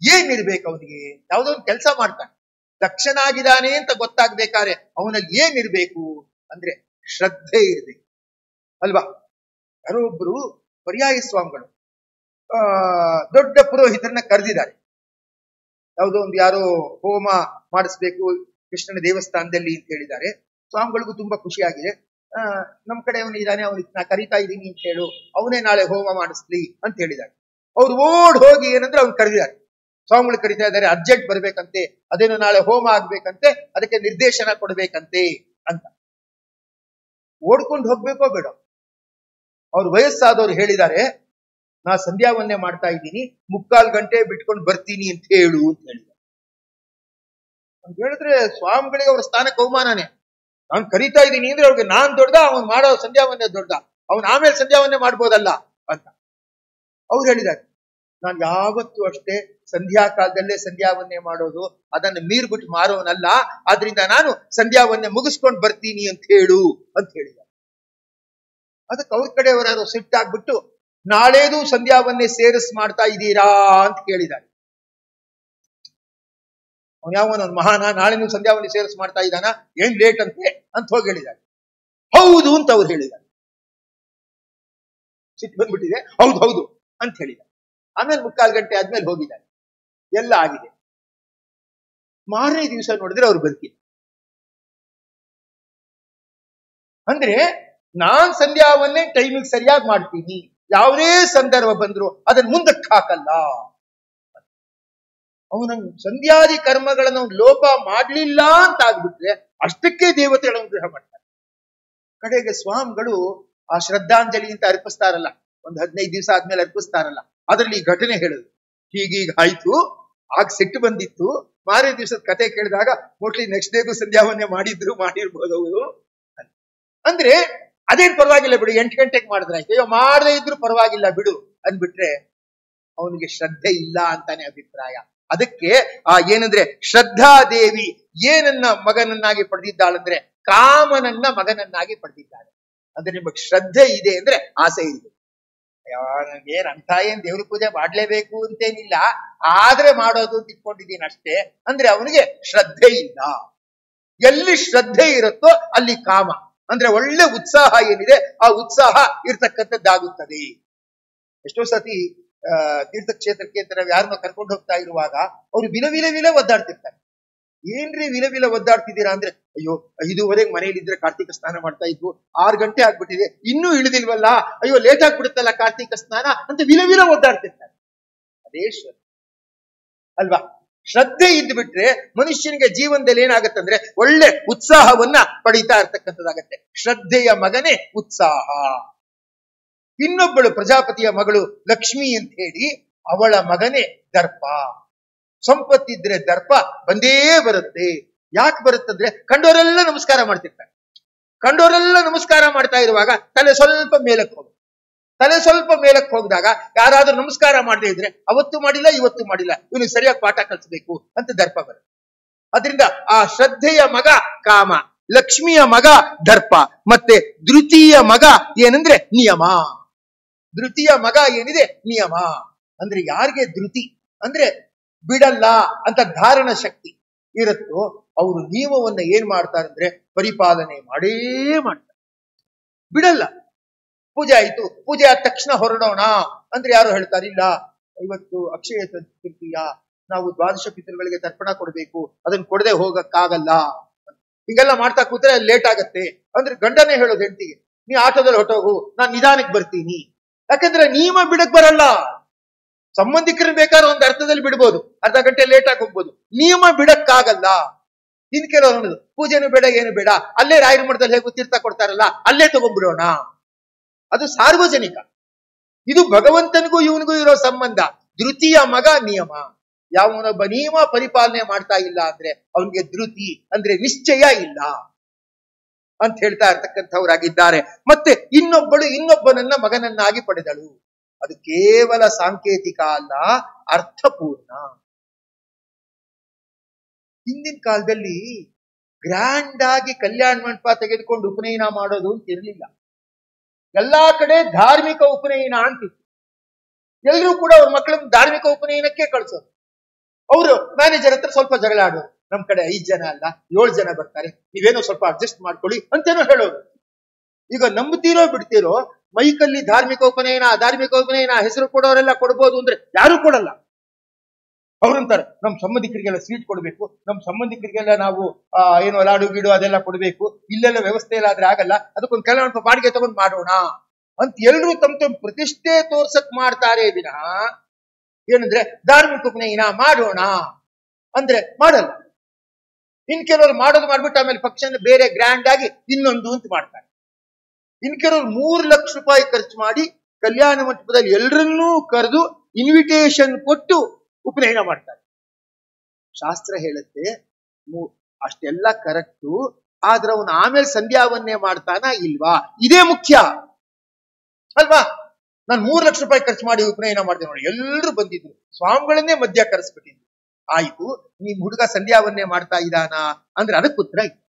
[SPEAKER 1] ಏನಿರ್ಬೇಕು ಅವನಿಗೆ? ಯಾವುದೋ ಒಂದು ಕೆಲಸ ಮಾಡ್ತಾನೆ, ದಕ್ಷನಾಗಿದ್ದಾನೆ ಅಂತ ಗೊತ್ತಾಗ್ಬೇಕಾದ್ರೆ ಅವನಲ್ಲಿ ಏನಿರ್ಬೇಕು ಅಂದ್ರೆ ಶ್ರದ್ಧೆ ಇರ್ಬೇಕು ಅಲ್ವಾ. ಯಾರೋ ಒಬ್ರು ಪರ್ಯಾಯ ಸ್ವಾಮಿಗಳು ದೊಡ್ಡ ಪುರೋಹಿತರನ್ನ ಕರೆದಿದ್ದಾರೆ. ಯಾವುದೋ ಒಂದು ಯಾರೋ ಹೋಮ ಮಾಡಿಸ್ಬೇಕು ಕೃಷ್ಣನ ದೇವಸ್ಥಾನದಲ್ಲಿ ಅಂತ ಹೇಳಿದ್ದಾರೆ. ಸ್ವಾಮಿಗಳಿಗೂ ತುಂಬಾ ಖುಷಿಯಾಗಿದೆ. ನಮ್ ಕಡೆ ಅವನು ಇದ್ದಾನೆ, ಅವನಿಗೆ ನಾ ಕರಿತಾ ಇದ್ದೀನಿ ಅಂತ ಹೇಳು, ಅವನೇ ನಾಳೆ ಹೋಮ ಮಾಡಿಸ್ಲಿ ಅಂತ ಹೇಳಿದ್ದಾರೆ. ಅವ್ರು ಓಡ್ ಹೋಗಿ ಏನಂದ್ರೆ ಅವ್ನು ಕರೆದಿದ್ದಾರೆ. ಸ್ವಾಮಿಗಳು ಕರಿತಾ ಇದ್ದಾರೆ, ಅರ್ಜೆಂಟ್ ಬರ್ಬೇಕಂತೆ, ಅದೇನು ನಾಳೆ ಹೋಮ ಆಗ್ಬೇಕಂತೆ, ಅದಕ್ಕೆ ನಿರ್ದೇಶನ ಕೊಡ್ಬೇಕಂತೆ ಅಂತ. ಓಡ್ಕೊಂಡು ಹೋಗ್ಬೇಕೋ ಬೇಡ? ಅವ್ರು ವಯಸ್ಸಾದವ್ರು ಹೇಳಿದ್ದಾರೆ, ನಾ ಸಂಧ್ಯಾವನ್ನೇ ಮಾಡ್ತಾ ಇದ್ದೀನಿ, 3/4 ಗಂಟೆ ಬಿಟ್ಕೊಂಡು ಬರ್ತೀನಿ ಅಂತ ಹೇಳು ಅಂತ ಹೇಳಿದ್ದಾರೆ. ಅಂತ ಹೇಳಿದ್ರೆ ಸ್ವಾಮಿಗಳಿಗೆ ಅವ್ರ ಸ್ಥಾನಕ್ಕೆ ಅವಮಾನನೇ. ನಾನು ಕರಿತಾ ಇದ್ದೀನಿ ಅಂದ್ರೆ ಅವ್ರಿಗೆ ನಾನ್ ದೊಡ್ಡ, ಅವ್ನು ಮಾಡೋ ಸಂಧ್ಯಾವನ್ನೇ ದೊಡ್ಡ, ಅವ್ನು ಆಮೇಲೆ ಸಂಧ್ಯಾವನ್ನೇ ಮಾಡ್ಬೋದಲ್ಲ ಅಂತ ಅವ್ರು ಹೇಳಿದ್ದಾರೆ. ನಾನು ಯಾವತ್ತೂ ಅಷ್ಟೇ ಸಂಧ್ಯಾ ಕಾಲದಲ್ಲೇ ಸಂಧ್ಯಾವನ್ನೇ ಮಾಡೋದು, ಅದನ್ನು ಮೀರ್ಬಿಟ್ಟು ಮಾರೋನಲ್ಲ, ಆದ್ರಿಂದ ನಾನು ಸಂಧ್ಯಾವನ್ನೇ ಮುಗಿಸ್ಕೊಂಡು ಬರ್ತೀನಿ ಅಂತ ಹೇಳು ಅಂತ ಹೇಳಿದ್ದಾರೆ. ಅದಕ್ಕೆ ಅವ್ರ ಕಡೆಯವರಾರು ಸಿಟ್ಟಾಗ್ಬಿಟ್ಟು ನಾಳೆದು ಸಂಧ್ಯಾವನ್ನೇ ಸೇರಿಸ್ ಮಾಡ್ತಾ ಇದ್ದೀರಾ ಅಂತ ಕೇಳಿದ್ದಾರೆ. ಅವ್ನು ಯಾವನ ಮಹಾನ, ನಾಳೆ ನೀವು ಸಂಧ್ಯಾವನ್ನೇ ಸೇರಿಸ್ ಮಾಡ್ತಾ ಇದ್ದಾನ, ಏನ್ ಲೇಟ್ ಅಂತೆ ಅಂತ ಹೋಗಿ ಹೇಳಿದ್ದಾರೆ. ಹೌದು ಅಂತ ಅವ್ರು ಹೇಳಿದ್ದಾರೆ. ಸಿಟ್ಟು ಬಂದ್ಬಿಟ್ಟಿದೆ, ಹೌದು ಅಂತ ಹೇಳಿದ್ದಾರೆ. ಆಮೇಲೆ 3/4 ಗಂಟೆ ಆದ್ಮೇಲೆ ಹೋಗಿದ್ದಾರೆ, ಎಲ್ಲ ಆಗಿದೆ. ಮಾರನೇ ದಿವಸ ನೋಡಿದ್ರೆ ಅವ್ರು ಬದುಕಿಲ್ಲ. ಅಂದ್ರೆ ನಾನ್ ಸಂಧ್ಯಾವನ್ನೇ ಟೈಮಿಗೆ ಸರಿಯಾಗಿ ಮಾಡ್ತೀನಿ, ಯಾವುದೇ ಸಂದರ್ಭ ಬಂದ್ರು ಅದನ್ನ ಮುಂದಕ್ಕೆ ಹಾಕಲ್ಲ. ಅವನ ಸಂಧ್ಯಾದಿ ಕರ್ಮಗಳನ್ನು ಲೋಪ ಮಾಡ್ಲಿಲ್ಲ ಅಂತ ಆಗ್ಬಿಟ್ರೆ ಅಷ್ಟಕ್ಕೆ ದೇವತೆಗಳನ್ನು ಗ್ರಹ ಮಾಡ್ತಾರೆ. ಕಡೆಗೆ ಸ್ವಾಮಿಗಳು ಆ ಶ್ರದ್ಧಾಂಜಲಿ ಅಂತ ಅರ್ಪಿಸ್ತಾರಲ್ಲ, ಒಂದು 15 ದಿವಸ ಆದ್ಮೇಲೆ ಅರ್ಪಿಸ್ತಾರಲ್ಲ, ಅದರಲ್ಲಿ ಈ ಘಟನೆ ಹೇಳುದು. ಹೀಗೀಗ ಆಯ್ತು, ಆಗ ಸಿಟ್ಟು ಬಂದಿತ್ತು. ಮಾರನೇ ದಿವಸದ ಕತೆ ಕೇಳಿದಾಗ ಮೋಸ್ಟ್ಲಿ ನೆಕ್ಸ್ಟ್ ಡೇಗೂ ಸಂಧ್ಯಾವನ್ನೇ ಮಾಡಿರ್ಬೋದು ಅವರು. ಅಂದ್ರೆ ಅದೇನ್ ಪರವಾಗಿಲ್ಲ ಬಿಡು, 8 ಗಂಟೆಗೆ ಮಾಡಿದ್ರಾಯ್ತು, ಅಯ್ಯೋ ಮಾಡದೇ ಇದ್ರು ಪರವಾಗಿಲ್ಲ ಬಿಡು ಅಂದ್ಬಿಟ್ರೆ ಅವನಿಗೆ ಶ್ರದ್ಧೆ ಇಲ್ಲ ಅಂತಾನೆ ಅಭಿಪ್ರಾಯ. ಅದಕ್ಕೆ ಏನಂದ್ರೆ ಶ್ರದ್ಧಾದೇವಿ ಏನನ್ನ ಮಗನನ್ನಾಗಿ ಪಡೆದಿದ್ದಾಳಂದ್ರೆ ಕಾಮನನ್ನ ಮಗನನ್ನಾಗಿ ಪಡೆದಿದ್ದಾಳೆ. ಅಂದ್ರೆ ನಿಮಗೆ ಶ್ರದ್ಧೆ ಇದೆ ಅಂದ್ರೆ ಆಸೆ ಇದೆ. ನನಗೇನ್ ಅಂತ ಏನ್ ದೇವ್ರ ಪೂಜೆ ಮಾಡ್ಲೇಬೇಕು ಅಂತೇನಿಲ್ಲ, ಆದ್ರೆ ಮಾಡೋದು ಅಂತ ಇಟ್ಕೊಂಡಿದ್ದೀನಿ ಅಷ್ಟೇ. ಅಂದ್ರೆ ಅವನಿಗೆ ಶ್ರದ್ಧೆ ಇಲ್ಲ. ಎಲ್ಲಿ ಶ್ರದ್ಧೆ ಇರುತ್ತೋ ಅಲ್ಲಿ ಕಾಮ ಅಂದ್ರೆ ಒಳ್ಳೆ ಉತ್ಸಾಹ ಏನಿದೆ ಆ ಉತ್ಸಾಹ ಇರ್ತಕ್ಕಂಥದ್ದಾಗುತ್ತದೆ. ಎಷ್ಟೋ ಸತಿ ತೀರ್ಥಕ್ಷೇತ್ರಕ್ಕೆ ಅಂತ ನಾವು ಯಾರನ್ನ ಕರ್ಕೊಂಡು ಹೋಗ್ತಾ ಇರುವಾಗ ಅವ್ರು ವಿಲ ಒದ್ದಾಡ್ತಿರ್ತಾರೆ. ಏನ್ರಿ ವಿಲ ಒದ್ದಾಡ್ತಿದ್ದೀರಾ ಅಂದ್ರೆ, ಅಯ್ಯೋ 5:15 ಮನೇಲಿದ್ರೆ ಕಾರ್ತಿಕ ಸ್ನಾನ ಮಾಡ್ತಾ ಇದ್ವು, 6 ಗಂಟೆ ಆಗ್ಬಿಟ್ಟಿದೆ, ಇನ್ನೂ ಇಳಿದಿಲ್ವಲ್ಲ, ಅಯ್ಯೋ ಲೇಟ್ ಆಗ್ಬಿಡುತ್ತಲ್ಲ ಕಾರ್ತಿಕ ಸ್ನಾನ ಅಂತ ವಿಲ ಒದ್ದಾಡ್ತಿರ್ತಾರೆ. ಅದೇ ಶ್ರದ್ಧೆ ಅಲ್ವಾ? ಶ್ರದ್ಧೆ ಇದ್ದು ಬಿಟ್ರೆ ಮನುಷ್ಯನಿಗೆ ಜೀವನದಲ್ಲಿ ಏನಾಗತ್ತಂದ್ರೆ ಒಳ್ಳೆ ಉತ್ಸಾಹವನ್ನ ಪಡೀತಾ ಇರ್ತಕ್ಕಂಥದ್ದಾಗತ್ತೆ. ಶ್ರದ್ಧೆಯ ಮಗನೇ ಉತ್ಸಾಹ. ಇನ್ನೊಬ್ಬಳು ಪ್ರಜಾಪತಿಯ ಮಗಳು ಲಕ್ಷ್ಮಿ ಅಂತ ಹೇಳಿ, ಅವಳ ಮಗನೇ ದರ್ಪ. ಸಂಪತ್ತಿದ್ರೆ ದರ್ಪ ಬಂದೇ ಬರುತ್ತೆ. ಯಾಕೆ ಬರುತ್ತಂದ್ರೆ ಕಂಡೋರೆಲ್ಲ ನಮಸ್ಕಾರ ಮಾಡ್ತಿರ್ತಾರೆ. ಕಂಡೋರೆಲ್ಲ ನಮಸ್ಕಾರ ಮಾಡ್ತಾ ಇರುವಾಗ ತಲೆ ಸ್ವಲ್ಪ ಮೇಲಕ್ಕೆ ಹೋಗುತ್ತೆ. ತಲೆ ಸ್ವಲ್ಪ ಮೇಲಕ್ಕೆ ಹೋಗಿದಾಗ ಯಾರಾದ್ರೂ ನಮಸ್ಕಾರ ಮಾಡದೇ ಇದ್ರೆ ಅವತ್ತು ಮಾಡಿಲ್ಲ ಇವತ್ತು ಮಾಡಿಲ್ಲ, ಇವನಿಗೆ ಸರಿಯಾಗಿ ಪಾಠ ಕಲಿಸಬೇಕು ಅಂತ ದರ್ಪ ಬರುತ್ತೆ. ಅದರಿಂದ ಆ ಶ್ರದ್ಧೆಯ ಮಗ ಕಾಮ, ಲಕ್ಷ್ಮಿಯ ಮಗ ದರ್ಪ, ಮತ್ತೆ ದ್ವಿತೀಯ ಮಗ ಏನಂದ್ರೆ ನಿಯಮ. ಧೃತಿಯ ಮಗ ಏನಿದೆ ನಿಯಮ. ಅಂದ್ರೆ ಯಾರಿಗೆ ಧೃತಿ ಅಂದ್ರೆ ಬಿಡಲ್ಲ ಅಂತ ಧಾರಣ ಶಕ್ತಿ ಇರುತ್ತೋ ಅವರು ನಿಯಮವನ್ನ ಏನ್ ಮಾಡ್ತಾರೆ ಅಂದ್ರೆ ಪರಿಪಾಲನೆ ಮಾಡೇ ಮಾಡ್ತಾರೆ, ಬಿಡಲ್ಲ. ಪೂಜೆ ಆಯ್ತು, ಪೂಜೆ ಆದ ತಕ್ಷಣ ಹೊರಡೋಣ ಅಂದ್ರೆ ಯಾರು ಹೇಳ್ತಾರೆ, ಇಲ್ಲ ಇವತ್ತು ಅಕ್ಷಯ ತೃತೀಯ, ನಾವು ದ್ವಾದಶ ಪಿತೃಗಳಿಗೆ ತರ್ಪಣ ಕೊಡ್ಬೇಕು, ಅದನ್ನ ಕೊಡದೆ ಹೋಗಕ್ಕಾಗಲ್ಲ. ಹಿಂಗೆಲ್ಲ ಮಾಡ್ತಾ ಕೂತ್ರೆ ಲೇಟ್ ಆಗತ್ತೆ ಅಂದ್ರೆ ಗಂಡನೇ ಹೇಳೋದು ಹೆಂಡತಿಗೆ, ನೀ ಆಟೋದಲ್ಲಿ ಹೊಟ್ಟೋಗು, ನಾನ್ ನಿಧಾನಕ್ಕೆ ಬರ್ತೀನಿ. ಯಾಕಂದ್ರೆ ನಿಯಮ ಬಿಡಕ್ ಬರಲ್ಲ. ಸಂಬಂಧಿಕರನ್ನ ಬೇಕಾದ್ರೆ ಒಂದು ಅರ್ಥದಲ್ಲಿ ಬಿಡ್ಬೋದು, ಅರ್ಧ ಗಂಟೆ ಲೇಟ್ ಆಗಿ ಹೋಗ್ಬೋದು, ನಿಯಮ ಬಿಡಕ್ಕಾಗಲ್ಲ. ಇನ್ ಕೆಲವರು ಪೂಜೆನೂ ಬೇಡ ಏನು ಬೇಡ, ಅಲ್ಲೇ ರಾಯರ ಮಠದಲ್ಲಿ ಹೇಗೂ ತೀರ್ಥ ಕೊಡ್ತಾರಲ್ಲ ಅಲ್ಲೇ ತಗೊಂಡ್ಬಿಡೋಣ. ಅದು ಸಾರ್ವಜನಿಕ. ಇದು ಭಗವಂತನಿಗೂ ಇವನಿಗೂ ಇರೋ ಸಂಬಂಧ. ಧೃತಿಯ ಮಗ ನಿಯಮ. ಯಾವನೊಬ್ಬ ನಿಯಮ ಪರಿಪಾಲನೆ ಮಾಡ್ತಾ ಇಲ್ಲ ಅಂದ್ರೆ ಅವನಿಗೆ ಧೃತಿ ಅಂದ್ರೆ ನಿಶ್ಚಯ ಇಲ್ಲ ಅಂತ ಹೇಳ್ತಾ ಇರ್ತಕ್ಕಂಥವರಾಗಿದ್ದಾರೆ. ಮತ್ತೆ ಇನ್ನೊಬ್ಬಳು ಇನ್ನೊಬ್ಬನನ್ನ ಮಗನನ್ನಾಗಿ ಪಡೆದಳು. ಅದು ಕೇವಲ ಸಾಂಕೇತಿಕ ಅಲ್ಲ, ಅರ್ಥಪೂರ್ಣ. ಹಿಂದಿನ ಕಾಲದಲ್ಲಿ ಗ್ರ್ಯಾಂಡ್ ಆಗಿ ಕಲ್ಯಾಣ ಮಂಟಪ ತೆಗೆದುಕೊಂಡು ಉಪನಯನ ಮಾಡೋದು ಅಂತ ಇರಲಿಲ್ಲ. ಎಲ್ಲಾ ಕಡೆ ಧಾರ್ಮಿಕ ಉಪನಯನ ಅಂತಿತ್ತು. ಎಲ್ಲರೂ ಕೂಡ ಅವ್ರ ಮಕ್ಕಳನ್ನ ಧಾರ್ಮಿಕ ಉಪನಯನಕ್ಕೆ ಕಳ್ಸೋರು. ಅವರು ಮ್ಯಾನೇಜರ್ ಹತ್ರ ಸ್ವಲ್ಪ ಜಗಳ ಆಡೋರು, ನಮ್ ಕಡೆ 5 ಜನ ಅಲ್ಲ 7 ಜನ ಬರ್ತಾರೆ, ನೀವೇನೋ ಸ್ವಲ್ಪ ಅಡ್ಜಸ್ಟ್ ಮಾಡ್ಕೊಳ್ಳಿ ಅಂತೇನೋ ಹೇಳೋರು. ಈಗ ನಂಬುತ್ತೀರೋ ಬಿಡ್ತೀರೋ, ಮೈಕಲ್ಲಿ ಧಾರ್ಮಿಕ ಉಪನಯನ ಹೆಸರು ಕೊಡೋರೆಲ್ಲ ಕೊಡ್ಬೋದು ಅಂದ್ರೆ ಯಾರು ಕೊಡಲ್ಲ. ಅವ್ರಂತಾರೆ ನಮ್ ಸಂಬಂಧಿಕರಿಗೆಲ್ಲ ಸ್ವೀಟ್ ಕೊಡ್ಬೇಕು, ನಮ್ ಸಂಬಂಧಿಕರಿಗೆಲ್ಲ ನಾವು ಏನೋ ಲಾಡು ಗೀಡು ಅದೆಲ್ಲ ಕೊಡ್ಬೇಕು, ಇಲ್ಲೆಲ್ಲ ವ್ಯವಸ್ಥೆ ಇಲ್ಲ ಆದ್ರೆ ಆಗಲ್ಲ, ಅದಕ್ಕೊಂದು ಕಲ್ಯಾಣ ಬಾಡಿಗೆ ತಗೊಂಡ್ ಮಾಡೋಣ ಅಂತ ಎಲ್ರು ತಮ್ಮ ಪ್ರತಿಷ್ಠೆ ತೋರ್ಸಕ್ ಮಾಡ್ತಾರೆ ವಿನಃ ಏನಂದ್ರೆ ಧಾರ್ಮಿಕ ಉಪನಯನ ಮಾಡೋಣ ಅಂದ್ರೆ ಮಾಡಲ್ಲ. ಇನ್ ಕೆಲವರು ಮಾಡೋದು ಮಾಡ್ಬಿಟ್ಟು ಆಮೇಲೆ ಫಂಕ್ಷನ್ ಬೇರೆ ಗ್ರ್ಯಾಂಡ್ ಆಗಿ ಇನ್ನೊಂದು ಅಂತ ಮಾಡ್ತಾರೆ. ಇನ್ ಕೆಲವರು 3 ಲಕ್ಷ ರೂಪಾಯಿ ಖರ್ಚು ಮಾಡಿ ಕಲ್ಯಾಣ ಮಂಟಪದಲ್ಲಿ ಎಲ್ಲರನ್ನೂ ಕರೆದು ಇನ್ವಿಟೇಷನ್ ಕೊಟ್ಟು ಉಪನಯನ ಮಾಡ್ತಾರೆ. ಶಾಸ್ತ್ರ ಹೇಳುತ್ತೆ ಅಷ್ಟೆಲ್ಲ ಕರೆಕ್ಟು, ಆದ್ರೆ ಅವನು ಆಮೇಲೆ ಸಂಧ್ಯಾವನ್ನೇ ಮಾಡ್ತಾನ ಇಲ್ವಾ, ಇದೇ ಮುಖ್ಯ ಅಲ್ವಾ. ನಾನು 3 ಲಕ್ಷ ರೂಪಾಯಿ ಖರ್ಚು ಮಾಡಿ ಉಪನಯನ ಮಾಡಿದೆ ನೋಡಿ, ಎಲ್ಲರೂ ಬಂದಿದ್ರು, ಸ್ವಾಮಿಗಳನ್ನೇ ಮಧ್ಯ ಕರೆಸ್ಬಿಟ್ಟಿದ್ರು. ಆಯ್ತು, ನಿಮ್ ಹುಡುಗ ಸಂಧ್ಯಾವನ್ನೇ ಮಾಡ್ತಾ ಇದ್ದಾನ ಅಂದ್ರೆ ಅದಕ್ಕೆ ಉತ್ತರ ಇತ್ತು.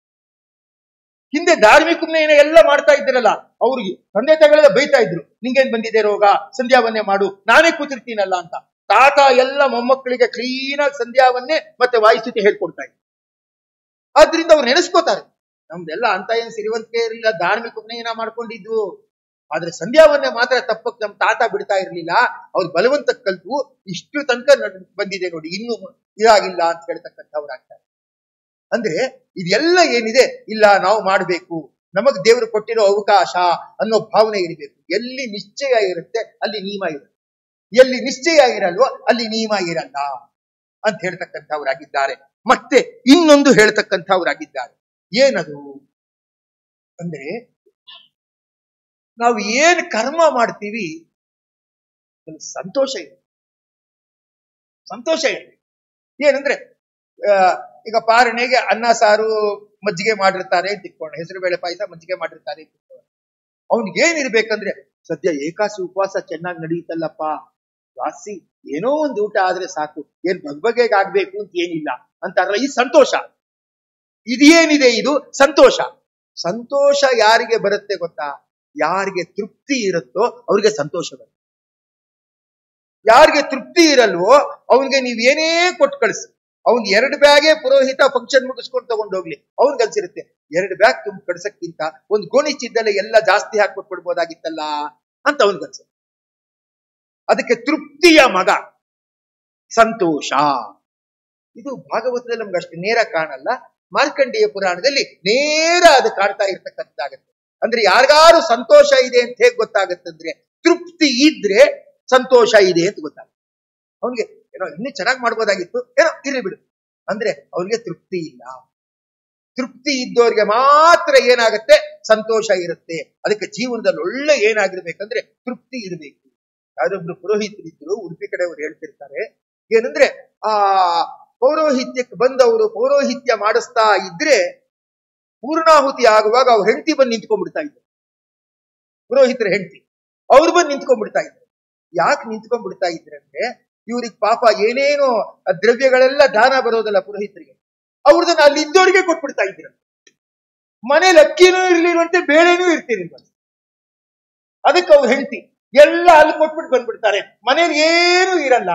[SPEAKER 1] ಹಿಂದೆ ಧಾರ್ಮಿಕ ಉಪನಯನ ಎಲ್ಲ ಮಾಡ್ತಾ ಇದ್ರಲ್ಲ, ಅವ್ರಿಗೆ ತಂದೆ ತಾಯಿಗಳೆಲ್ಲ ಬೈತಾ ಇದ್ರು, ನಿಂಗೇನ್ ಬಂದಿದೆ ರೋಗ, ಸಂಧ್ಯಾವನ್ನೇ ಮಾಡು, ನಾನೇ ಕೂತಿರ್ತೀನಲ್ಲ ಅಂತ. ತಾತ ಎಲ್ಲ ಮೊಮ್ಮಕ್ಕಳಿಗೆ ಕ್ಲೀನ್ ಆಗಿ ಸಂಧ್ಯಾವನ್ನೇ ಮತ್ತೆ ವಾಯುಸ್ಥಿತಿ ಹೇಳ್ಕೊಡ್ತಾ ಇದ್ರು. ಆದ್ರಿಂದ ಅವ್ರು ನೆನೆಸ್ಕೋತಾರೆ, ನಮ್ದೆಲ್ಲ ಅಂತ ಏನ್ ಸಿರಿವಂತಿಕೆ ಇರಲಿಲ್ಲ, ಧಾರ್ಮಿಕ ಉಪನಯನ ಮಾಡ್ಕೊಂಡಿದ್ವು, ಆದ್ರೆ ಸಂಧ್ಯಾವನ್ನೇ ಮಾತ್ರ ತಪ್ಪಕ್ ನಮ್ ತಾತ ಬಿಡ್ತಾ ಇರ್ಲಿಲ್ಲ, ಅವ್ರು ಬಲವಂತ ಕಲ್ತು ಇಷ್ಟು ತನಕ ಬಂದಿದೆ ನೋಡಿ, ಇನ್ನೂ ಇದಾಗಿಲ್ಲ ಅಂತ ಹೇಳ್ತಕ್ಕಂಥವ್ರಾಗ್ತಾರೆ. ಅಂದ್ರೆ ಇದೆಲ್ಲ ಏನಿದೆ, ಇಲ್ಲ ನಾವು ಮಾಡ್ಬೇಕು, ನಮಗ್ ದೇವರು ಕೊಟ್ಟಿರೋ ಅವಕಾಶ ಅನ್ನೋ ಭಾವನೆ ಇರಬೇಕು. ಎಲ್ಲಿ ನಿಶ್ಚಯ ಇರುತ್ತೆ ಅಲ್ಲಿ ನಿಯಮ ಇರುತ್ತೆ, ಎಲ್ಲಿ ನಿಶ್ಚಯ ಇರಲ್ವೋ ಅಲ್ಲಿ ನಿಯಮ ಇರಲ್ಲ. ಅಂತ ಹೇಳ್ತಕ್ಕಂಥವರಾಗಿದ್ದಾರೆ. ಮತ್ತೆ ಇನ್ನೊಂದು ಹೇಳ್ತಕ್ಕಂಥವರಾಗಿದ್ದಾರೆ. ಏನದು ಅಂದ್ರೆ, ನಾವು ಏನ್ ಕರ್ಮ ಮಾಡ್ತೀವಿ ಸಂತೋಷ ಇದೆ. ಸಂತೋಷ ಇದೆ ಏನಂದ್ರೆ, ಈಗ ಪಾರಣೆಗೆ ಅನ್ನ ಸಾರು ಮಜ್ಜಿಗೆ ಮಾಡಿರ್ತಾರೆ ತಿಕ್ಕೊಂಡು, ಹೆಸರು ಬೇಳೆ ಪಾಯಸ ಮಜ್ಜಿಗೆ ಮಾಡಿರ್ತಾರೆ ತಿಕ್ಕೊಂಡು, ಅವನಿಗೇನಿರ್ಬೇಕಂದ್ರೆ ಸದ್ಯ ಏಕಾಸಿ ಉಪವಾಸ ಚೆನ್ನಾಗಿ ನಡೆಯುತ್ತಲ್ಲಪ್ಪ, ವಾಸಿ ಏನೋ ಒಂದು ಊಟ ಆದ್ರೆ ಸಾಕು, ಏನ್ ಬಗ್ಬಗೆಗೆ ಆಗ್ಬೇಕು ಅಂತ ಏನಿಲ್ಲ ಅಂತಾರಲ್ಲ, ಈ ಸಂತೋಷ. ಇದೇನಿದೆ ಇದು ಸಂತೋಷ. ಸಂತೋಷ ಯಾರಿಗೆ ಬರುತ್ತೆ ಗೊತ್ತಾ? ಯಾರಿಗೆ ತೃಪ್ತಿ ಇರುತ್ತೋ ಅವ್ರಿಗೆ ಸಂತೋಷ ಬರುತ್ತೆ. ಯಾರಿಗೆ ತೃಪ್ತಿ ಇರಲ್ವೋ ಅವನಿಗೆ ನೀವೇನೇ ಕೊಟ್ಟು ಕಳಿಸಿ, ಅವ್ನ್ 2 ಬ್ಯಾಗೇ ಪುರೋಹಿತ ಫಂಕ್ಷನ್ ಮುಗಿಸ್ಕೊಂಡು ತಗೊಂಡೋಗ್ಲಿ, ಅವ್ನಿಗೆ ಅನ್ಸಿರುತ್ತೆ 2 ಬ್ಯಾಗ್ ತುಂಬ ಕಳ್ಸಕ್ಕಿಂತ ಒಂದು ಗೋಣಿಚಿದ್ದಲ್ಲೇ ಎಲ್ಲ ಜಾಸ್ತಿ ಹಾಕ್ಬಿಟ್ಬಿಡ್ಬೋದಾಗಿತ್ತಲ್ಲ ಅಂತ ಅವನಿಗನ್ಸುತ್ತೆ. ಅದಕ್ಕೆ ತೃಪ್ತಿಯ ಮಗ ಸಂತೋಷ. ಇದು ಭಾಗವತದಲ್ಲಿ ನಮ್ಗೆ ಅಷ್ಟು ನೇರ ಕಾಣಲ್ಲ, ಮಾರ್ಕಂಡೇಯ ಪುರಾಣದಲ್ಲಿ ನೇರ ಅದು ಕಾಣ್ತಾ ಇರ್ತಕ್ಕಂಥದ್ದಾಗತ್ತೆ. ಅಂದ್ರೆ ಯಾರಿಗಾರು ಸಂತೋಷ ಇದೆ ಅಂತ ಹೇಗೆ ಗೊತ್ತಾಗತ್ತಂದ್ರೆ, ತೃಪ್ತಿ ಇದ್ರೆ ಸಂತೋಷ ಇದೆ ಅಂತ ಗೊತ್ತಾಗುತ್ತೆ. ಅವನಿಗೆ ಏನೋ ಇನ್ನೂ ಚೆನ್ನಾಗಿ ಮಾಡ್ಬೋದಾಗಿತ್ತು, ಏನೋ ಇರ್ಲಿ ಬಿಡು ಅಂದ್ರೆ ಅವನಿಗೆ ತೃಪ್ತಿ ಇಲ್ಲ. ತೃಪ್ತಿ ಇದ್ದವ್ರಿಗೆ ಮಾತ್ರ ಏನಾಗತ್ತೆ, ಸಂತೋಷ ಇರುತ್ತೆ. ಅದಕ್ಕೆ ಜೀವನದಲ್ಲಿ ಒಳ್ಳೆ ಏನಾಗಿರ್ಬೇಕಂದ್ರೆ ತೃಪ್ತಿ ಇರಬೇಕು. ಯಾವ್ದೊಬ್ರು ಪುರೋಹಿತರಿದ್ರು ಉಡುಪಿ ಕಡೆ ಅವ್ರು ಹೇಳ್ತಿರ್ತಾರೆ, ಏನಂದ್ರೆ ಆ ಪೌರೋಹಿತ್ಯಕ್ಕೆ ಬಂದವರು ಪೌರೋಹಿತ್ಯ ಮಾಡಿಸ್ತಾ ಇದ್ರೆ ಪೂರ್ಣಾಹುತಿ ಆಗುವಾಗ ಅವ್ರ ಹೆಂಡತಿ ಬಂದು ನಿಂತ್ಕೊಂಡ್ಬಿಡ್ತಾ ಇದ್ರು. ಪುರೋಹಿತರ ಹೆಂಡತಿ ಅವ್ರು ಬಂದು ನಿಂತ್ಕೊಂಡ್ಬಿಡ್ತಾ ಇದ್ರು. ಯಾಕೆ ನಿಂತ್ಕೊಂಡ್ಬಿಡ್ತಾ ಇದ್ರಂದ್ರೆ, ಇವ್ರಿಗೆ ಪಾಪ ಏನೇನೋ ದ್ರವ್ಯಗಳೆಲ್ಲ ದಾನ ಬರೋದಲ್ಲ ಪುರೋಹಿತರಿಗೆ, ಅವ್ರದನ್ನ ಅಲ್ಲಿ ಇದ್ದವರಿಗೆ ಕೊಟ್ಬಿಡ್ತಾ ಇದ್ರ. ಮನೇಲಿ ಅಕ್ಕಿನೂ ಇರ್ಲಿರುವಂತೆ ಬೇಳೆನೂ ಇರ್ತಿರ್ಲಿಲ್ವಂತೆ. ಅದಕ್ಕೆ ಅವ್ರ ಹೆಂಡತಿ ಎಲ್ಲ ಅಲ್ಲಿ ಕೊಟ್ಬಿಟ್ಟು ಬಂದ್ಬಿಡ್ತಾರೆ, ಮನೇಲಿ ಏನೂ ಇರಲ್ಲ.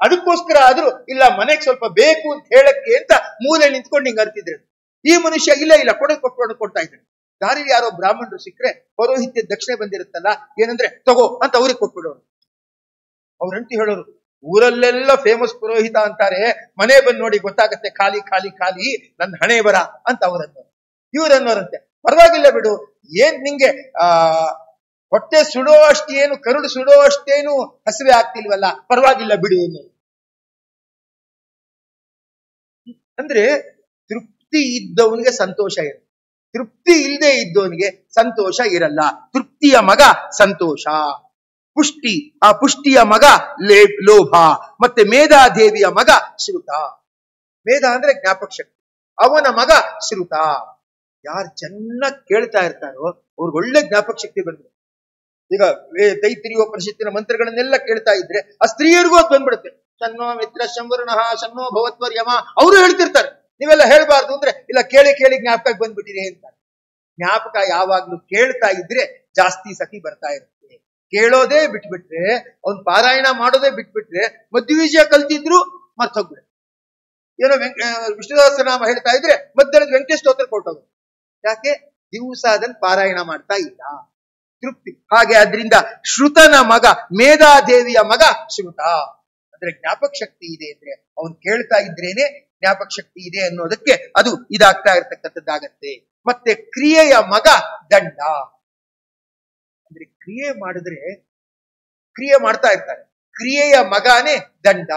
[SPEAKER 1] ಅದಕ್ಕೋಸ್ಕರ ಆದ್ರೂ ಇಲ್ಲ ಮನೆಗೆ ಸ್ವಲ್ಪ ಬೇಕು ಅಂತ ಹೇಳಕ್ಕೆ ಅಂತ ಮೂಲೆ ನಿಂತ್ಕೊಂಡು ಹಿಂಗ್ ಅರ್ತಿದ್ರು. ಈ ಮನುಷ್ಯ ಇಲ್ಲ ಕೊಡ್ತಾ ಇದ್ರು. ದಾರಿಲಿ ಯಾರೋ ಬ್ರಾಹ್ಮಣರು ಸಿಕ್ಕರೆ ಪೌರೋಹಿತ್ಯ ದಕ್ಷಿಣೆ ಬಂದಿರುತ್ತಲ್ಲ, ಏನಂದ್ರೆ ತಗೋ ಅಂತ ಅವ್ರಿಗೆ ಕೊಟ್ಬಿಡೋರು. ಅವ್ರ ಹೆಂಡತಿ ಹೇಳೋರು, ಊರಲ್ಲೆಲ್ಲ ಫೇಮಸ್ ಪುರೋಹಿತ ಅಂತಾರೆ, ಮನೆ ಬಂದು ನೋಡಿ ಗೊತ್ತಾಗತ್ತೆ ಖಾಲಿ ಖಾಲಿ ಖಾಲಿ ನನ್ನ ಹಣೆ ಬರ ಅಂತ ಅವ್ರನ್ನೋರು. ಇವ್ರನ್ನೋರಂತೆ ಪರವಾಗಿಲ್ಲ ಬಿಡು, ಏನ್ ನಿಂಗೆ ಹೊಟ್ಟೆ ಸುಡೋ ಅಷ್ಟೇನು ಕರುಳು ಸುಡೋ ಅಷ್ಟೇನು ಹಸಿವೆ ಆಗ್ತಿಲ್ವಲ್ಲ, ಪರವಾಗಿಲ್ಲ ಬಿಡು ಅನ್ನೋರು. ಅಂದ್ರೆ ತೃಪ್ತಿ ಇದ್ದವನಿಗೆ ಸಂತೋಷ ಇರುತ್ತೆ, ತೃಪ್ತಿ ಇಲ್ಲದೆ ಇದ್ದವನಿಗೆ ಸಂತೋಷ ಇರಲ್ಲ. ತೃಪ್ತಿಯ ಮಗ ಸಂತೋಷ. ಪುಷ್ಟಿ, ಆ ಪುಷ್ಟಿಯ ಮಗ ಲೋಭ. ಮತ್ತೆ ಮೇಧಾದೇವಿಯ ಮಗ ಶ್ರುತ. ಮೇಧ ಅಂದ್ರೆ ಜ್ಞಾಪಕ ಶಕ್ತಿ, ಅವನ ಮಗ ಶ್ರುತ. ಯಾರು ಚೆನ್ನಾಗಿ ಕೇಳ್ತಾ ಇರ್ತಾರೋ ಅವ್ರಿಗೆ ಒಳ್ಳೆ ಜ್ಞಾಪಕ ಶಕ್ತಿ ಬಂದ್ಬಿಡುತ್ತೆ. ಈಗ ತೈತ್ರಿಯೋಪನಿಷತ್ತಿನ ಮಂತ್ರಗಳನ್ನೆಲ್ಲ ಕೇಳ್ತಾ ಇದ್ರೆ ಆ ಸ್ತ್ರೀಯರಿಗೂ ಅದು ಬಂದ್ಬಿಡುತ್ತೆ. ಶನ್ನೋ ಮಿತ್ರ ಶಂವರ್ಣಃ ಶನ್ನೋ ಭವತ್ವರ್ಯಮ. ಅವರು ಹೇಳ್ತಿರ್ತಾರೆ, ನೀವೆಲ್ಲ ಹೇಳ್ಬಾರ್ದು ಅಂದ್ರೆ ಇಲ್ಲ ಕೇಳಿ ಕೇಳಿ ಜ್ಞಾಪಕ ಬಂದ್ಬಿಟ್ಟಿದೆ ಅಂತ. ಜ್ಞಾಪಕ ಯಾವಾಗ್ಲೂ ಕೇಳ್ತಾ ಇದ್ರೆ ಜಾಸ್ತಿ ಸತಿ ಬರ್ತಾ ಇರುತ್ತೆ. ಕೇಳೋದೇ ಬಿಟ್ಬಿಟ್ರೆ, ಅವ್ನ್ ಪಾರಾಯಣ ಮಾಡೋದೇ ಬಿಟ್ಬಿಟ್ರೆ, ಮಧ್ವಿಜಯ ಕಲ್ತಿದ್ರು ಮರ್ತೋಗ್ಬಿಡುತ್ತೆ. ಏನೋ ವಿಷ್ಣುದಾಸನಾಮ ಹೇಳ್ತಾ ಇದ್ರೆ ಮಧ್ಯದಲ್ಲಿ ವೆಂಕಟೇಶ ಸ್ತೋತ್ರ ಕೊಟ್ಟೋದು. ಯಾಕೆ? ದಿವಸ ಅದನ್ನ ಪಾರಾಯಣ ಮಾಡ್ತಾ ಇಲ್ಲ. ತೃಪ್ತಿ. ಹಾಗೆ ಆದ್ರಿಂದ ಶ್ರುತನ ಮಗ ಮೇಧಾದೇವಿಯ ಮಗ ಶ್ರುತ. ಅಂದ್ರೆ ಜ್ಞಾಪಕ ಶಕ್ತಿ ಇದೆ ಅಂದ್ರೆ ಅವನ್ ಕೇಳ್ತಾ ಇದ್ರೇನೆ ಜ್ಞಾಪಕ ಶಕ್ತಿ ಇದೆ ಅನ್ನೋದಕ್ಕೆ ಅದು ಇದಾಗ್ತಾ ಇರ್ತಕ್ಕಂಥದ್ದಾಗತ್ತೆ. ಮತ್ತೆ ಕ್ರಿಯೆಯ ಮಗ ದಂಡ. ಅಂದ್ರೆ ಕ್ರಿಯೆ ಮಾಡಿದ್ರೆ ಕ್ರಿಯೆ ಮಾಡ್ತಾ ಇರ್ತಾರೆ, ಕ್ರಿಯೆಯ ಮಗನೇ ದಂಡ.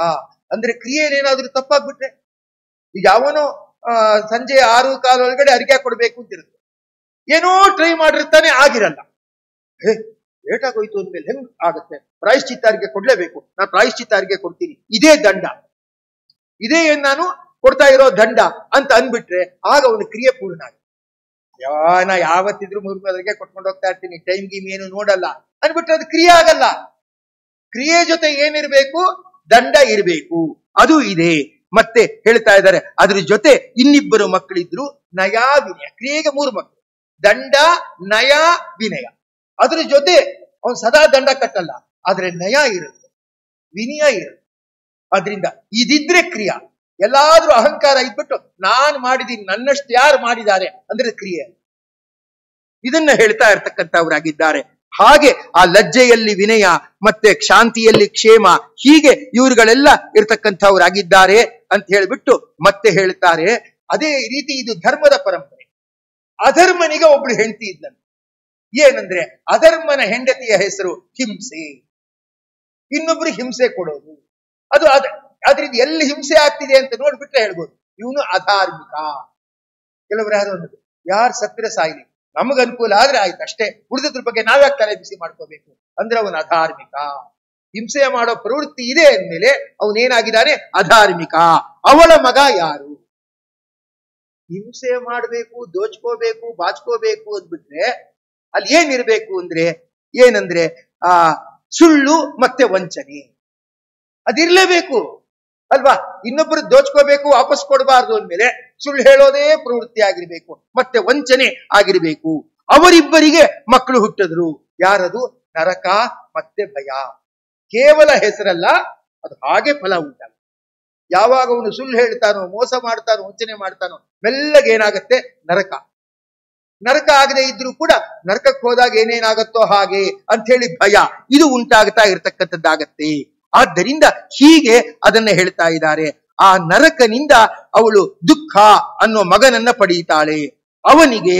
[SPEAKER 1] ಅಂದ್ರೆ ಕ್ರಿಯೆನೇನಾದ್ರೂ ತಪ್ಪಾಗ್ಬಿಟ್ರೆ, ಈಗ ಯಾವನೋ ಸಂಜೆ 6:15 ಒಳಗಡೆ ಅರಿಕೆ ಕೊಡ್ಬೇಕು ಅಂತಿರುತ್ತೆ, ಏನೋ ಟ್ರೈ ಮಾಡಿರ್ತಾನೆ, ಆಗಿರಲ್ಲ. ಲೇಟ್ ಆಗೋಯ್ತು ಅಂದ್ಮೇಲೆ ಹೆಂಗ್ ಆಗುತ್ತೆ? ಪ್ರಾಯಶ್ಚಿತ್ತ ಅರಿಕೆ ಕೊಡ್ಲೇಬೇಕು, ನಾನು ಪ್ರಾಯಶ್ಚಿತ್ತ ಅರಿಕೆ ಕೊಡ್ತೀನಿ, ಇದೇ ದಂಡ, ಇದೇ ಏನ್ ನಾನು ಕೊಡ್ತಾ ಇರೋ ದಂಡ ಅಂತ ಅನ್ಬಿಟ್ರೆ ಆಗ ಅವನ ಕ್ರಿಯೆ ಪೂರ್ಣ ಆಗುತ್ತೆ. ನಾ ಯಾವತ್ತಿದ್ರು 3 ಅರಿಕೆ ಕೊಟ್ಕೊಂಡು ಹೋಗ್ತಾ ಇರ್ತೀನಿ, ಟೈಮ್ ಗೀಮ್ ಏನು ನೋಡಲ್ಲ ಅನ್ಬಿಟ್ರೆ ಅದು ಕ್ರಿಯೆ ಆಗಲ್ಲ. ಕ್ರಿಯೆ ಜೊತೆ ಏನಿರ್ಬೇಕು? ದಂಡ ಇರಬೇಕು. ಅದು ಇದೆ. ಮತ್ತೆ ಹೇಳ್ತಾ ಇದ್ದಾರೆ, ಅದ್ರ ಜೊತೆ ಇನ್ನಿಬ್ಬರು ಮಕ್ಕಳಿದ್ರು, ನಯ ವಿನಯ. ಕ್ರಿಯೆಗೆ 3 ಮಕ್ಕಳು, ದಂಡ ನಯ ವಿನಯ. ಅದ್ರ ಜೊತೆ ಅವನು ಸದಾ ದಂಡ ಕಟ್ಟಲ್ಲ, ಆದ್ರೆ ನಯ ಇರುತ್ತೆ, ವಿನಯ ಇರುತ್ತೆ. ಆದ್ರಿಂದ ಇದಿದ್ರೆ ಕ್ರಿಯಾ. ಎಲ್ಲಾದ್ರೂ ಅಹಂಕಾರ ಇದ್ಬಿಟ್ಟು ನಾನ್ ಮಾಡಿದೀನಿ, ನನ್ನಷ್ಟು ಯಾರು ಮಾಡಿದ್ದಾರೆ ಅಂದ್ರೆ ಕ್ರಿಯೆ. ಇದನ್ನ ಹೇಳ್ತಾ ಇರ್ತಕ್ಕಂಥವ್ರಾಗಿದ್ದಾರೆ. ಹಾಗೆ ಆ ಲಜ್ಜೆಯಲ್ಲಿ ವಿನಯ, ಮತ್ತೆ ಶಾಂತಿಯಲ್ಲಿ ಕ್ಷೇಮ, ಹೀಗೆ ಇವರುಗಳೆಲ್ಲ ಇರ್ತಕ್ಕಂಥವ್ರಾಗಿದ್ದಾರೆ ಅಂತ ಹೇಳ್ಬಿಟ್ಟು ಮತ್ತೆ ಹೇಳ್ತಾರೆ. ಅದೇ ರೀತಿ ಇದು ಧರ್ಮದ ಪರಂಪರೆ. ಅಧರ್ಮನಿಗೆ ಒಬ್ಳು ಹೆಂಡತಿ ಇದ್ದಂತೆ. ಏನಂದ್ರೆ ಅಧರ್ಮನ ಹೆಂಡತಿಯ ಹೆಸರು ಹಿಂಸೆ. ಇನ್ನೊಬ್ರು ಹಿಂಸೆ ಕೊಡೋದು. ಅದು ಆದ್ರಿಂದ ಎಲ್ಲಿ ಹಿಂಸೆ ಆಗ್ತಿದೆ ಅಂತ ನೋಡ್ಬಿಟ್ರೆ ಹೇಳ್ಬೋದು ಇವನು ಅಧಾರ್ಮಿಕ. ಕೆಲವರು ಯಾರು ಅನ್ನೋದು ಯಾರು ಸತ್ತಿರ ಸಾಯಿಲಿ, ನಮಗ ಅನುಕೂಲ ಆದ್ರೆ ಆಯ್ತು ಅಷ್ಟೇ, ಉಳಿದ್ರ ಬಗ್ಗೆ ನಾವ್ಯಾಕೆ ತಲೆ ಬಿಸಿ ಮಾಡ್ಕೋಬೇಕು ಅಂದ್ರೆ ಅವನು ಅಧಾರ್ಮಿಕ. ಹಿಂಸೆ ಮಾಡೋ ಪ್ರವೃತ್ತಿ ಇದೆ ಅಂದ್ಮೇಲೆ ಅವನೇನಾಗಿದ್ದಾನೆ ಅಧಾರ್ಮಿಕ. ಅವಳ ಮಗ ಯಾರು? ಹಿಂಸೆ ಮಾಡ್ಬೇಕು, ದೋಚ್ಕೋಬೇಕು, ಬಾಚ್ಕೋಬೇಕು ಅಂದ್ಬಿಟ್ರೆ ಅಲ್ಲಿ ಏನಿರ್ಬೇಕು ಅಂದ್ರೆ ಏನಂದ್ರೆ ಸುಳ್ಳು ಮತ್ತೆ ವಂಚನೆ ಅದಿರ್ಲೇಬೇಕು ಅಲ್ವಾ. ಇನ್ನೊಬ್ಬರು ದೋಚ್ಕೋಬೇಕು, ವಾಪಸ್ ಕೊಡಬಾರ್ದು ಅಂದ್ಮೇಲೆ ಸುಳ್ಳು ಹೇಳೋದೇ ಪ್ರವೃತ್ತಿ ಆಗಿರ್ಬೇಕು, ಮತ್ತೆ ವಂಚನೆ ಆಗಿರ್ಬೇಕು. ಅವರಿಬ್ಬರಿಗೆ ಮಕ್ಕಳು ಹುಟ್ಟಿದ್ರು. ಯಾರದು? ನರಕ ಮತ್ತೆ ಭಯ. ಕೇವಲ ಹೆಸರಲ್ಲ, ಅದು ಹಾಗೆ ಫಲ ಉಂಟಲ್ಲ. ಯಾವಾಗ ಅವನು ಸುಳ್ಳು ಹೇಳ್ತಾನೋ, ಮೋಸ ಮಾಡ್ತಾನೋ, ವಂಚನೆ ಮಾಡ್ತಾನೋ, ಮೆಲ್ಲಗೆ ಏನಾಗತ್ತೆ? ನರಕ. ನರಕ ಆಗದೆ ಇದ್ರೂ ಕೂಡ ನರಕಕ್ಕೆ ಹೋದಾಗ ಏನೇನಾಗತ್ತೋ ಹಾಗೆ ಅಂತ ಹೇಳಿ ಭಯ, ಇದು ಉಂಟಾಗ್ತಾ ಇರತಕ್ಕಂಥದ್ದಾಗತ್ತೆ. ಆದ್ದರಿಂದ ಹೀಗೆ ಅದನ್ನ ಹೇಳ್ತಾ ಇದ್ದಾರೆ. ಆ ನರಕನಿಂದ ಅವಳು ದುಃಖ ಅನ್ನೋ ಮಗನನ್ನ ಪಡೆಯುತ್ತಾಳೆ. ಅವನಿಗೆ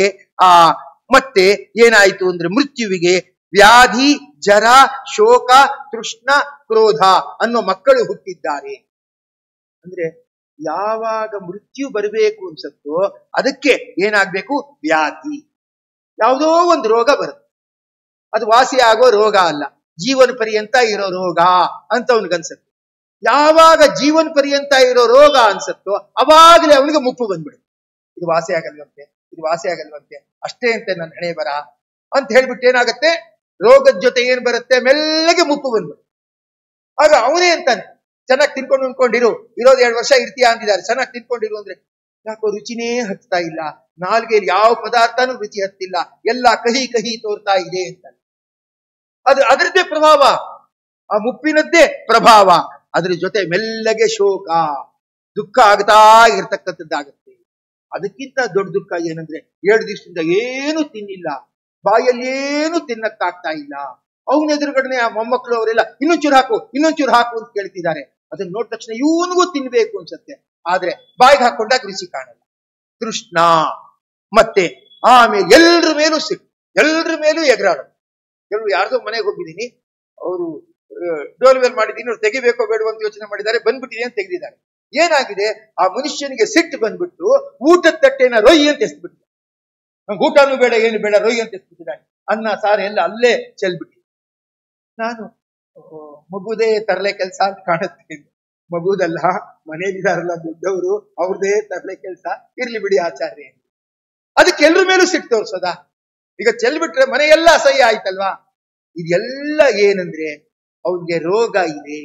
[SPEAKER 1] ಮತ್ತೆ ಏನಾಯ್ತು ಅಂದ್ರೆ ಮೃತ್ಯುವಿಗೆ ವ್ಯಾಧಿ, ಜರ, ಶೋಕ, ತೃಷ್ಣ, ಕ್ರೋಧ ಅನ್ನೋ ಮಕ್ಕಳು ಹುಟ್ಟಿದ್ದಾರೆ. ಅಂದ್ರೆ ಯಾವಾಗ ಮೃತ್ಯು ಬರಬೇಕು ಅನ್ಸತ್ತೋ ಅದಕ್ಕೆ ಏನಾಗ್ಬೇಕು? ವ್ಯಾಧಿ. ಯಾವುದೋ ಒಂದು ರೋಗ ಬರುತ್ತೆ, ಅದು ವಾಸಿ ಆಗೋ ರೋಗ ಅಲ್ಲ, ಜೀವನ ಪರ್ಯಂತ ಇರೋ ರೋಗ ಅಂತ ಅವನಿಗನ್ಸತ್ತೆ. ಯಾವಾಗ ಜೀವನ ಪರ್ಯಂತ ಇರೋ ರೋಗ ಅನ್ಸತ್ತೋ ಅವಾಗಲೇ ಅವನಿಗೆ ಮುಪ್ಪು ಬಂದ್ಬಿಡುತ್ತೆ. ಇದು ವಾಸಿ ಆಗಲ್ವಂತೆ, ಇದು ವಾಸಿ ಆಗಲ್ವಂತೆ, ಅಷ್ಟೇ ಅಂತೆ ನನ್ನ ಹಣೆ ಬರ ಅಂತ ಹೇಳ್ಬಿಟ್ಟು ಏನಾಗತ್ತೆ? ರೋಗದ ಜೊತೆ ಏನ್ ಬರುತ್ತೆ? ಮೆಲ್ಲಗೆ ಮುಪ್ಪು ಬಂದ್ಬಿಡುತ್ತೆ. ಆಗ ಅವನೇ ಅಂತಾನೆ, ಚೆನ್ನಾಗಿ ತಿನ್ಕೊಂಡು ಉಣ್ಕೊಂಡಿರು, ಇರೋದು 2 ವರ್ಷ ಇರ್ತೀಯ ಅಂದಿದ್ದಾರೆ, ಚೆನ್ನಾಗಿ ತಿನ್ಕೊಂಡಿರು ಅಂದ್ರೆ ಯಾಕೋ ರುಚಿನೇ ಹತ್ತಾ ಇಲ್ಲ, ನಾಲ್ಗೆಯಲ್ಲಿ ಯಾವ ಪದಾರ್ಥನೂ ರುಚಿ ಹತ್ತಿಲ್ಲ, ಎಲ್ಲ ಕಹಿ ಕಹಿ ತೋರ್ತಾ ಇದೆ ಅಂತ. ಅದು ಅದರದ್ದೇ ಪ್ರಭಾವ, ಆ ಮುಪ್ಪಿನದ್ದೇ ಪ್ರಭಾವ. ಅದ್ರ ಜೊತೆ ಮೆಲ್ಲಗೆ ಶೋಕ, ದುಃಖ ಆಗ್ತಾ ಇರ್ತಕ್ಕಂಥದ್ದಾಗತ್ತೆ. ಅದಕ್ಕಿಂತ ದೊಡ್ಡ ದುಃಖ ಏನಂದ್ರೆ 2 ದಿವಸದಿಂದ ಏನು ತಿನ್ನಿಲ್ಲ, ಬಾಯಲ್ಲಿ ಏನು ತಿನ್ನಕ್ಕಾಗ್ತಾ ಇಲ್ಲ. ಅವನ ಎದುರುಗಡೆ ಆ ಮೊಮ್ಮಕ್ಕಳು ಅವರೆಲ್ಲ ಇನ್ನೊಂಚೂರು ಹಾಕು, ಇನ್ನೊಂಚೂರು ಹಾಕು ಅಂತ ಕೇಳ್ತಿದ್ದಾರೆ. ಅದನ್ನ ನೋಡಿದ ತಕ್ಷಣ ಇವನಿಗೂ ತಿನ್ಬೇಕು ಅನ್ಸತ್ತೆ, ಆದ್ರೆ ಬಾಯಿಗೆ ಹಾಕೊಂಡಾಗ ರುಚಿ ಕಾಣಲ್ಲ. ತೃಷ್ಣ. ಮತ್ತೆ ಆಮೇಲೆ ಎಲ್ರ ಮೇಲೂ ಸಿಟ್ಟು, ಎಲ್ರ ಮೇಲೂ ಎಗರಾಡೋದು. ಕೆಲವು ಯಾರ್ದೋ ಮನೆಗೆ ಹೋಗಿದ್ದೀನಿ, ಅವರು ಡೋಲ್ವೆಲ್ ಮಾಡಿದ್ದೀನಿ, ಅವ್ರು ತೆಗಿಬೇಕೋ ಬೇಡವೋ ಅಂತ ಯೋಚನೆ ಮಾಡಿದ್ದಾರೆ, ಬಂದ್ಬಿಟ್ಟಿದೆ ಅಂತ ತೆಗೆದಿದ್ದಾರೆ. ಏನಾಗಿದೆ? ಆ ಮನುಷ್ಯನಿಗೆ ಸಿಟ್ಟು ಬಂದ್ಬಿಟ್ಟು ಊಟದ ತಟ್ಟೆನ ರೊಯ್ ಅಂತ ಎಸ್ಬಿಟ್ಟಿದೆ. ನಂಗೆ ಊಟನೂ ಬೇಡ, ಏನು ಬೇಡ, ರೊಯ್ ಅಂತ ಎಸ್ಬಿಟ್ಟಿದ್ದಾನೆ. ಅನ್ನ ಸಾರು ಎಲ್ಲ ಅಲ್ಲೇ ಚೆಲ್ಬಿಟ್ಟು. ನಾನು ಮಗುದೇ ತರಲೆ ಕೆಲಸ ಅಂತ ಕಾಣುತ್ತೆ. ಮಗುದಲ್ಲ, ಮನೇಲಿದಾರಲ್ಲ ದೊಡ್ಡವರು, ಅವ್ರದೇ ತರಲೆ ಕೆಲಸ, ಇರ್ಲಿ ಬಿಡಿ ಆಚಾರ್ಯ. ಅದಕ್ಕೆ ಎಲ್ರ ಮೇಲೂ ಸಿಟ್ಟು ತೋರ್ಸೋದಾ? ಈಗ ಚೆಲ್ಬಿಟ್ರೆ ಮನೆಯೆಲ್ಲ ಅಸಹ್ಯ ಆಯ್ತಲ್ವಾ? ಇದೆಲ್ಲ ಏನಂದ್ರೆ ಅವನಿಗೆ ರೋಗ ಇದೆ,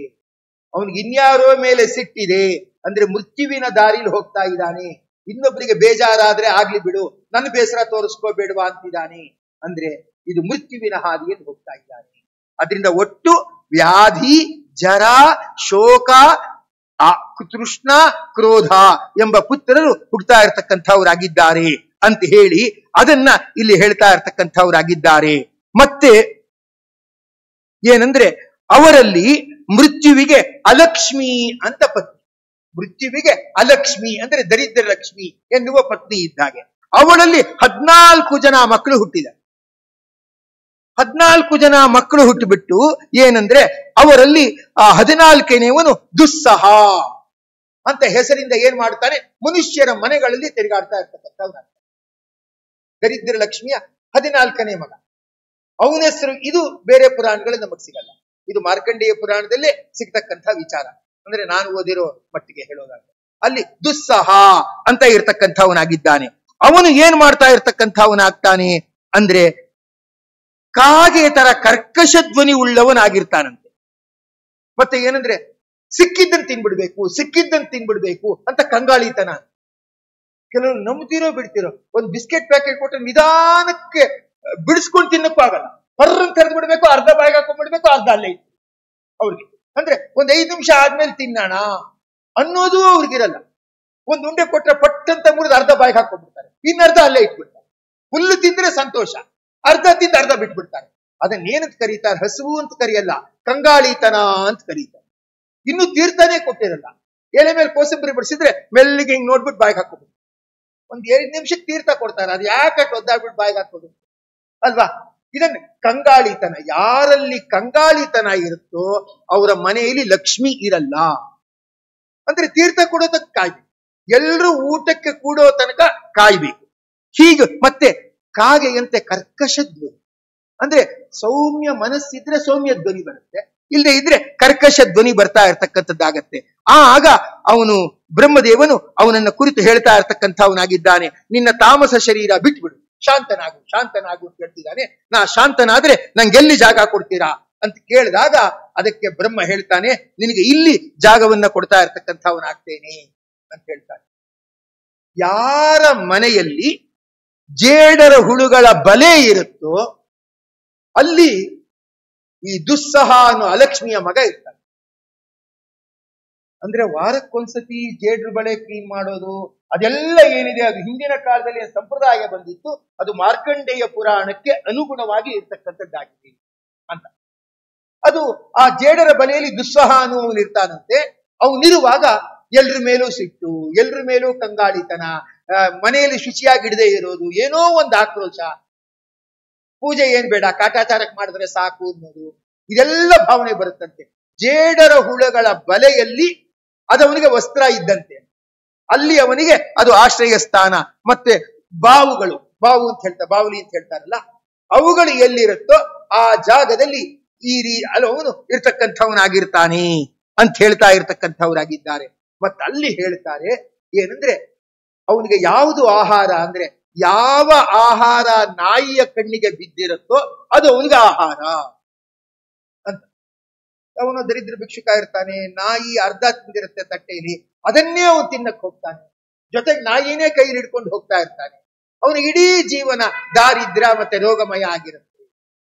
[SPEAKER 1] ಅವನಿಗೆ ಇನ್ಯಾರೋ ಮೇಲೆ ಸಿಟ್ಟಿದೆ, ಅಂದ್ರೆ ಮೃತ್ಯುವಿನ ದಾರಿಲಿ ಹೋಗ್ತಾ ಇದ್ದಾನೆ. ಇನ್ನೊಬ್ಬರಿಗೆ ಬೇಜಾರಾದ್ರೆ ಆಗ್ಲಿ ಬಿಡು, ನನ್ನ ಬೇಸರ ತೋರಿಸ್ಕೋಬೇಡವಾ ಅಂತಿದ್ದಾನೆ. ಅಂದ್ರೆ ಇದು ಮೃತ್ಯುವಿನ ಹಾದಿಯಲ್ಲಿ ಹೋಗ್ತಾ ಇದ್ದಾನೆ. ಅದರಿಂದ ಒಟ್ಟು ವ್ಯಾಧಿ, ಜರ, ಶೋಕ, ತೃಷ್ಣ, ಕ್ರೋಧ ಎಂಬ ಪುತ್ರರು ಹುಡ್ತಾ ಇರ್ತಕ್ಕಂಥವರಾಗಿದ್ದಾರೆ ಅಂತ ಹೇಳಿ ಅದನ್ನ ಇಲ್ಲಿ ಹೇಳ್ತಾ ಇರ್ತಕ್ಕಂಥವರಾಗಿದ್ದಾರೆ. ಮತ್ತೆ ಏನಂದ್ರೆ ಅವರಲ್ಲಿ ಮೃತ್ಯುವಿಗೆ ಅಲಕ್ಷ್ಮಿ ಅಂತ ಪತ್ನಿ. ಮೃತ್ಯುವಿಗೆ ಅಲಕ್ಷ್ಮಿ ಅಂದ್ರೆ ದರಿದ್ರ ಲಕ್ಷ್ಮಿ ಎನ್ನುವ ಪತ್ನಿ ಇದ್ದಾಗೆ. ಅವಳಲ್ಲಿ 14 ಜನ ಮಕ್ಕಳು ಹುಟ್ಟಿದ್ದಾರೆ. 14 ಜನ ಮಕ್ಕಳು ಹುಟ್ಟುಬಿಟ್ಟು ಏನಂದ್ರೆ ಅವರಲ್ಲಿ 14ನೇವನು ದುಸ್ಸಹ ಅಂತ ಹೆಸರಿಂದ ಏನ್ ಮಾಡ್ತಾನೆ? ಮನುಷ್ಯರ ಮನೆಗಳಲ್ಲಿ ತಿರುಗಾಡ್ತಾ ಇರ್ತಕ್ಕಂಥ ದರಿದ್ರ ಲಕ್ಷ್ಮಿಯ 14ನೇ ಮಗ. ಅವನ ಹೆಸರು ಇದು ಬೇರೆ ಪುರಾಣಗಳಲ್ಲಿ ನಮಗ್ ಸಿಗಲ್ಲ, ಇದು ಮಾರ್ಕಂಡೇಯ ಪುರಾಣದಲ್ಲೇ ಸಿಗ್ತಕ್ಕಂಥ ವಿಚಾರ. ಅಂದ್ರೆ ನಾನು ಓದಿರೋ ಮಟ್ಟಿಗೆ ಹೇಳೋದಾದ್ರೆ ಅಲ್ಲಿ ದುಸ್ಸಹ ಅಂತ ಇರ್ತಕ್ಕಂಥವನಾಗಿದ್ದಾನೆ. ಅವನು ಏನ್ ಮಾಡ್ತಾ ಇರ್ತಕ್ಕಂಥವನಾಗ್ತಾನೆ ಅಂದ್ರೆ ಕಾಗೆ ತರ ಕರ್ಕಶ ಧ್ವನಿ ಉಳ್ಳವನಾಗಿರ್ತಾನಂತೆ. ಮತ್ತೆ ಏನಂದ್ರೆ ಸಿಕ್ಕಿದ್ದನ್ನು ತಿನ್ಬಿಡ್ಬೇಕು, ಸಿಕ್ಕಿದ್ದನ್ನು ತಿನ್ಬಿಡ್ಬೇಕು ಅಂತ ಕಂಗಾಳಿತನ. ಕೆಲವರು ನಂಬ್ತಿರೋ ಬಿಡ್ತಿರೋ, ಒಂದು ಬಿಸ್ಕೆಟ್ ಪ್ಯಾಕೆಟ್ ಕೊಟ್ಟರೆ ನಿಧಾನಕ್ಕೆ ಬಿಡಿಸ್ಕೊಂಡು ತಿನ್ನಕ್ಕೂ ಆಗಲ್ಲ, ಹೊರ್ರಂಗ್ ಕರೆದು ಬಿಡ್ಬೇಕು, ಅರ್ಧ ಬಾಯಿಗೆ ಹಾಕೊಂಡ್ಬಿಡ್ಬೇಕು, ಅರ್ಧ ಅಲ್ಲೇ ಇತ್ತು ಅವ್ರಿಗೆ. ಅಂದ್ರೆ ಒಂದ್ 5 ನಿಮಿಷ ಆದ್ಮೇಲೆ ತಿನ್ನೋಣ ಅನ್ನೋದು ಅವ್ರಿಗಿರಲ್ಲ. ಒಂದ್ ಉಂಡೆ ಕೊಟ್ರೆ ಪಟ್ಟಂತ ಮುರಿದು ಅರ್ಧ ಬಾಯಿಗೆ ಹಾಕೊಂಡ್ಬಿಡ್ತಾರೆ, ಇನ್ನರ್ಧ ಅಲ್ಲೇ ಇಟ್ಬಿಡ್ತಾರೆ. ಹುಲ್ಲು ತಿಂದ್ರೆ ಸಂತೋಷ, ಅರ್ಧ ತಿಂದು ಅರ್ಧ ಬಿಟ್ಬಿಡ್ತಾರೆ. ಅದನ್ನೇನಂತ ಕರೀತಾರೆ? ಹಸುವು ಅಂತ ಕರೆಯಲ್ಲ, ಕಂಗಾಳಿತನ ಅಂತ ಕರೀತಾರೆ. ಇನ್ನು ತೀರ್ಥನೇ ಕೊಟ್ಟಿರಲ್ಲ, ಎಲೆ ಮೇಲೆ ಕೋಸಂಬರಿ ಬಡಿಸಿದ್ರೆ ಮೆಲ್ಲಿಗೆ ಹಿಂಗ್ ನೋಡ್ಬಿಟ್ಟು ಬಾಯಿಗೆ ಹಾಕೋಬೇಕು. ಒಂದ್ 2 ನಿಮಿಷಕ್ಕೆ ತೀರ್ಥ ಕೊಡ್ತಾರೆ, ಅದು ಯಾಕೆ ಒದ್ದಾಡ್ಬಿಟ್ಟು ಬಾಯಿಗೆ ಹಾಕೋದು ಅಲ್ವಾ? ಇದನ್ನ ಕಂಗಾಳಿತನ. ಯಾರಲ್ಲಿ ಕಂಗಾಳಿತನ ಇರುತ್ತೋ ಅವರ ಮನೆಯಲ್ಲಿ ಲಕ್ಷ್ಮಿ ಇರಲ್ಲ. ಅಂದ್ರೆ ತೀರ್ಥ ಕೊಡೋದಕ್ಕೆ ಕಾಯ್ಬೇಕು, ಎಲ್ರೂ ಊಟಕ್ಕೆ ಕೂಡೋ ತನಕ ಕಾಯ್ಬೇಕು. ಹೀಗೆ ಮತ್ತೆ ಕಾಗೆಯಂತೆ ಕರ್ಕಶ ಧ್ವನಿ, ಅಂದ್ರೆ ಸೌಮ್ಯ ಮನಸ್ಸಿದ್ರೆ ಸೌಮ್ಯ ಧ್ವನಿ ಬರುತ್ತೆ, ಇಲ್ಲದೆ ಇದ್ರೆ ಕರ್ಕಶ ಧ್ವನಿ ಬರ್ತಾ ಇರ್ತಕ್ಕಂಥದ್ದಾಗತ್ತೆ. ಆಗ ಅವನು ಬ್ರಹ್ಮದೇವನು ಅವನನ್ನ ಕುರಿತು ಹೇಳ್ತಾ ಇರ್ತಕ್ಕಂಥವನಾಗಿದ್ದಾನೆ, ನಿನ್ನ ತಾಮಸ ಶರೀರ ಬಿಟ್ಬಿಡು, ಶಾಂತನಾಗು ಶಾಂತನಾಗು ಅಂತ ಹೇಳ್ತಿದ್ದಾನೆ. ನಾ ಶಾಂತನಾದ್ರೆ ನಂಗೆಲ್ಲಿ ಜಾಗ ಕೊಡ್ತೀರಾ ಅಂತ ಕೇಳಿದಾಗ ಅದಕ್ಕೆ ಬ್ರಹ್ಮ ಹೇಳ್ತಾನೆ, ನಿನಗೆ ಇಲ್ಲಿ ಜಾಗವನ್ನ ಕೊಡ್ತಾ ಇರ್ತಕ್ಕಂಥವನಾಗ್ತೇನೆ ಅಂತ ಹೇಳ್ತಾನೆ. ಯಾರ ಮನೆಯಲ್ಲಿ ಜೇಡರ ಹುಳುಗಳ ಬಲೆ ಇರುತ್ತೋ ಅಲ್ಲಿ ಈ ದುಸ್ಸಹ ಅನ್ನೋ ಅಲಕ್ಷ್ಮಿಯ ಮಗ ಇರ್ತಾನೆ. ಅಂದ್ರೆ ವಾರಕ್ಕೊಂದ್ಸತಿ ಜೇಡ್ರ ಬಳೆ ಕ್ಲೀನ್ ಮಾಡೋದು ಅದೆಲ್ಲ ಏನಿದೆ ಅದು ಹಿಂದಿನ ಕಾಲದಲ್ಲಿ ಸಂಪ್ರದಾಯ ಬಂದಿತ್ತು, ಅದು ಮಾರ್ಕಂಡೇಯ ಪುರಾಣಕ್ಕೆ ಅನುಗುಣವಾಗಿ ಇರ್ತಕ್ಕಂಥದ್ದಾಗಿದೆ ಅಂತ. ಅದು ಆ ಜೇಡರ ಬಲೆಯಲ್ಲಿ ದುಸ್ಸಹ ಅನ್ನುವನು ಇರ್ತಾನಂತೆ. ಅವನಿರುವಾಗ ಎಲ್ರ ಮೇಲೂ ಸಿಟ್ಟು, ಎಲ್ರ ಮೇಲೂ ಕಂಗಾಳಿತನ, ಮನೆಯಲ್ಲಿ ಶುಚಿಯಾಗಿಡದೆ ಇರೋದು, ಏನೋ ಒಂದು ಆಕ್ರೋಶ, ಪೂಜೆ ಏನ್ ಬೇಡ ಕಾಟಾಚಾರಕ್ಕೆ ಮಾಡಿದ್ರೆ ಸಾಕು ಅನ್ನೋದು, ಇದೆಲ್ಲ ಭಾವನೆ ಬರುತ್ತಂತೆ. ಜೇಡರ ಹುಳಗಳ ಬಲೆಯಲ್ಲಿ ಅದವನಿಗೆ ವಸ್ತ್ರ ಇದ್ದಂತೆ, ಅಲ್ಲಿ ಅವನಿಗೆ ಅದು ಆಶ್ರಯ ಸ್ಥಾನ. ಮತ್ತೆ ಬಾವುಗಳು, ಬಾವು ಅಂತ ಹೇಳ್ತಾರೆ, ಬಾವುಲಿ ಅಂತ ಹೇಳ್ತಾರಲ್ಲ, ಅವುಗಳು ಎಲ್ಲಿರುತ್ತೋ ಆ ಜಾಗದಲ್ಲಿ ಅವನು ಇರ್ತಕ್ಕಂಥವನಾಗಿರ್ತಾನೆ ಅಂತ ಹೇಳ್ತಾ ಇರ್ತಕ್ಕಂಥವರಾಗಿದ್ದಾರೆ. ಮತ್ತೆ ಅಲ್ಲಿ ಹೇಳ್ತಾರೆ ಏನಂದ್ರೆ ಅವನಿಗೆ ಯಾವುದು ಆಹಾರ ಅಂದ್ರೆ ಯಾವ ಆಹಾರ ನಾಯಿಯ ಕಣ್ಣಿಗೆ ಬಿದ್ದಿರುತ್ತೋ ಅದು ಅವನಿಗೆ ಆಹಾರ ಅಂತ. ಅವನು ದರಿದ್ರ ಭಿಕ್ಷುಕ ಇರ್ತಾನೆ, ನಾಯಿ ಅರ್ಧ ತಿಂದಿರುತ್ತೆ ತಟ್ಟೆಯಲ್ಲಿ, ಅದನ್ನೇ ಅವನು ತಿನ್ನಕ್ ಹೋಗ್ತಾನೆ, ಜೊತೆಗೆ ನಾಯಿನೇ ಕೈಲಿ ಹಿಡ್ಕೊಂಡು ಹೋಗ್ತಾ ಇರ್ತಾನೆ. ಅವನ ಇಡೀ ಜೀವನ ದಾರಿದ್ರ ಮತ್ತೆ ರೋಗಮಯ ಆಗಿರುತ್ತೆ.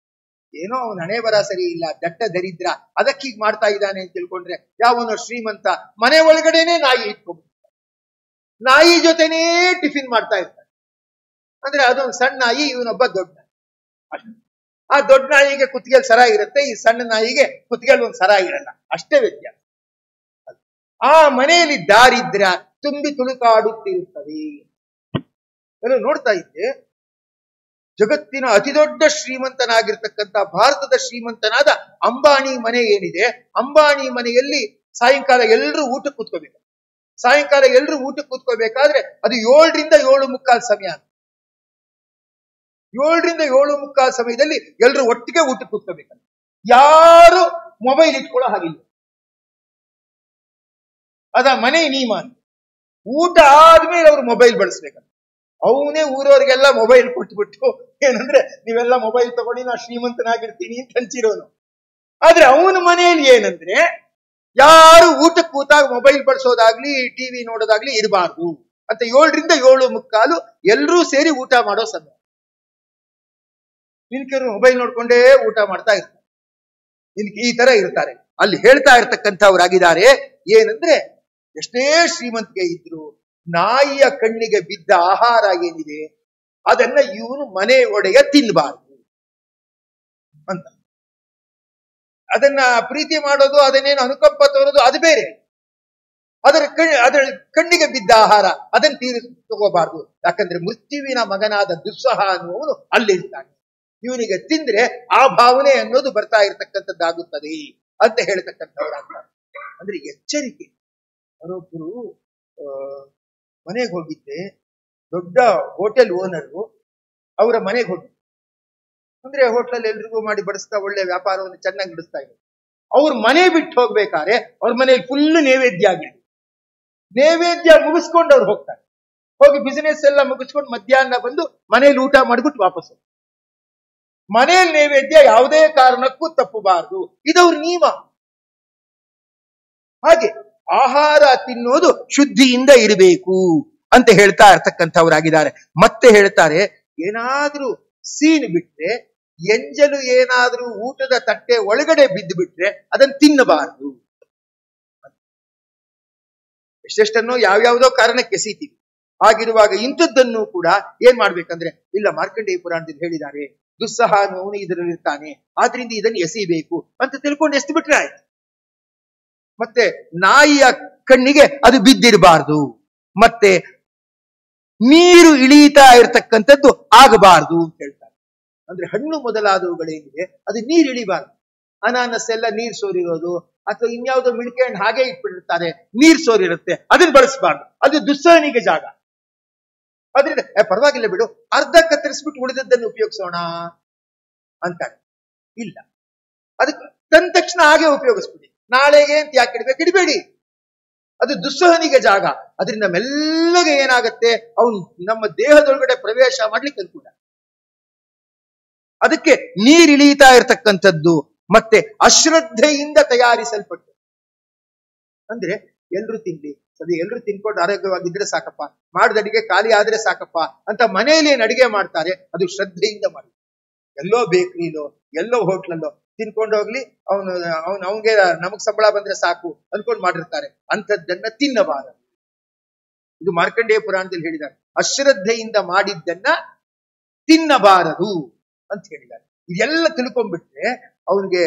[SPEAKER 1] ಏನೋ ಅವನ ಹಣೆ ಬರ ಸರಿ ಇಲ್ಲ, ದಟ್ಟ ದರಿದ್ರ, ಅದಕ್ಕೆ ಹೀಗೆ ಮಾಡ್ತಾ ಇದ್ದಾನೆ ಅಂತ ತಿಳ್ಕೊಂಡ್ರೆ ಯಾವನೋ ಶ್ರೀಮಂತ ಮನೆ ಒಳಗಡೆನೆ ನಾಯಿ ಇಟ್ಕೊಂಡ್ಬಿಡ್ತಾನೆ, ನಾಯಿ ಜೊತೆನೇ ಟಿಫಿನ್ ಮಾಡ್ತಾ ಇರ್ತಾನೆ. ಅಂದ್ರೆ ಅದೊಂದು ಸಣ್ಣ ನಾಯಿ, ಇವನೊಬ್ಬ ದೊಡ್ಡ ನಾಯಿ. ಆ ದೊಡ್ಡ ನಾಯಿಗೆ ಕುತ್ತಿಗೆಲ್ ಸರ ಇರುತ್ತೆ, ಈ ಸಣ್ಣ ನಾಯಿಗೆ ಕುತ್ತಿಗೆಲ್ ಒಂದು ಸರ ಇರಲ್ಲ, ಅಷ್ಟೇ ವ್ಯತ್ಯಾಸ. ಆ ಮನೆಯಲ್ಲಿ ದಾರಿದ್ರ ತುಂಬಿ ತುಳುಕಾಡುತ್ತಿರುತ್ತದೆ. ಎಲ್ಲ ನೋಡ್ತಾ ಇದ್ದೆ, ಜಗತ್ತಿನ ಅತಿ ದೊಡ್ಡ ಶ್ರೀಮಂತನಾಗಿರ್ತಕ್ಕಂಥ ಭಾರತದ ಶ್ರೀಮಂತನಾದ ಅಂಬಾನಿ ಮನೆ ಏನಿದೆ, ಅಂಬಾನಿ ಮನೆಯಲ್ಲಿ ಸಾಯಂಕಾಲ ಎಲ್ಲರೂ ಊಟಕ್ಕೆ ಕೂತ್ಕೋಬೇಕು. ಸಾಯಂಕಾಲ ಎಲ್ಲರೂ ಊಟಕ್ಕೆ ಕೂತ್ಕೋಬೇಕಾದ್ರೆ ಅದು 7ರಿಂದ 7:15 ಸಮಯ. 7ರಿಂದ 7:15 ಸಮಯದಲ್ಲಿ ಎಲ್ಲರೂ ಒಟ್ಟಿಗೆ ಊಟಕ್ಕೆ ಕೂತ್ಕೋಬೇಕಂತ. ಯಾರು ಮೊಬೈಲ್ ಇಟ್ಕೊಳ್ಳೋ ಹಾಗಿಲ್ಲ, ಅದ ಮನೆ ನಿಯಮ. ಊಟ ಆದ್ಮೇಲೆ ಅವ್ರು ಮೊಬೈಲ್ ಬಳಸ್ಬೇಕಂತ. ಅವನೇ ಊರವ್ರಿಗೆಲ್ಲ ಮೊಬೈಲ್ ಕೊಟ್ಬಿಟ್ಟು ಏನಂದ್ರೆ ನೀವೆಲ್ಲ ಮೊಬೈಲ್ ತಗೊಂಡು ನಾ ಶ್ರೀಮಂತನಾಗಿರ್ತೀನಿ ಅಂತ ಹಂಚಿರೋನು. ಆದ್ರೆ ಅವನ ಮನೆಯಲ್ಲಿ ಏನಂದ್ರೆ ಯಾರು ಊಟಕ್ಕೆ ಕೂತಾಗ ಮೊಬೈಲ್ ಬಳಸೋದಾಗ್ಲಿ ಟಿವಿ ನೋಡೋದಾಗ್ಲಿ ಇರಬಾರ್ದು ಅಂತ 7ರಿಂದ 7:15 ಎಲ್ಲರೂ ಸೇರಿ ಊಟ ಮಾಡೋ ಸಮಯ. ಇನ್ಕರು ಮೊಬೈಲ್ ನೋಡ್ಕೊಂಡೇ ಊಟ ಮಾಡ್ತಾ ಇರ್ತಾರೆ, ಈ ತರ ಇರ್ತಾರೆ. ಅಲ್ಲಿ ಹೇಳ್ತಾ ಇರ್ತಕ್ಕಂಥವ್ರಾಗಿದ್ದಾರೆ ಏನಂದ್ರೆ ಎಷ್ಟೇ ಶ್ರೀಮಂತಿಗೆ ಇದ್ರು ನಾಯಿಯ ಕಣ್ಣಿಗೆ ಬಿದ್ದ ಆಹಾರ ಏನಿದೆ ಅದನ್ನ ಇವನು ಮನೆ ಒಡೆಯ ತಿನ್ನಬಾರದು ಅಂತ. ಅದನ್ನ ಪ್ರೀತಿ ಮಾಡೋದು, ಅದನ್ನೇನು ಅನುಕಂಪ ತೋರೋದು ಅದು ಬೇರೆ. ಅದರ ಕಣ್ಣಿಗೆ ಬಿದ್ದ ಆಹಾರ ಅದನ್ನು ತಗೋಬಾರ್ದು. ಯಾಕಂದ್ರೆ ಮೃತ್ಯುವಿನ ಮಗನಾದ ದುಸ್ಸಹ ಅನ್ನುವನು ಅಲ್ಲಿರ್ತಾನೆ, ಇವನಿಗೆ ತಿಂದ್ರೆ ಆ ಭಾವನೆ ಅನ್ನೋದು ಬರ್ತಾ ಇರತಕ್ಕಂಥದ್ದಾಗುತ್ತದೆ ಅಂತ ಹೇಳ್ತಕ್ಕಂಥವ್ರಾಗ್ತಾರೆ. ಅಂದ್ರೆ ಎಚ್ಚರಿಕೆ. ಅವರೊಬ್ಬರು ಮನೆಗೆ ಹೋಗಿದ್ದೆ, ದೊಡ್ಡ ಹೋಟೆಲ್ ಓನರು, ಅವರ ಮನೆಗೆ ಹೋಗಿದ್ದೆ. ಅಂದ್ರೆ ಹೋಟ್ಲಲ್ಲಿ ಎಲ್ರಿಗೂ ಮಾಡಿ ಬಡಿಸ್ತಾ ಒಳ್ಳೆ ವ್ಯಾಪಾರವನ್ನು ಚೆನ್ನಾಗಿ ನಡೆಸ್ತಾ ಇದ್ದಾರೆ. ಅವ್ರ ಮನೆ ಬಿಟ್ಟು ಹೋಗ್ಬೇಕಾದ್ರೆ ಅವ್ರ ಮನೆಯಲ್ಲಿ ಫುಲ್ ನೈವೇದ್ಯ ಆಗಿದೆ. ನೈವೇದ್ಯ ಮುಗಿಸ್ಕೊಂಡು ಅವ್ರು ಹೋಗ್ತಾರೆ. ಹೋಗಿ ಬಿಸಿನೆಸ್ ಎಲ್ಲ ಮುಗಿಸ್ಕೊಂಡು ಮಧ್ಯಾಹ್ನ ಬಂದು ಮನೇಲಿ ಊಟ ಮಾಡಿಬಿಟ್ಟು ವಾಪಸ್. ಮನೆಯಲ್ಲಿ ನೈವೇದ್ಯ ಯಾವುದೇ ಕಾರಣಕ್ಕೂ ತಪ್ಪಬಾರದು, ಇದವ್ರ ನಿಯಮ. ಹಾಗೆ ಆಹಾರ ತಿನ್ನೋದು ಶುದ್ಧಿಯಿಂದ ಇರಬೇಕು ಅಂತ ಹೇಳ್ತಾ ಇರ್ತಕ್ಕಂಥವ್ರಾಗಿದ್ದಾರೆ. ಮತ್ತೆ ಹೇಳ್ತಾರೆ, ಏನಾದ್ರೂ ಸೀನ್ ಬಿಟ್ರೆ, ಎಂಜಲು ಏನಾದ್ರೂ ಊಟದ ತಟ್ಟೆ ಒಳಗಡೆ ಬಿದ್ದು ಬಿಟ್ರೆ ಅದನ್ನು ತಿನ್ನಬಾರದು. ಎಷ್ಟೆಷ್ಟನ್ನೋ ಯಾವ್ಯಾವುದೋ ಕಾರಣಕ್ಕೆ ಎಸೀತೀವಿ. ಹಾಗಿರುವಾಗ ಇಂಥದ್ದನ್ನು ಕೂಡ ಏನ್ ಮಾಡ್ಬೇಕಂದ್ರೆ, ಇಲ್ಲ ಮಾರ್ಕಂಡೇಯ ಪುರಾಣದಲ್ಲಿ ಹೇಳಿದ್ದಾರೆ ದುಸ್ಸಹ ಅನ್ನೋನು ಇದರಲ್ಲಿ ಇರ್ತಾನೆ, ಆದ್ರಿಂದ ಇದನ್ನು ಎಸಿಬೇಕು ಅಂತ ತಿಳ್ಕೊಂಡು ಎಸ್ದು ಬಿಟ್ರೆ ಆಯ್ತು. ಮತ್ತೆ ನಾಯಿಯ ಕಣ್ಣಿಗೆ ಅದು ಬಿದ್ದಿರಬಾರ್ದು, ಮತ್ತೆ ನೀರು ಇಳೀತಾ ಇರತಕ್ಕಂಥದ್ದು ಆಗಬಾರ್ದು ಅಂತ ಹೇಳ್ತಾರೆ. ಅಂದ್ರೆ ಹಣ್ಣು ಮೊದಲಾದವುಗಳೇನಿದೆ ಅದು ನೀರು ಇಳಿಬಾರ್ದು. ಅನಾನಸ್ ಎಲ್ಲ ನೀರು ಸೋರಿರೋದು, ಅಥವಾ ಇನ್ಯಾವುದೋ ಮಿಳಿಕೆ ಹಣ್ಣು ಹಾಗೆ ಇಟ್ಬಿಟ್ಟಿರ್ತಾರೆ, ನೀರ್ ಸೋರಿರುತ್ತೆ, ಅದನ್ನ ಬಳಸಬಾರ್ದು, ಅದು ದುಸ್ಸಹನಿಗೆ ಜಾಗ. ಅದರಿಂದ ಪರವಾಗಿಲ್ಲ ಬಿಡು, ಅರ್ಧ ಕತ್ತರಿಸ್ಬಿಟ್ಟು ಉಳಿದದ್ದನ್ನು ಉಪಯೋಗಿಸೋಣ ಅಂತಾರೆ. ಇಲ್ಲ, ಅದಕ್ಕೆ ತಂದ ತಕ್ಷಣ ಹಾಗೆ ಉಪಯೋಗಿಸ್ಬಿಡಿ, ನಾಳೆಗೆ ಅಂತ ಯಾಕೆ ಇಡ್ಬೇಕು? ಇಡಬೇಡಿ, ಅದು ದುಸ್ಸಹನಿಗೆ ಜಾಗ. ಅದರಿಂದ ಮೆಲ್ಲಗೆ ಏನಾಗತ್ತೆ, ಅವನು ನಮ್ಮ ದೇಹದೊಳಗಡೆ ಪ್ರವೇಶ ಮಾಡ್ಲಿಕ್ಕೆ ಅನುಕೂಲ. ಅದಕ್ಕೆ ನೀರಿಳೀತಾ ಇರತಕ್ಕಂಥದ್ದು ಮತ್ತೆ ಅಶ್ರದ್ಧೆಯಿಂದ ತಯಾರಿಸಲ್ಪಟ್ಟು. ಅಂದ್ರೆ ಎಲ್ರು ತಿನ್ಲಿ, ಸರಿ ಎಲ್ರು ತಿನ್ಕೊಂಡು ಆರೋಗ್ಯವಾಗಿದ್ರೆ ಸಾಕಪ್ಪ, ಮಾಡಿದ ಅಡಿಗೆ ಖಾಲಿ ಆದ್ರೆ ಸಾಕಪ್ಪ ಅಂತ ಮನೆಯಲ್ಲಿ ಏನು ಅಡಿಗೆ ಮಾಡ್ತಾರೆ, ಅದು ಶ್ರದ್ಧೆಯಿಂದ ಮಾಡಿ. ಎಲ್ಲೋ ಬೇಕ್ರಿಲೋ ಎಲ್ಲೋ ಹೋಟ್ಲಲ್ಲೋ ತಿನ್ಕೊಂಡು ಹೋಗ್ಲಿ, ಅವನಿಗೆ ನಮಗ್ ಸಂಬಳ ಬಂದ್ರೆ ಸಾಕು ಅನ್ಕೊಂಡು ಮಾಡಿರ್ತಾರೆ, ಅಂಥದ್ದನ್ನ ತಿನ್ನಬಾರದು. ಇದು ಮಾರ್ಕಂಡೇಯ ಪುರಾಣದಲ್ಲಿ ಹೇಳಿದ್ದಾರೆ, ಅಶ್ರದ್ಧೆಯಿಂದ ಮಾಡಿದ್ದನ್ನ ತಿನ್ನಬಾರದು ಅಂತ ಹೇಳಿದ್ದಾರೆ. ಇದೆಲ್ಲ ತಿಳ್ಕೊಂಡ್ಬಿಟ್ರೆ ಅವನಿಗೆ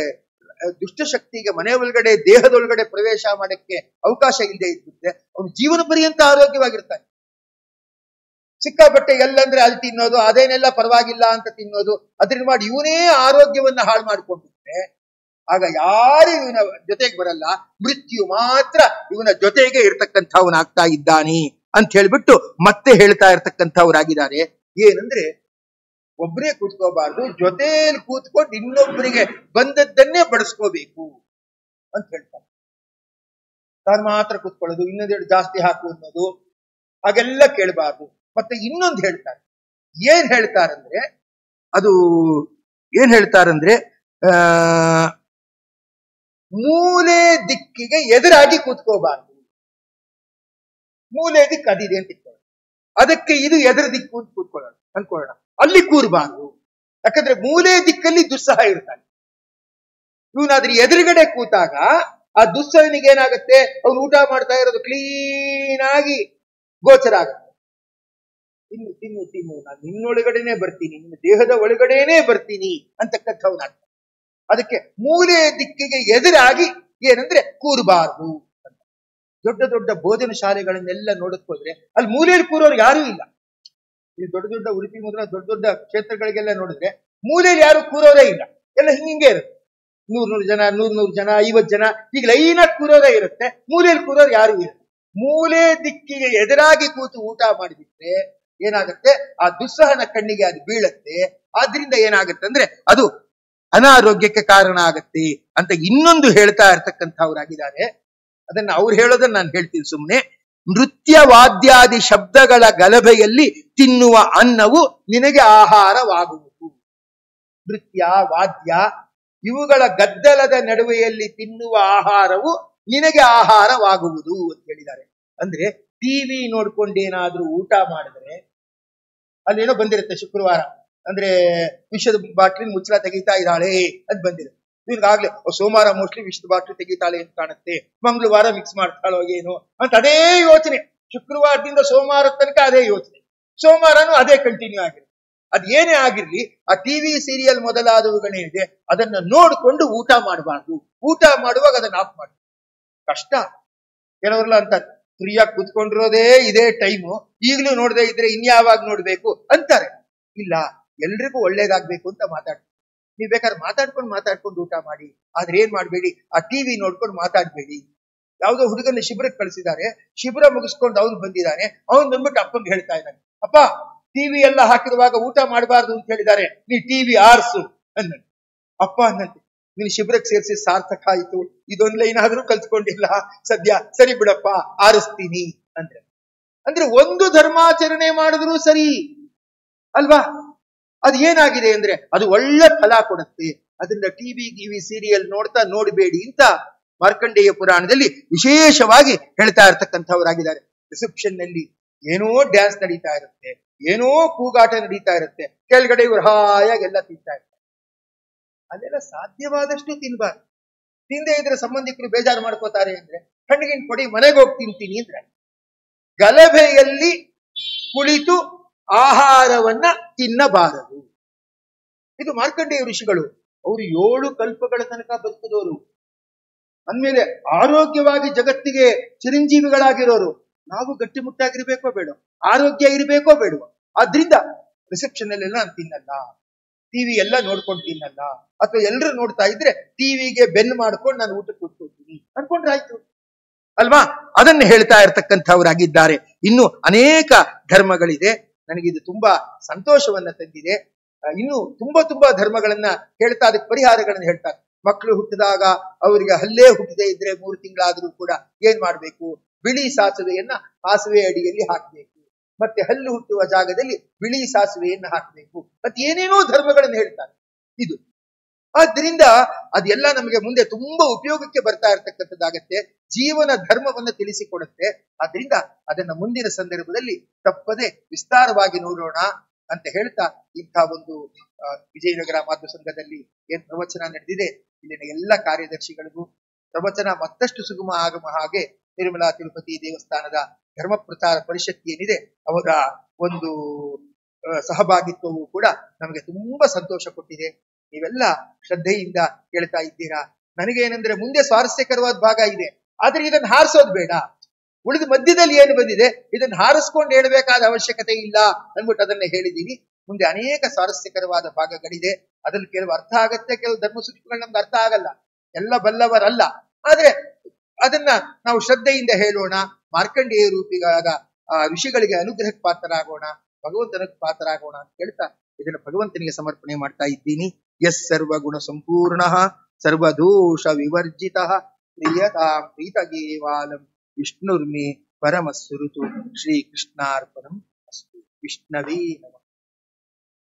[SPEAKER 1] ದುಷ್ಟಶಕ್ತಿಗೆ ಮನೆ ಒಳಗಡೆ ದೇಹದೊಳಗಡೆ ಪ್ರವೇಶ ಮಾಡಕ್ಕೆ ಅವಕಾಶ ಇಲ್ಲದೆ ಇದ್ಬಿಟ್ರೆ ಅವನು ಜೀವನ ಪರ್ಯಂತ ಆರೋಗ್ಯವಾಗಿರ್ತಾನೆ. ಸಿಕ್ಕಾಪಟ್ಟೆ ಎಲ್ಲಂದ್ರೆ ಅಲ್ಲಿ ತಿನ್ನೋದು, ಅದೇನೆಲ್ಲ ಪರವಾಗಿಲ್ಲ ಅಂತ ತಿನ್ನೋದು, ಅದರಿಂದ ಮಾಡಿ ಇವನೇ ಆರೋಗ್ಯವನ್ನ ಹಾಳು ಮಾಡ್ಕೊಂಡ್ಬಿಟ್ರೆ ಆಗ ಯಾರು ಇವನ ಜೊತೆಗೆ ಬರಲ್ಲ, ಮೃತ್ಯು ಮಾತ್ರ ಇವನ ಜೊತೆಗೆ ಇರ್ತಕ್ಕಂಥವನಾಗ್ತಾ ಇದ್ದಾನೆ ಅಂತ ಹೇಳ್ಬಿಟ್ಟು ಮತ್ತೆ ಹೇಳ್ತಾ ಇರ್ತಕ್ಕಂಥವ್ರಾಗಿದ್ದಾರೆ. ಏನಂದ್ರೆ ಒಬ್ಬರೇ ಕೂತ್ಕೋಬಾರ್ದು, ಜೊತೆಯಲ್ಲಿ ಕೂತ್ಕೊಂಡು ಇನ್ನೊಬ್ಬರಿಗೆ ಬಂದದ್ದನ್ನೇ ಬಡಿಸ್ಕೋಬೇಕು ಅಂತ ಹೇಳ್ತಾರೆ. ತಾನು ಮಾತ್ರ ಕೂತ್ಕೊಳ್ಳೋದು, ಇನ್ನೊಂದೆರಡು ಜಾಸ್ತಿ ಹಾಕು ಅನ್ನೋದು ಹಾಗೆಲ್ಲ ಕೇಳಬಾರ್ದು. ಮತ್ತೆ ಇನ್ನೊಂದು ಹೇಳ್ತಾರೆ, ಏನ್ ಹೇಳ್ತಾರಂದ್ರೆ ಮೂಲೆ ದಿಕ್ಕಿಗೆ ಎದುರಾಗಿ ಕೂತ್ಕೋಬಾರ್ದು. ಮೂಲೆ ದಿಕ್ಕು ಅದಿದೆ ಅಂತ ಇಟ್ಕೊಳ್ಳೋಣ, ಅದಕ್ಕೆ ಇದು ಎದುರು ದಿಕ್ಕು ಅಂತ ಕೂತ್ಕೊಳ್ಳೋಣ ಅನ್ಕೊಳ್ಳೋಣ, ಅಲ್ಲಿ ಕೂರ್ಬಾರ್ದು. ಯಾಕಂದ್ರೆ ಮೂಲೆ ದಿಕ್ಕಲ್ಲಿ ದುಸ್ಸಹ ಇರ್ತಾನೆ. ಇವನಾದ್ರೆ ಎದುರುಗಡೆ ಕೂತಾಗ ಆ ದುಸ್ಸಹನಿಗೆ ಏನಾಗುತ್ತೆ, ಅವನು ಊಟ ಮಾಡ್ತಾ ಇರೋದು ಕ್ಲೀನ್ ಆಗಿ ಗೋಚರ ಆಗುತ್ತೆ. ತಿನ್ನು ತಿನ್ನು ತಿನ್ನು, ನಾನು ನಿನ್ನೊಳಗಡೆನೆ ಬರ್ತೀನಿ, ನಿನ್ನ ದೇಹದ ಒಳಗಡೆನೆ ಬರ್ತೀನಿ ಅಂತಕ್ಕಂಥವನಾಗ್ತಾನೆ. ಅದಕ್ಕೆ ಮೂಲೆ ದಿಕ್ಕಿಗೆ ಎದುರಾಗಿ ಏನಂದ್ರೆ ಕೂರಬಾರ್ದು ಅಂತ. ದೊಡ್ಡ ದೊಡ್ಡ ಭೋಜನ ಶಾಲೆಗಳನ್ನೆಲ್ಲ ನೋಡಕ್ ಹೋದ್ರೆ ಅಲ್ಲಿ ಮೂಲೆಯಲ್ಲಿ ಕೂರೋರು ಯಾರೂ ಇಲ್ಲ. ಈ ದೊಡ್ಡ ದೊಡ್ಡ ಉಡುಪಿ ಮೊದಲ ದೊಡ್ಡ ದೊಡ್ಡ ಕ್ಷೇತ್ರಗಳಿಗೆಲ್ಲ ನೋಡಿದ್ರೆ ಮೂಲೆಯಲ್ಲಿ ಯಾರು ಕೂರೋರೇ ಇಲ್ಲ, ಎಲ್ಲ ಹಿಂಗೆ ಇರುತ್ತೆ. 100 ಜನ 100 ಜನ 50 ಜನ ಈಗ ಲೈನಾಗಿ ಕೂರೋರೇ ಇರುತ್ತೆ, ಮೂಲೆಯಲ್ಲಿ ಕೂರೋರು ಯಾರು ಇಲ್ಲ. ಮೂಲೆ ದಿಕ್ಕಿಗೆ ಎದುರಾಗಿ ಕೂತು ಊಟ ಮಾಡಿಬಿಟ್ರೆ ಏನಾಗುತ್ತೆ, ಆ ದುಸ್ಸಹನ ಕಣ್ಣಿಗೆ ಅದು ಬೀಳತ್ತೆ. ಆದ್ರಿಂದ ಏನಾಗುತ್ತೆ ಅಂದ್ರೆ ಅದು ಅನಾರೋಗ್ಯಕ್ಕೆ ಕಾರಣ ಆಗತ್ತೆ ಅಂತ ಇನ್ನೊಂದು ಹೇಳ್ತಾ ಇರ್ತಕ್ಕಂಥವ್ರಾಗಿದ್ದಾರೆ. ಅದನ್ನ ಅವ್ರು ಹೇಳೋದನ್ನ ನಾನು ಹೇಳ್ತೀನಿ ಸುಮ್ಮನೆ. ನೃತ್ಯ ವಾದ್ಯಾದಿ ಶಬ್ದಗಳ ಗಲಭೆಯಲ್ಲಿ ತಿನ್ನುವ ಅನ್ನವು ನಿನಗೆ ಆಹಾರವಾಗುವುದು. ನೃತ್ಯ ವಾದ್ಯ ಇವುಗಳ ಗದ್ದಲದ ನಡುವೆಯಲ್ಲಿ ತಿನ್ನುವ ಆಹಾರವು ನಿನಗೆ ಆಹಾರವಾಗುವುದು ಅಂತ ಹೇಳಿದ್ದಾರೆ. ಅಂದ್ರೆ ಟಿವಿ ನೋಡ್ಕೊಂಡೇನಾದ್ರೂ ಊಟ ಮಾಡಿದ್ರೆ ಅಲ್ಲೇನೋ ಬಂದಿರುತ್ತೆ ಶುಕ್ರವಾರ, ಅಂದ್ರೆ ವಿಷದ ಬಾಟ್ಲಿನ ಮುಚ್ಚಳ ತೆಗಿತಾ ಇದ್ದಾಳೆ ಅಂತ ಬಂದಿರುತ್ತೆ. ಇವ್ರಿಗಾಗ್ಲೇ ಸೋಮವಾರ ಮೋಸ್ಟ್ಲಿ ವಿಷದ ಬಾಟ್ಲಿ ತೆಗಿತಾಳೆ ಅಂತ ಕಾಣುತ್ತೆ, ಮಂಗಳವಾರ ಮಿಕ್ಸ್ ಮಾಡ್ತಾಳೋ ಏನೋ ಅಂತ ಅದೇ ಯೋಚನೆ. ಶುಕ್ರವಾರದಿಂದ ಸೋಮವಾರ ತನಕ ಅದೇ ಯೋಚನೆ, ಸೋಮವಾರನೂ ಅದೇ ಕಂಟಿನ್ಯೂ ಆಗಿರುತ್ತೆ. ಅದ್ ಏನೇ ಆಗಿರ್ಲಿ, ಆ ಟಿವಿ ಸೀರಿಯಲ್ ಮೊದಲಾದವುಗಳೇನಿದೆ ಅದನ್ನ ನೋಡ್ಕೊಂಡು ಊಟ ಮಾಡಬಾರ್ದು. ಊಟ ಮಾಡುವಾಗ ಅದನ್ನ ಆಫ್ ಮಾಡಿ. ಕಷ್ಟ. ಕೆಲವರೆಲ್ಲ ಅಂತಾರೆ, ಫ್ರೀಯಾಗಿ ಕೂತ್ಕೊಂಡಿರೋದೇ ಇದೇ ಟೈಮು, ಈಗಲೂ ನೋಡದೆ ಇದ್ರೆ ಇನ್ಯಾವಾಗ ನೋಡ್ಬೇಕು ಅಂತಾರೆ. ಇಲ್ಲ, ಎಲ್ರಿಗೂ ಒಳ್ಳೇದಾಗ್ಬೇಕು ಅಂತ ಮಾತಾಡ್ತಾರೆ. ನೀವ್ ಬೇಕಾದ್ರೆ ಮಾತಾಡ್ಕೊಂಡು ಊಟ ಮಾಡಿ, ಆದ್ರೆ ಏನ್ ಮಾಡ್ಬೇಡಿ, ಆ ಟಿವಿ ನೋಡ್ಕೊಂಡು ಮಾತಾಡ್ಬೇಡಿ. ಯಾವ್ದೋ ಹುಡುಗನ ಶಿಬಿರಕ್ಕೆ ಕಳಿಸಿದ್ದಾರೆ, ಶಿಬಿರ ಮುಗಿಸ್ಕೊಂಡು ಅವ್ನು ಬಂದಿದ್ದಾನೆ, ಅವ್ನು ಬಂದ್ಬಿಟ್ಟು ಅಪ್ಪಂಗೆ ಹೇಳ್ತಾ ಇದ್ದಾನೆ, ಅಪ್ಪ ಟಿವಿ ಎಲ್ಲ ಹಾಕಿರುವಾಗ ಊಟ ಮಾಡಬಾರ್ದು ಅಂತ ಹೇಳಿದ್ದಾರೆ, ನೀ ಟಿವಿ ಆರ್ಸು ಅಂದ. ಅಪ್ಪ ಅನ್ನಂತೆ, ನೀನು ಶಿಬಿರಕ್ಕೆ ಸೇರಿಸಿ ಸಾರ್ಥಕ ಆಯ್ತು, ಇದೊಂದ್ ಲೈನ್ ಆದ್ರೂ ಕಲ್ತ್ಕೊಂಡಿಲ್ಲ ಸದ್ಯ, ಸರಿ ಬಿಡಪ್ಪ ಆರಿಸ್ತೀನಿ ಅಂದ್ರೆ ಒಂದು ಧರ್ಮಾಚರಣೆ ಮಾಡಿದ್ರು ಸರಿ ಅಲ್ವಾ? ಅದು ಏನಾಗಿದೆ ಅಂದ್ರೆ ಅದು ಒಳ್ಳೆ ಫಲ ಕೊಡುತ್ತೆ. ಅದರಿಂದ ಟಿವಿ ಸೀರಿಯಲ್ ನೋಡಬೇಡಿ ಅಂತ ಮಾರ್ಕಂಡೇಯ ಪುರಾಣದಲ್ಲಿ ವಿಶೇಷವಾಗಿ ಹೇಳ್ತಾ ಇರ್ತಕ್ಕಂಥವರಾಗಿದ್ದಾರೆ. ರಿಸೆಪ್ಷನ್ ನಲ್ಲಿ ಏನೋ ಡ್ಯಾನ್ಸ್ ನಡೀತಾ ಇರುತ್ತೆ, ಏನೋ ಕೂಗಾಟ ನಡೀತಾ ಇರುತ್ತೆ, ಕೆಳಗಡೆ ಇವರು ಹಾಯಾಗಿ ಎಲ್ಲ ತಿಂತಾ ಇರ್ತಾರೆ. ಅಲ್ಲೆಲ್ಲ ಸಾಧ್ಯವಾದಷ್ಟು ತಿನ್ಬಾರ್ದು. ತಿಂದೇ ಇದ್ರೆ ಸಂಬಂಧಿಕರು ಬೇಜಾರು ಮಾಡ್ಕೋತಾರೆ ಅಂದ್ರೆ ಕಣ್ಣಿಗಿನ್ ಕೊಡಿ, ಮನೆಗೆ ಹೋಗಿ ತಿಂತೀನಿ ಅಂದ್ರೆ. ಗಲಭೆಯಲ್ಲಿ ಕುಳಿತು ಆಹಾರವನ್ನ ತಿನ್ನಬಾರದು. ಇದು ಮಾರ್ಕಂಡೇಯ ಋಷಿಗಳು. ಅವರು 7 ಕಲ್ಪಗಳ ತನಕ ಬದುಕಿದವರು, ಅಂದ್ಮೇಲೆ ಆರೋಗ್ಯವಾಗಿ ಜಗತ್ತಿಗೆ ಚಿರಂಜೀವಿಗಳಾಗಿರೋರು. ನಾವು ಗಟ್ಟಿಮುಟ್ಟಾಗಿರ್ಬೇಕೋ ಬೇಡ, ಆರೋಗ್ಯ ಇರಬೇಕೋ ಬೇಡ. ಆದ್ರಿಂದ ರಿಸೆಪ್ಷನ್ ಅಲ್ಲೆಲ್ಲ ನಾನು ತಿನ್ನಲ್ಲ, ಟಿವಿ ಎಲ್ಲ ನೋಡ್ಕೊಂಡು ತಿನ್ನಲ್ಲ, ಅಥವಾ ಎಲ್ಲರೂ ನೋಡ್ತಾ ಇದ್ರೆ ಟಿವಿಗೆ ಬೆನ್ನು ಮಾಡ್ಕೊಂಡು ನಾನು ಊಟಕ್ಕೆ ಕೂತ್ಕೊಳ್ತೀನಿ. ಅನ್ಕೊಂಡ್ರಾಯ್ತು ಅಲ್ವಾ? ಅದನ್ನು ಹೇಳ್ತಾ ಇರತಕ್ಕಂಥವರಾಗಿದ್ದಾರೆ. ಇನ್ನು ಅನೇಕ ಧರ್ಮಗಳಿದೆ. ನನಗಿದು ತುಂಬಾ ಸಂತೋಷವನ್ನ ತಂದಿದೆ. ಇನ್ನು ತುಂಬಾ ಧರ್ಮಗಳನ್ನ ಹೇಳ್ತಾ ಅದಕ್ಕೆ ಪರಿಹಾರಗಳನ್ನ ಹೇಳ್ತಾರೆ. ಮಕ್ಕಳು ಹುಟ್ಟಿದಾಗ ಅವರಿಗೆ ಹಲ್ಲೇ ಹುಟ್ಟದೇ ಇದ್ರೆ 3 ತಿಂಗಳಾದ್ರೂ ಕೂಡ ಏನ್ ಮಾಡ್ಬೇಕು? ಬಿಳಿ ಸಾಸುವೆಯನ್ನ ಹಾಸುವೆ ಅಡಿಯಲ್ಲಿ ಹಾಕಬೇಕು. ಮತ್ತೆ ಹಲ್ಲು ಹುಟ್ಟುವ ಜಾಗದಲ್ಲಿ ಬಿಳಿ ಸಾಸುವೆಯನ್ನ ಹಾಕಬೇಕು. ಮತ್ತೆ ಏನೇನೋ ಧರ್ಮಗಳನ್ನು ಹೇಳ್ತಾರೆ. ಇದು ಆದ್ರಿಂದ ಅದೆಲ್ಲ ನಮಗೆ ಮುಂದೆ ತುಂಬಾ ಉಪಯೋಗಕ್ಕೆ ಬರ್ತಾ ಇರತಕ್ಕಂಥದ್ದಾಗತ್ತೆ. ಜೀವನ ಧರ್ಮವನ್ನ ತಿಳಿಸಿಕೊಡುತ್ತೆ. ಆದ್ರಿಂದ ಅದನ್ನ ಮುಂದಿನ ಸಂದರ್ಭದಲ್ಲಿ ತಪ್ಪದೆ ವಿಸ್ತಾರವಾಗಿ ನೋಡೋಣ ಅಂತ ಹೇಳ್ತಾ, ಇಂಥ ಒಂದು ವಿಜಯನಗರ ಮಾತೃ ಸಂಘದಲ್ಲಿ ಏನ್ ಪ್ರವಚನ ನಡೆದಿದೆ, ಇಲ್ಲಿನ ಎಲ್ಲ ಕಾರ್ಯದರ್ಶಿಗಳಿಗೂ ಪ್ರವಚನ ಮತ್ತಷ್ಟು ಸುಗಮ ಆಗಮ ಹಾಗೆ ತಿರುಮಲ ತಿರುಪತಿ ದೇವಸ್ಥಾನದ ಧರ್ಮ ಪ್ರಚಾರ ಪರಿಷತ್ ಏನಿದೆ ಅವರ ಒಂದು ಸಹಭಾಗಿತ್ವವು ಕೂಡ ನಮಗೆ ತುಂಬಾ ಸಂತೋಷ ಕೊಟ್ಟಿದೆ. ನೀವೆಲ್ಲ ಶ್ರದ್ಧೆಯಿಂದ ಕೇಳ್ತಾ ಇದ್ದೀರಾ. ನನಗೇನೆಂದ್ರೆ ಮುಂದೆ ಸ್ವಾರಸ್ಯಕರವಾದ ಭಾಗ ಇದೆ, ಆದ್ರೆ ಇದನ್ನು ಹಾರಿಸೋದು ಬೇಡ. ಉಳಿದ ಮಧ್ಯದಲ್ಲಿ ಏನು ಬಂದಿದೆ ಇದನ್ನು ಹಾರಿಸ್ಕೊಂಡು ಹೇಳ್ಬೇಕಾದ ಅವಶ್ಯಕತೆ ಇಲ್ಲ ಅಂದ್ಬಿಟ್ಟು ಅದನ್ನ ಹೇಳಿದೀನಿ. ಮುಂದೆ ಅನೇಕ ಸ್ವಾರಸ್ಯಕರವಾದ ಭಾಗಗಳಿದೆ. ಅದ್ರಲ್ಲಿ ಕೆಲವು ಅರ್ಥ ಆಗತ್ತೆ, ಕೆಲವು ಧರ್ಮ ಸೂಕ್ಷ್ಮಗಳು ನಮ್ಗೆ ಅರ್ಥ ಆಗಲ್ಲ, ಎಲ್ಲ ಬಲ್ಲವರಲ್ಲ. ಆದ್ರೆ ಅದನ್ನ ನಾವು ಶ್ರದ್ಧೆಯಿಂದ ಹೇಳೋಣ. ಮಾರ್ಕಂಡೇಯ ರೂಪಿಗಳಾದ ಋಷಿಗಳಿಗೆ ಅನುಗ್ರಹಕ್ಕೆ ಪಾತ್ರರಾಗೋಣ, ಭಗವಂತನಿಗೆ ಪಾತ್ರರಾಗೋಣ ಅಂತ ಹೇಳ್ತಾ ಇದನ್ನು ಭಗವಂತನಿಗೆ ಸಮರ್ಪಣೆ ಮಾಡ್ತಾ ಇದ್ದೀನಿ. ಯಸ್ ಸರ್ವಗುಣ ಸಂಪೂರ್ಣ ಸರ್ವದೋಷ ವಿವರ್ಜಿತ ಪ್ರಿಯತಾಂ ಪ್ರೀತಗೇವಾಲಂ ವಿಷ್ಣುರ್ಮೇ ಪರಮಸ್ಸುರುತು. ಶ್ರೀ ಕೃಷ್ಣಾರ್ಪಣಂ ಅಸ್ತು. ವಿಷ್ಣವೇ ನಮಃ.